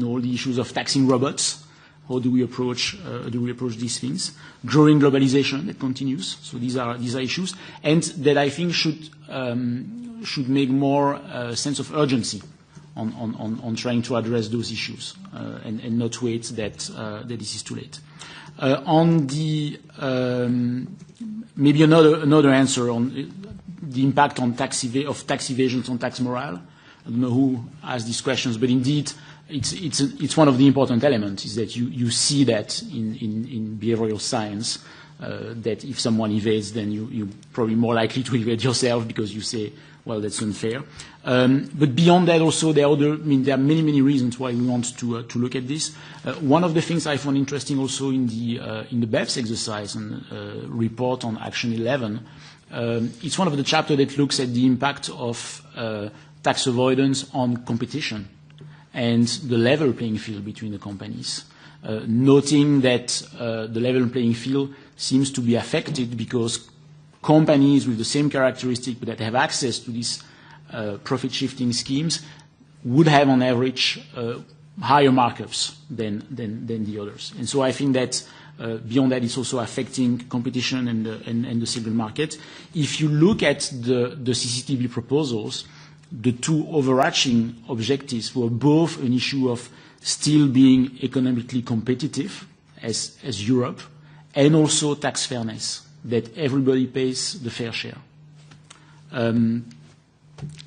All the issues of taxing robots. How do we approach these things? Growing globalization that continues. So these are issues, and that I think should make more sense of urgency on trying to address those issues and not wait that this is too late. On the maybe another answer on the impact on tax evasion on tax morale. I don't know who asked these questions, but indeed it's one of the important elements is that you see that in behavioral science that if someone evades, then you're probably more likely to evade yourself because you say, well, that's unfair. But beyond that, also there are many reasons why we want to look at this. One of the things I found interesting also in the BEPS exercise and report on Action 11, it's one of the chapters that looks at the impact of tax avoidance on competition and the level playing field between the companies, noting that the level playing field seems to be affected because companies with the same characteristic but that have access to these profit-shifting schemes would have on average higher markups than the others. And so I think that beyond that it's also affecting competition and the single market. If you look at the CCTB proposals, the two overarching objectives were both an issue of still being economically competitive as Europe and also tax fairness, that everybody pays the fair share.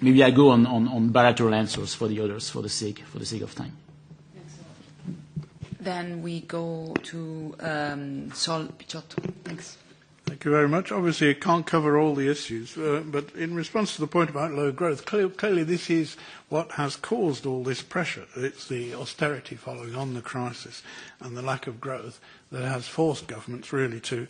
Maybe I go on bilateral answers for the others for the sake of time. Then we go to Sol Piciotto. Thanks. Thank you very much. Obviously, it can't cover all the issues, but in response to the point about low growth, clearly this is what has caused all this pressure. It's the austerity following on the crisis and the lack of growth that has forced governments really to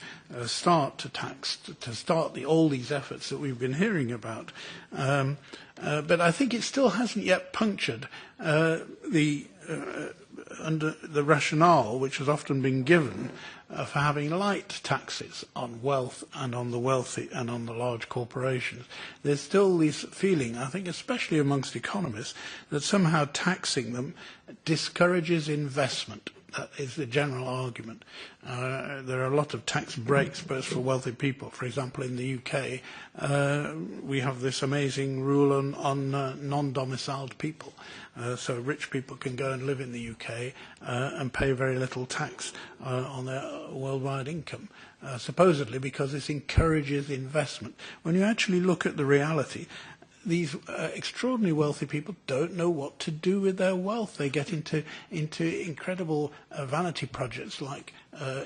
start to tax, to start all these efforts that we've been hearing about. But I think it still hasn't yet punctured under the rationale which has often been given for having light taxes on wealth and on the wealthy and on the large corporations. There's still this feeling, I think especially amongst economists, that somehow taxing them discourages investment. That is the general argument. There are a lot of tax breaks, both for wealthy people. For example, in the UK, we have this amazing rule on non-domiciled people. So rich people can go and live in the UK and pay very little tax on their worldwide income, supposedly because this encourages investment. When you actually look at the reality, these extraordinarily wealthy people don't know what to do with their wealth. They get into incredible vanity projects like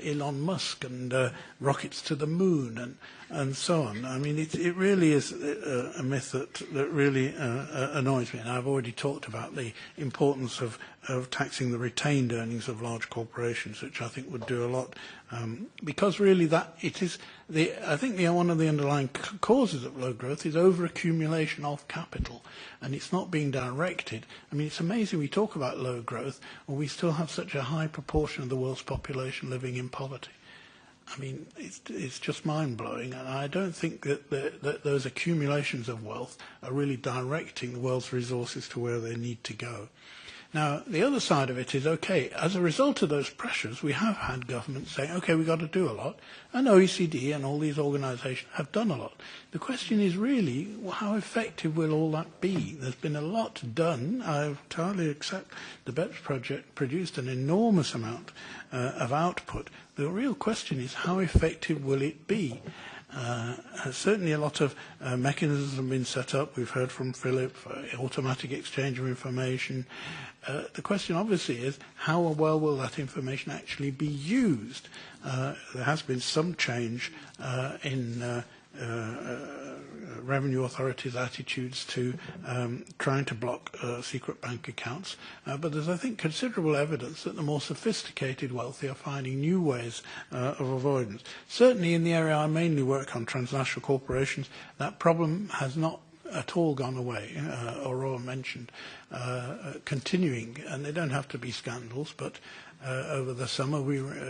Elon Musk and rockets to the moon and so on. I mean, it really is a myth that really annoys me. And I've already talked about the importance of taxing the retained earnings of large corporations, which I think would do a lot, because really I think one of the underlying causes of low growth is overaccumulation of capital, and it's not being directed. I mean, it's amazing we talk about low growth, and we still have such a high proportion of the world's population living in poverty. I mean, it's just mind-blowing, and I don't think that those accumulations of wealth are really directing the world's resources to where they need to go. Now, the other side of it is, okay, as a result of those pressures, we have had governments saying, okay, we've got to do a lot, and OECD and all these organisations have done a lot. The question is really, how effective will all that be? There's been a lot done. I entirely accept the BEPS project produced an enormous amount of output. The real question is, how effective will it be? Certainly a lot of mechanisms have been set up. We've heard from Philip for automatic exchange of information. The question obviously is, how well will that information actually be used? There has been some change in revenue authorities' attitudes to trying to block secret bank accounts. But there's, I think, considerable evidence that the more sophisticated wealthy are finding new ways of avoidance. Certainly in the area I mainly work on, transnational corporations, that problem has not at all gone away. Aurora mentioned continuing, and they don't have to be scandals, but over the summer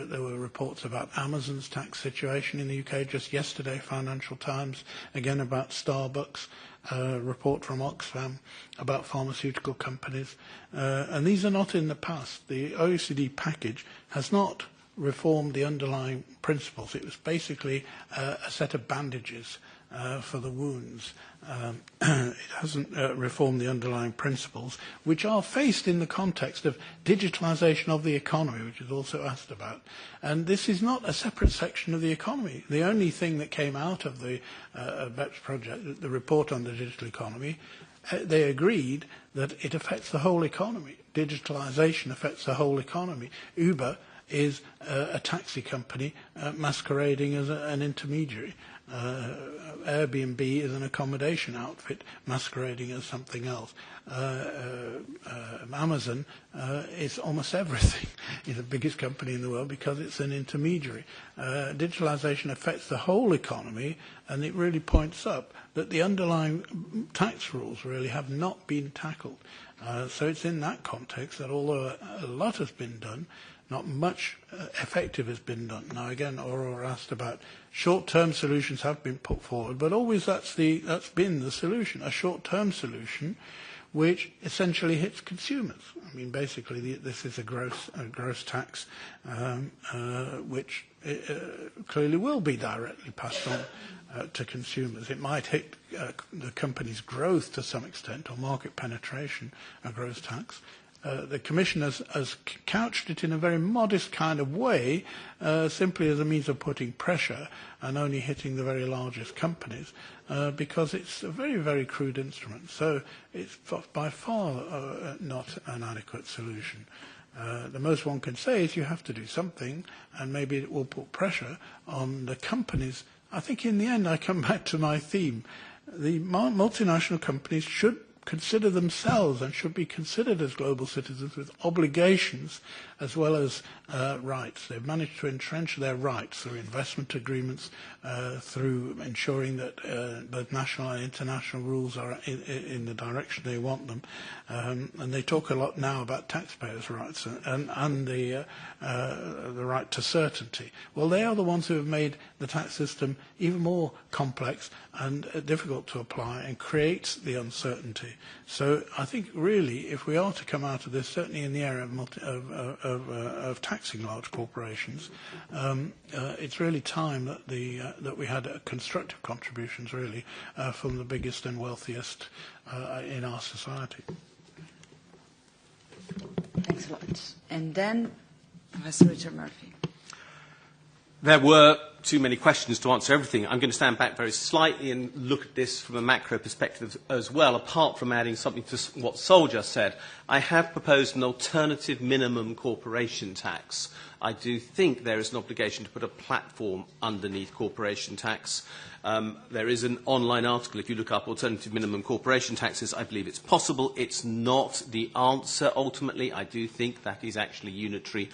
there were reports about Amazon's tax situation in the UK. Just yesterday, Financial Times, again about Starbucks, a report from Oxfam about pharmaceutical companies. And these are not in the past. The OECD package has not reformed the underlying principles. It was basically a set of bandages for the wounds. It hasn't reformed the underlying principles, which are faced in the context of digitalisation of the economy, which is also asked about. And this is not a separate section of the economy. The only thing that came out of the BEPS project, the report on the digital economy, they agreed that it affects the whole economy. Digitalisation affects the whole economy. Uber is a taxi company masquerading as an intermediary. Airbnb is an accommodation outfit masquerading as something else. Amazon is almost everything. It's the biggest company in the world because it's an intermediary. Digitalization affects the whole economy, and it really points up that the underlying tax rules really have not been tackled. So it's in that context that although a lot has been done, not much effective has been done. Now, again, Aurora asked about short-term solutions have been put forward, but always that's been the solution, a short-term solution which essentially hits consumers. I mean, basically, this is a gross tax which clearly will be directly passed on to consumers. It might hit the company's growth to some extent, or market penetration, a gross tax. The Commission has couched it in a very modest kind of way, simply as a means of putting pressure and only hitting the very largest companies, because it's a very, very crude instrument. So it's by far not an adequate solution. The most one can say is you have to do something, and maybe it will put pressure on the companies. I think in the end I come back to my theme. The multinational companies should consider themselves and should be considered as global citizens with obligations as well as rights. They've managed to entrench their rights through investment agreements, through ensuring that both national and international rules are in the direction they want them. And they talk a lot now about taxpayers' rights and the right to certainty. Well, they are the ones who have made the tax system even more complex and difficult to apply and creates the uncertainty. So I think really if we are to come out of this, certainly in the area of taxing large corporations, it's really time that we had constructive contributions really from the biggest and wealthiest in our society. Thanks a lot. And then, Professor Richard Murphy. There were too many questions to answer everything. I'm going to stand back very slightly and look at this from a macro perspective as well, apart from adding something to what Sol just said. I have proposed an alternative minimum corporation tax. I do think there is an obligation to put a platform underneath corporation tax. There is an online article, if you look up alternative minimum corporation taxes, I believe it's possible. It's not the answer ultimately. I do think that is actually unitary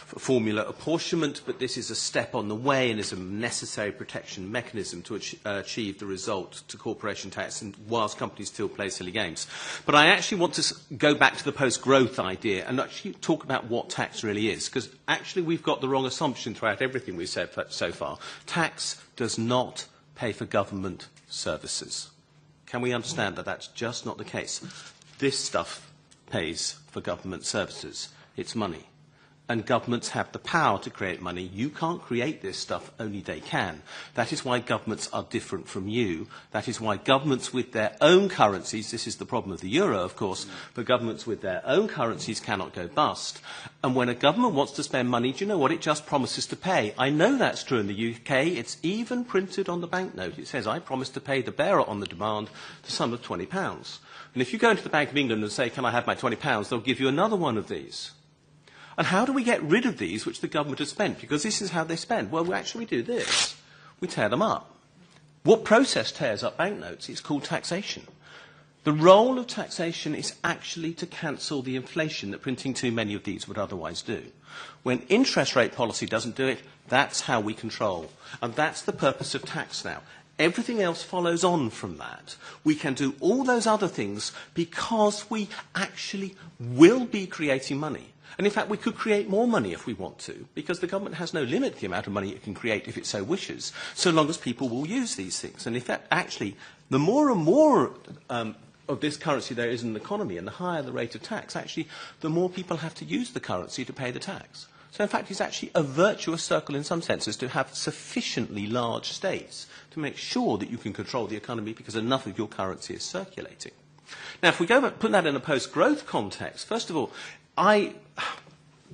formula apportionment, but this is a step on the way and is a necessary protection mechanism to achieve the result to corporation tax, and whilst companies still play silly games. But I actually want to go back to the post-growth idea and actually talk about what tax really is, because actually we've got the wrong assumption throughout everything we've said so far. Tax does not pay for government services. Can we understand that that's just not the case? This stuff pays for government services. It's money. And governments have the power to create money. You can't create this stuff, only they can. That is why governments are different from you. That is why governments with their own currencies, this is the problem of the euro, of course, but governments with their own currencies cannot go bust. And when a government wants to spend money, do you know what? It just promises to pay. I know that's true in the UK. It's even printed on the banknote. It says, I promise to pay the bearer on the demand the sum of £20. And if you go into the Bank of England and say, can I have my £20, they'll give you another one of these. And how do we get rid of these which the government has spent? Because this is how they spend. Well, we actually do this. We tear them up. What process tears up banknotes? It's called taxation. The role of taxation is actually to cancel the inflation that printing too many of these would otherwise do. When interest rate policy doesn't do it, that's how we control. And that's the purpose of tax now. Everything else follows on from that. We can do all those other things because we actually will be creating money. And in fact, we could create more money if we want to, because the government has no limit to the amount of money it can create if it so wishes, so long as people will use these things. And in fact, actually, the more and more of this currency there is in the economy, and the higher the rate of tax, actually, the more people have to use the currency to pay the tax. So in fact, it's actually a virtuous circle in some senses to have sufficiently large states to make sure that you can control the economy because enough of your currency is circulating. Now, if we go back, put that in a post-growth context, first of all, I'm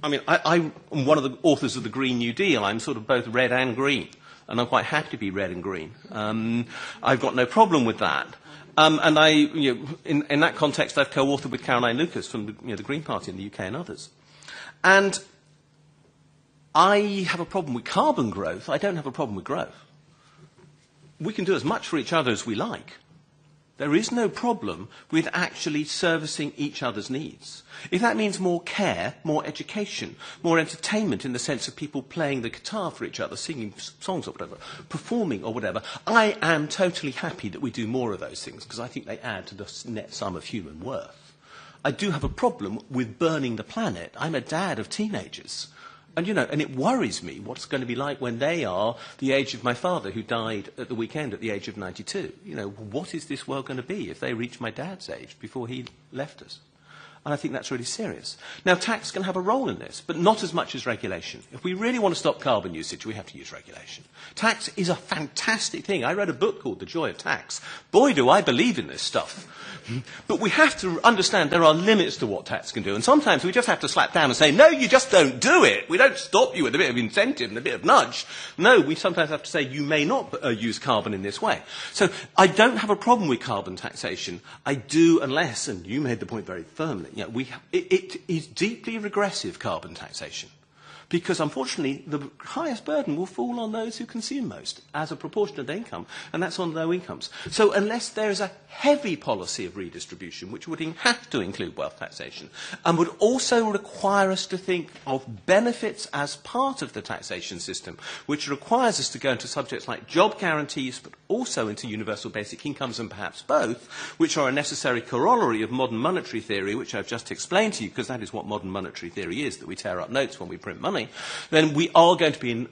one of the authors of the Green New Deal. I'm sort of both red and green, and I'm quite happy to be red and green. I've got no problem with that. And in that context, I've co-authored with Caroline Lucas from the Green Party in the UK and others. And I have a problem with carbon growth. I don't have a problem with growth. We can do as much for each other as we like. There is no problem with actually servicing each other's needs. If that means more care, more education, more entertainment in the sense of people playing the guitar for each other, singing songs or whatever, performing or whatever, I am totally happy that we do more of those things because I think they add to the net sum of human worth. I do have a problem with burning the planet. I'm a dad of teenagers. And, and it worries me what's going to be like when they are the age of my father, who died at the weekend at the age of 92. What is this world going to be if they reach my dad's age before he left us? And I think that's really serious. Now, tax can have a role in this, but not as much as regulation. If we really want to stop carbon usage, we have to use regulation. Tax is a fantastic thing. I read a book called The Joy of Tax. Boy, do I believe in this stuff. But we have to understand there are limits to what tax can do. And sometimes we just have to slap down and say, no, you just don't do it. We don't stop you with a bit of incentive and a bit of nudge. No, we sometimes have to say, you may not use carbon in this way. So I don't have a problem with carbon taxation. I do unless, and you made the point very firmly, it is deeply regressive, carbon taxation. Because, unfortunately, the highest burden will fall on those who consume most as a proportion of their income, and that's on low incomes. So unless there is a heavy policy of redistribution, which would have to include wealth taxation, and would also require us to think of benefits as part of the taxation system, which requires us to go into subjects like job guarantees, but also into universal basic incomes, and perhaps both, which are a necessary corollary of modern monetary theory, which I've just explained to you, because that is what modern monetary theory is, that we tear up notes when we print money, then we are going to be in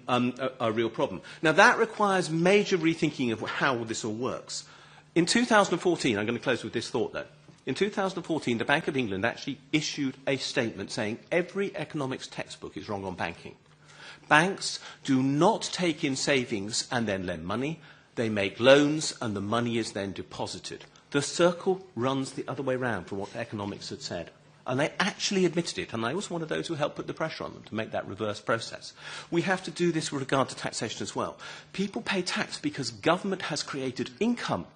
a real problem. Now, that requires major rethinking of how this all works. In 2014, I'm going to close with this thought, though. In 2014, the Bank of England actually issued a statement saying every economics textbook is wrong on banking. Banks do not take in savings and then lend money. They make loans, and the money is then deposited. The circle runs the other way round from what economics had said. And they actually admitted it, and I was one of those who helped put the pressure on them to make that reverse process. We have to do this with regard to taxation as well. People pay tax because government has created income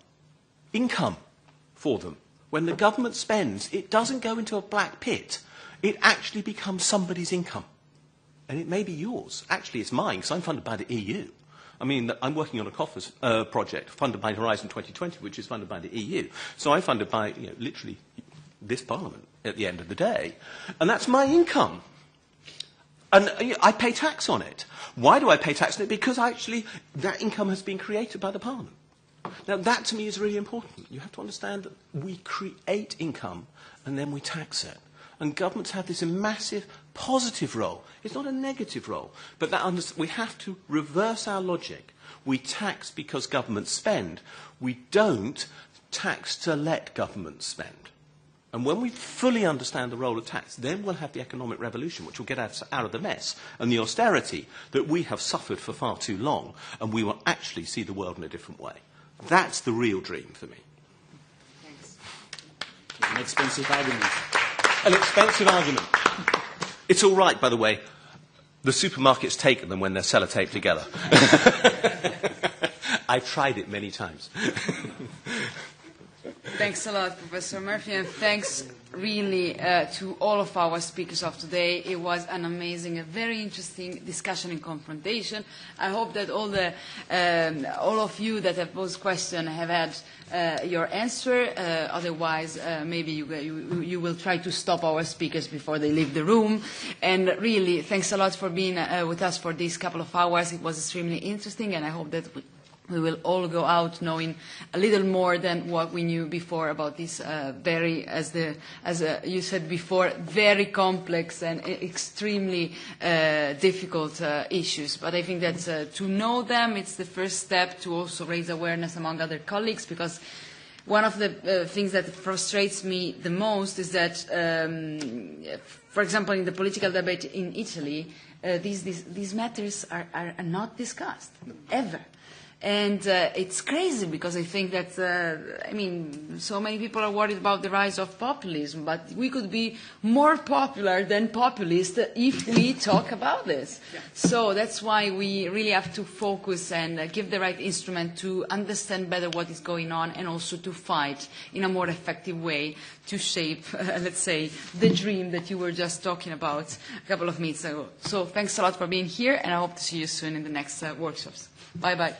for them. When the government spends, it doesn't go into a black pit. It actually becomes somebody's income. And it may be yours. Actually, it's mine, because I'm funded by the EU. I mean, I'm working on a Kerfs project funded by Horizon 2020, which is funded by the EU. So I'm funded by, literally this Parliament at the end of the day. And that's my income. And I pay tax on it. Why do I pay tax on it? Because actually that income has been created by the Parliament. Now, that to me is really important. You have to understand that we create income and then we tax it. And governments have this massive positive role. It's not a negative role. But we have to reverse our logic. We tax because governments spend. We don't tax to let governments spend. And when we fully understand the role of tax, then we'll have the economic revolution, which will get us out of the mess and the austerity that we have suffered for far too long, and we will actually see the world in a different way. That's the real dream for me. Thanks. An expensive argument. An expensive argument. It's all right, by the way. The supermarkets take them when they're sellotaped together. I've tried it many times. Thanks a lot, Professor Murphy, and thanks really to all of our speakers of today. It was an amazing, a very interesting discussion and confrontation. I hope that all of you that have posed questions have had your answer. Otherwise, maybe you will try to stop our speakers before they leave the room. And really, thanks a lot for being with us for these couple of hours. It was extremely interesting, and I hope that we will all go out knowing a little more than what we knew before about these very, as you said before, very complex and extremely difficult issues. But I think that to know them, it's the first step to also raise awareness among other colleagues, because one of the things that frustrates me the most is that, for example, in the political debate in Italy, these matters are not discussed, ever. And it's crazy, because I think that, so many people are worried about the rise of populism, but we could be more popular than populist if we talk about this. Yeah. So that's why we really have to focus and give the right instrument to understand better what is going on, and also to fight in a more effective way to shape, let's say, the dream that you were just talking about a couple of minutes ago. So thanks a lot for being here, and I hope to see you soon in the next workshops. Bye-bye.